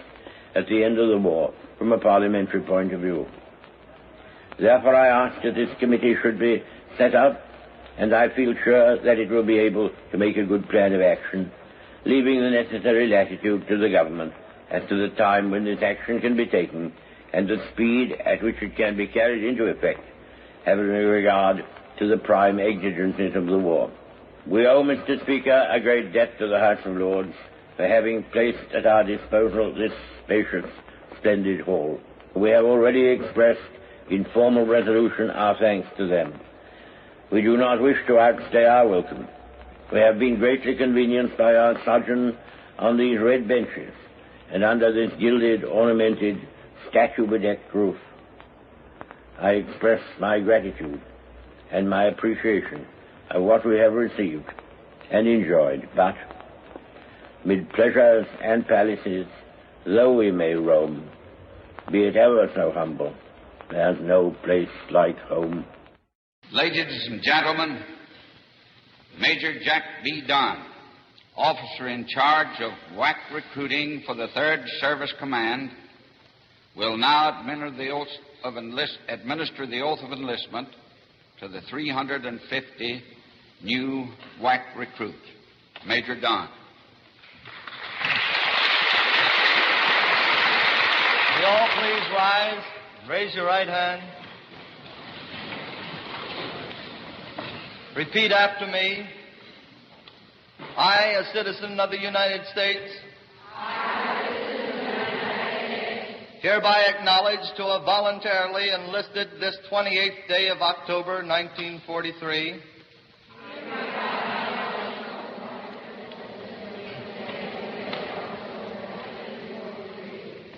Speaker 5: at the end of the war from a parliamentary point of view. Therefore, I ask that this committee should be set up, and I feel sure that it will be able to make a good plan of action, leaving the necessary latitude to the government as to the time when this action can be taken and the speed at which it can be carried into effect, having regard to the prime exigencies of the war. We owe, Mr. Speaker, a great debt to the House of Lords for having placed at our disposal this spacious, splendid hall. We have already expressed in formal resolution our thanks to them. We do not wish to outstay our welcome. We have been greatly convenienced by our sojourn on these red benches and under this gilded, ornamented, statue-bedecked roof. I express my gratitude and my appreciation of what we have received and enjoyed, but mid pleasures and palaces, though we may roam, be it ever so humble, there's no place like home.
Speaker 10: Ladies and gentlemen, Major Jack B. Dunn, officer in charge of WAC recruiting for the 3rd Service Command, will now administer the oath of enlistment to the 350 new WAC recruits. Major Dunn.
Speaker 12: Will you all please rise and raise your right hand? Repeat after me. I, a citizen of the United States, hereby acknowledge to have voluntarily enlisted this 28th day of October, 1943,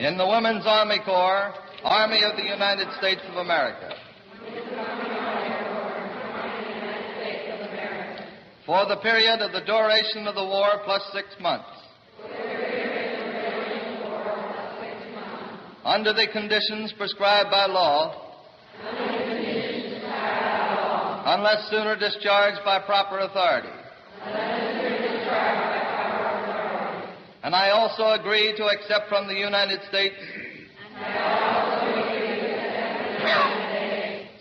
Speaker 12: in the Women's Army Corps, Army of the United States of America, for the period of the duration of the war plus 6 months, under the conditions prescribed by law, unless sooner discharged by proper authority. And I also agree to accept from the United States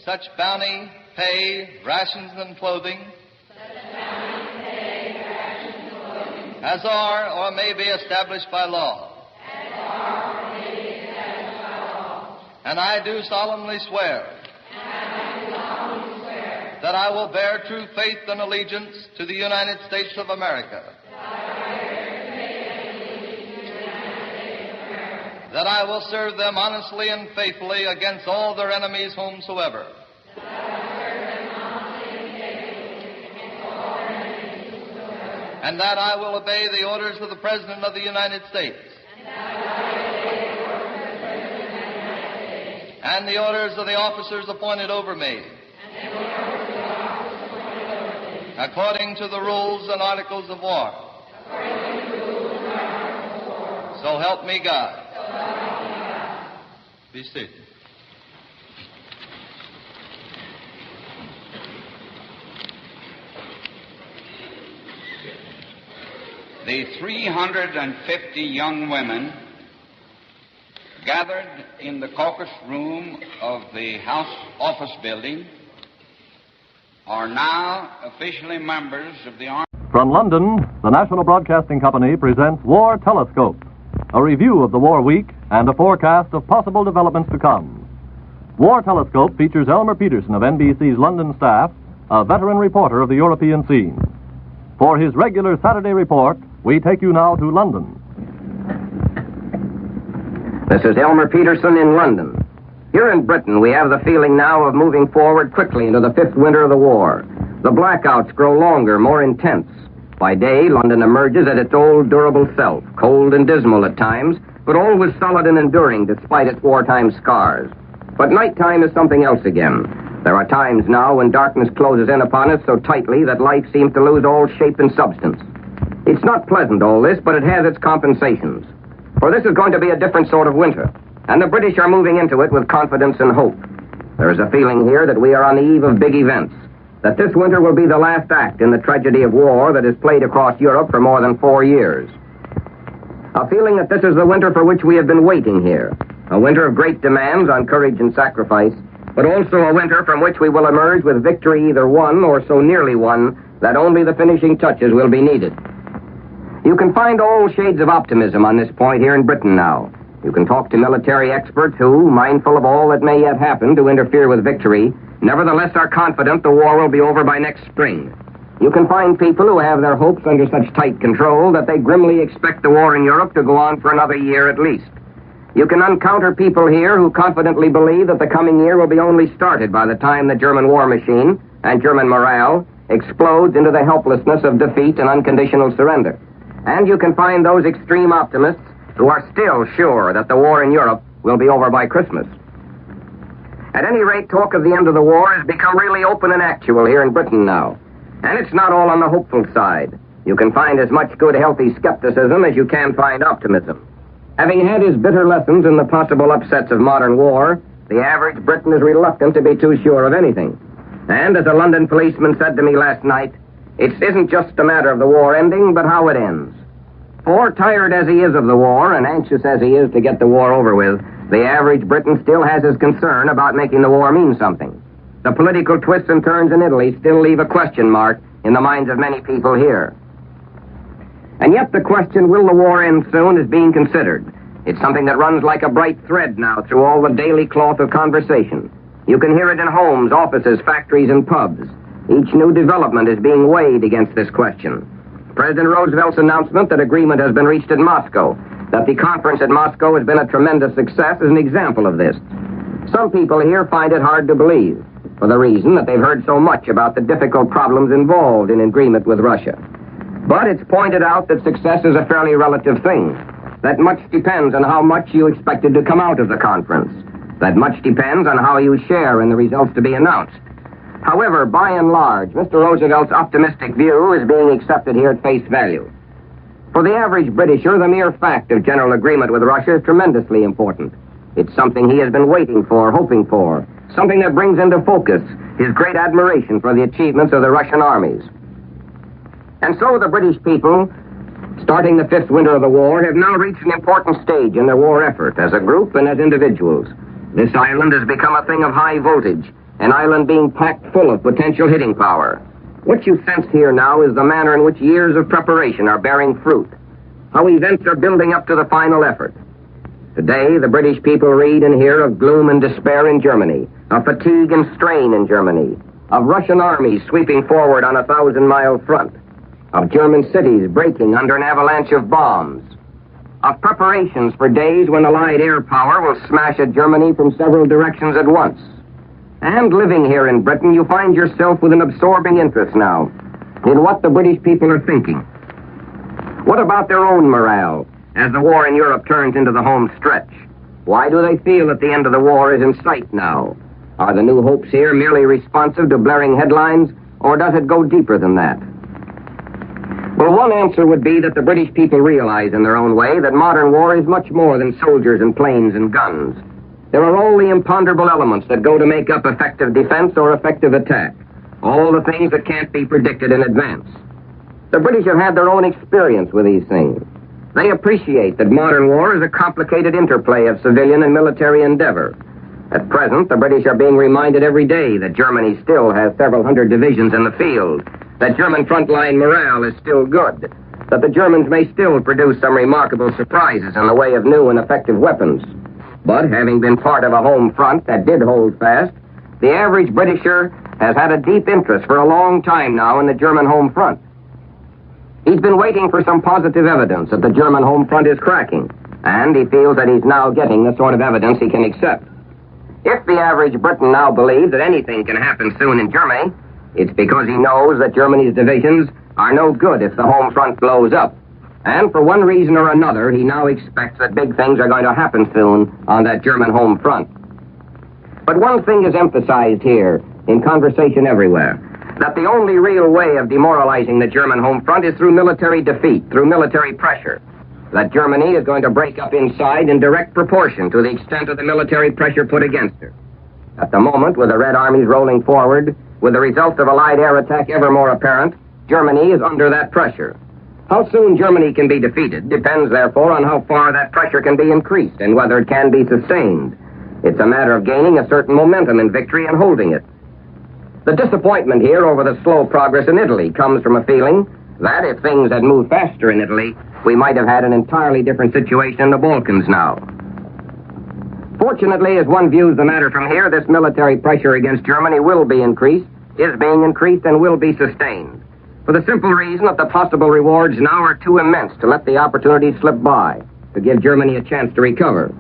Speaker 12: such bounty, pay, rations, and clothing as are or may be established by law. And I do solemnly swear that I will bear true faith and allegiance to the United States of America. That I will serve them honestly and faithfully against all their enemies whomsoever. And that I will obey the orders of the President of the United States. And the orders of the officers appointed over me. According to the rules and articles of war. So help me God. Be seated.
Speaker 10: The 350 young women gathered in the caucus room of the House Office Building are now officially members of the Army.
Speaker 7: From London, the National Broadcasting Company presents War Telescope, a review of the war week and a forecast of possible developments to come. War Telescope features Elmer Peterson of NBC's London staff, a veteran reporter of the European scene. For his regular Saturday report, we take you now to London.
Speaker 8: This is Elmer Peterson in London. Here in Britain, we have the feeling now of moving forward quickly into the fifth winter of the war. The blackouts grow longer, more intense. By day, London emerges at its old durable self, cold and dismal at times, but always solid and enduring despite its wartime scars. But nighttime is something else again. There are times now when darkness closes in upon us so tightly that life seems to lose all shape and substance. It's not pleasant, all this, but it has its compensations. For this is going to be a different sort of winter, and the British are moving into it with confidence and hope. There is a feeling here that we are on the eve of big events, that this winter will be the last act in the tragedy of war that has played across Europe for more than 4 years. A feeling that this is the winter for which we have been waiting here, a winter of great demands on courage and sacrifice, but also a winter from which we will emerge with victory either won or so nearly won that only the finishing touches will be needed. You can find all shades of optimism on this point here in Britain now. You can talk to military experts who, mindful of all that may yet happen to interfere with victory, nevertheless are confident the war will be over by next spring. You can find people who have their hopes under such tight control that they grimly expect the war in Europe to go on for another year at least. You can encounter people here who confidently believe that the coming year will be only started by the time the German war machine and German morale explodes into the helplessness of defeat and unconditional surrender. And you can find those extreme optimists who are still sure that the war in Europe will be over by Christmas. At any rate, talk of the end of the war has become really open and actual here in Britain now. And it's not all on the hopeful side. You can find as much good, healthy skepticism as you can find optimism. Having had his bitter lessons in the possible upsets of modern war, the average Briton is reluctant to be too sure of anything. And as a London policeman said to me last night, it isn't just a matter of the war ending, but how it ends. For, tired as he is of the war, and anxious as he is to get the war over with, the average Briton still has his concern about making the war mean something. The political twists and turns in Italy still leave a question mark in the minds of many people here. And yet the question, will the war end soon, is being considered. It's something that runs like a bright thread now through all the daily cloth of conversation. You can hear it in homes, offices, factories, and pubs. Each new development is being weighed against this question. President Roosevelt's announcement that agreement has been reached in Moscow, that the conference at Moscow has been a tremendous success, is an example of this. Some people here find it hard to believe, for the reason that they've heard so much about the difficult problems involved in agreement with Russia. But it's pointed out that success is a fairly relative thing, that much depends on how much you expected to come out of the conference, that much depends on how you share in the results to be announced. However, by and large, Mr. Roosevelt's optimistic view is being accepted here at face value. For the average Britisher, the mere fact of general agreement with Russia is tremendously important. It's something he has been waiting for, hoping for, something that brings into focus his great admiration for the achievements of the Russian armies. And so the British people, starting the fifth winter of the war, have now reached an important stage in their war effort as a group and as individuals. This island has become a thing of high voltage, an island being packed full of potential hitting power. What you sense here now is the manner in which years of preparation are bearing fruit, how events are building up to the final effort. Today, the British people read and hear of gloom and despair in Germany, of fatigue and strain in Germany, of Russian armies sweeping forward on a 1,000-mile front, of German cities breaking under an avalanche of bombs, of preparations for days when Allied air power will smash at Germany from several directions at once. And living here in Britain, you find yourself with an absorbing interest now in what the British people are thinking. What about their own morale as the war in Europe turns into the home stretch? Why do they feel that the end of the war is in sight now? Are the new hopes here merely responsive to blaring headlines, or does it go deeper than that? Well, one answer would be that the British people realize in their own way that modern war is much more than soldiers and planes and guns. There are all the imponderable elements that go to make up effective defense or effective attack, all the things that can't be predicted in advance. The British have had their own experience with these things. They appreciate that modern war is a complicated interplay of civilian and military endeavor. At present, the British are being reminded every day that Germany still has several hundred divisions in the field, that German frontline morale is still good, that the Germans may still produce some remarkable surprises in the way of new and effective weapons. But having been part of a home front that did hold fast, the average Britisher has had a deep interest for a long time now in the German home front. He's been waiting for some positive evidence that the German home front is cracking, and he feels that he's now getting the sort of evidence he can accept. If the average Briton now believes that anything can happen soon in Germany, it's because he knows that Germany's divisions are no good if the home front blows up. And for one reason or another, he now expects that big things are going to happen soon on that German home front. But one thing is emphasized here in conversation everywhere, that the only real way of demoralizing the German home front is through military defeat, through military pressure. That Germany is going to break up inside in direct proportion to the extent of the military pressure put against her. At the moment, with the Red Armies rolling forward, with the results of Allied air attack ever more apparent, Germany is under that pressure. How soon Germany can be defeated depends, therefore, on how far that pressure can be increased and whether it can be sustained. It's a matter of gaining a certain momentum in victory and holding it. The disappointment here over the slow progress in Italy comes from a feeling that if things had moved faster in Italy, we might have had an entirely different situation in the Balkans now. Fortunately, as one views the matter from here, this military pressure against Germany will be increased, is being increased, and will be sustained, for the simple reason that the possible rewards now are too immense to let the opportunity slip by, to give Germany a chance to recover.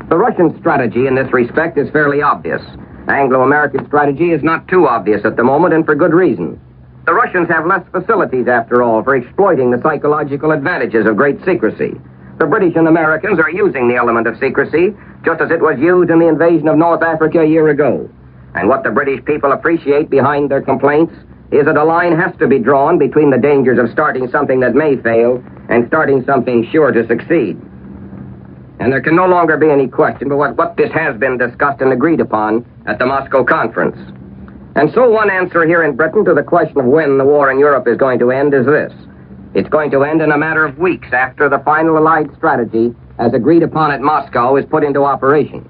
Speaker 8: The Russian strategy in this respect is fairly obvious. Anglo-American strategy is not too obvious at the moment, and for good reason. The Russians have less facilities, after all, for exploiting the psychological advantages of great secrecy. The British and Americans are using the element of secrecy, just as it was used in the invasion of North Africa a year ago. And what the British people appreciate behind their complaints is that a line has to be drawn between the dangers of starting something that may fail and starting something sure to succeed. And there can no longer be any question but what this has been discussed and agreed upon at the Moscow conference. And so one answer here in Britain to the question of when the war in Europe is going to end is this. It's going to end in a matter of weeks after the final Allied strategy, as agreed upon at Moscow, is put into operation.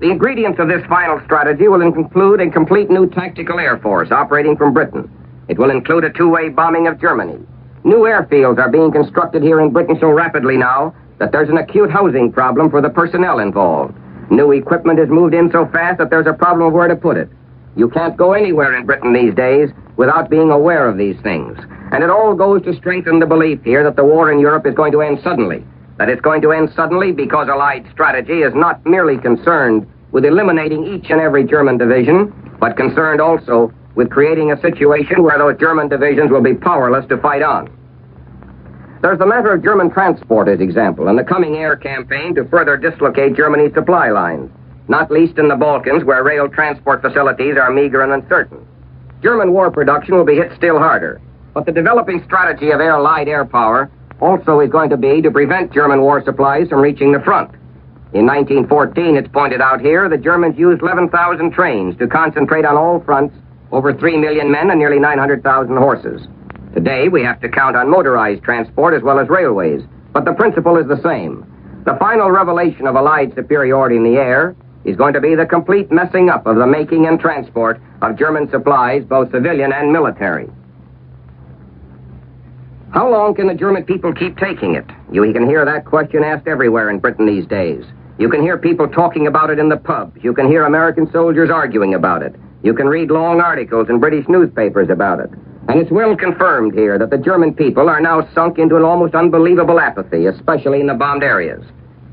Speaker 8: The ingredients of this final strategy will include a complete new tactical air force operating from Britain. It will include a two-way bombing of Germany. New airfields are being constructed here in Britain so rapidly now that there's an acute housing problem for the personnel involved. New equipment is moved in so fast that there's a problem of where to put it. You can't go anywhere in Britain these days without being aware of these things. And it all goes to strengthen the belief here that the war in Europe is going to end suddenly. That it's going to end suddenly because Allied strategy is not merely concerned with eliminating each and every German division, but concerned also with creating a situation where those German divisions will be powerless to fight on. There's the matter of German transport, as example, and the coming air campaign to further dislocate Germany's supply lines, not least in the Balkans, where rail transport facilities are meager and uncertain. German war production will be hit still harder, but the developing strategy of Allied air power also is going to be to prevent German war supplies from reaching the front. In 1914, it's pointed out here, the Germans used 11,000 trains to concentrate on all fronts over 3 million men and nearly 900,000 horses. Today, we have to count on motorized transport as well as railways, but the principle is the same. The final revelation of Allied superiority in the air is going to be the complete messing up of the making and transport of German supplies, both civilian and military. How long can the German people keep taking it? You can hear that question asked everywhere in Britain these days. You can hear people talking about it in the pubs. You can hear American soldiers arguing about it. You can read long articles in British newspapers about it. And it's well confirmed here that the German people are now sunk into an almost unbelievable apathy, especially in the bombed areas.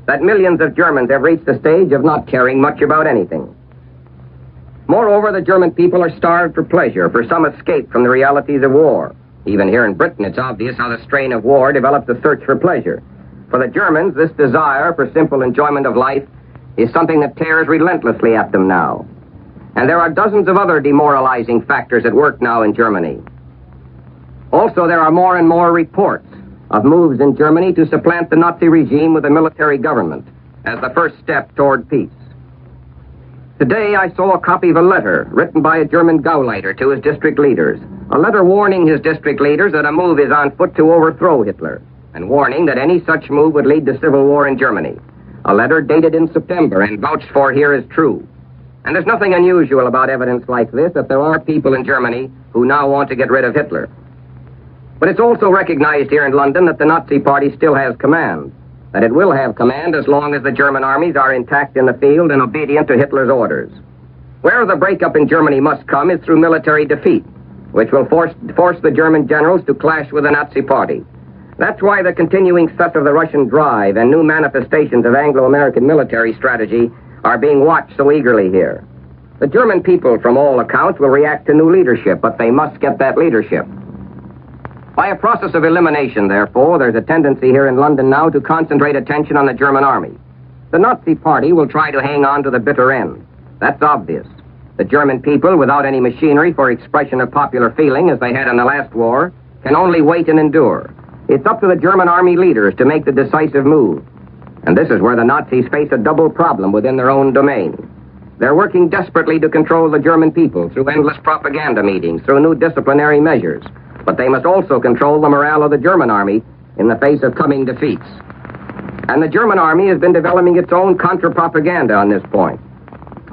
Speaker 8: That millions of Germans have reached the stage of not caring much about anything. Moreover, the German people are starved for pleasure, for some escape from the realities of war. Even here in Britain, it's obvious how the strain of war develops a search for pleasure. For the Germans, this desire for simple enjoyment of life is something that tears relentlessly at them now. And there are dozens of other demoralizing factors at work now in Germany. Also, there are more and more reports of moves in Germany to supplant the Nazi regime with a military government as the first step toward peace. Today, I saw a copy of a letter written by a German Gauleiter to his district leaders, a letter warning his district leaders that a move is on foot to overthrow Hitler, and warning that any such move would lead to civil war in Germany. A letter dated in September and vouched for here as true. And there's nothing unusual about evidence like this, that there are people in Germany who now want to get rid of Hitler. But it's also recognized here in London that the Nazi Party still has command, that it will have command as long as the German armies are intact in the field and obedient to Hitler's orders. Where the breakup in Germany must come is through military defeat, which will force the German generals to clash with the Nazi Party. That's why the continuing success of the Russian drive and new manifestations of Anglo-American military strategy are being watched so eagerly here. The German people, from all accounts, will react to new leadership, but they must get that leadership. By a process of elimination, therefore, there's a tendency here in London now to concentrate attention on the German army. The Nazi Party will try to hang on to the bitter end. That's obvious. The German people, without any machinery for expression of popular feeling, as they had in the last war, can only wait and endure. It's up to the German army leaders to make the decisive move. And this is where the Nazis face a double problem within their own domain. They're working desperately to control the German people through endless propaganda meetings, through new disciplinary measures. But they must also control the morale of the German army in the face of coming defeats. And the German army has been developing its own contra-propaganda on this point.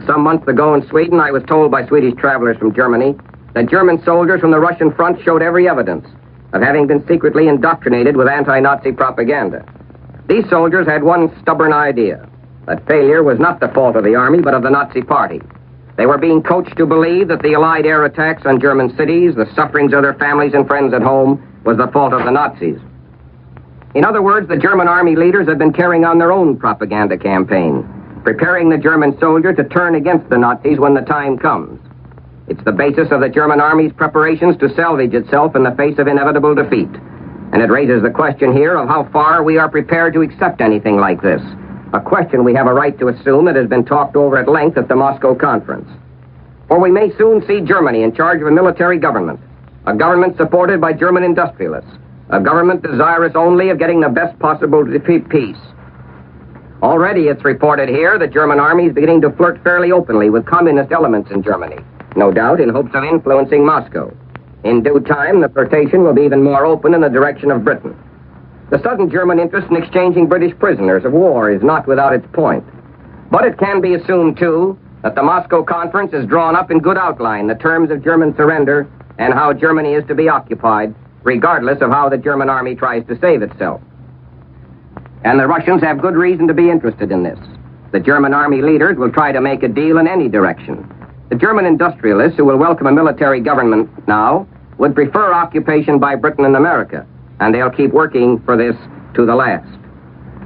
Speaker 8: Some months ago in Sweden, I was told by Swedish travelers from Germany that German soldiers from the Russian front showed every evidence of having been secretly indoctrinated with anti-Nazi propaganda. These soldiers had one stubborn idea, that failure was not the fault of the army, but of the Nazi Party. They were being coached to believe that the Allied air attacks on German cities, the sufferings of their families and friends at home, was the fault of the Nazis. In other words, the German army leaders have been carrying on their own propaganda campaign, preparing the German soldier to turn against the Nazis when the time comes. It's the basis of the German army's preparations to salvage itself in the face of inevitable defeat. And it raises the question here of how far we are prepared to accept anything like this. A question we have a right to assume that has been talked over at length at the Moscow conference. For we may soon see Germany in charge of a military government, a government supported by German industrialists, a government desirous only of getting the best possible peace. Already it's reported here that German army is beginning to flirt fairly openly with communist elements in Germany, no doubt in hopes of influencing Moscow. In due time, the flirtation will be even more open in the direction of Britain. The sudden German interest in exchanging British prisoners of war is not without its point. But it can be assumed, too, that the Moscow conference has drawn up in good outline the terms of German surrender and how Germany is to be occupied, regardless of how the German army tries to save itself. And the Russians have good reason to be interested in this. The German army leaders will try to make a deal in any direction. The German industrialists, who will welcome a military government now, would prefer occupation by Britain and America, and they'll keep working for this to the last.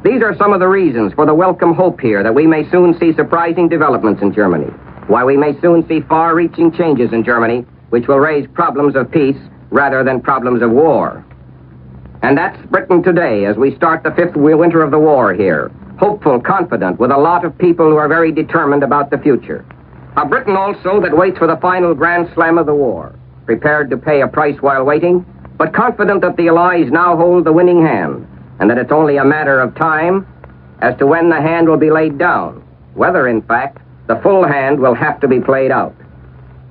Speaker 8: These are some of the reasons for the welcome hope here that we may soon see surprising developments in Germany, why we may soon see far-reaching changes in Germany, which will raise problems of peace rather than problems of war. And that's Britain today as we start the fifth winter of the war here, hopeful, confident, with a lot of people who are very determined about the future. A Britain also that waits for the final grand slam of the war, prepared to pay a price while waiting, but confident that the Allies now hold the winning hand, and that it's only a matter of time as to when the hand will be laid down, whether, in fact, the full hand will have to be played out.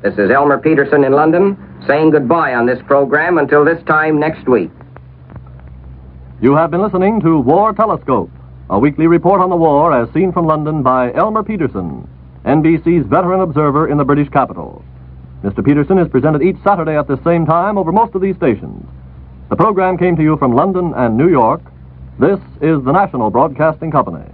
Speaker 8: This is Elmer Peterson in London, saying goodbye on this program until this time next week.
Speaker 7: You have been listening to War Telescope, a weekly report on the war as seen from London by Elmer Peterson, NBC's veteran observer in the British capital. Mr. Peterson is presented each Saturday at the same time over most of these stations. The program came to you from London and New York. This is the National Broadcasting Company.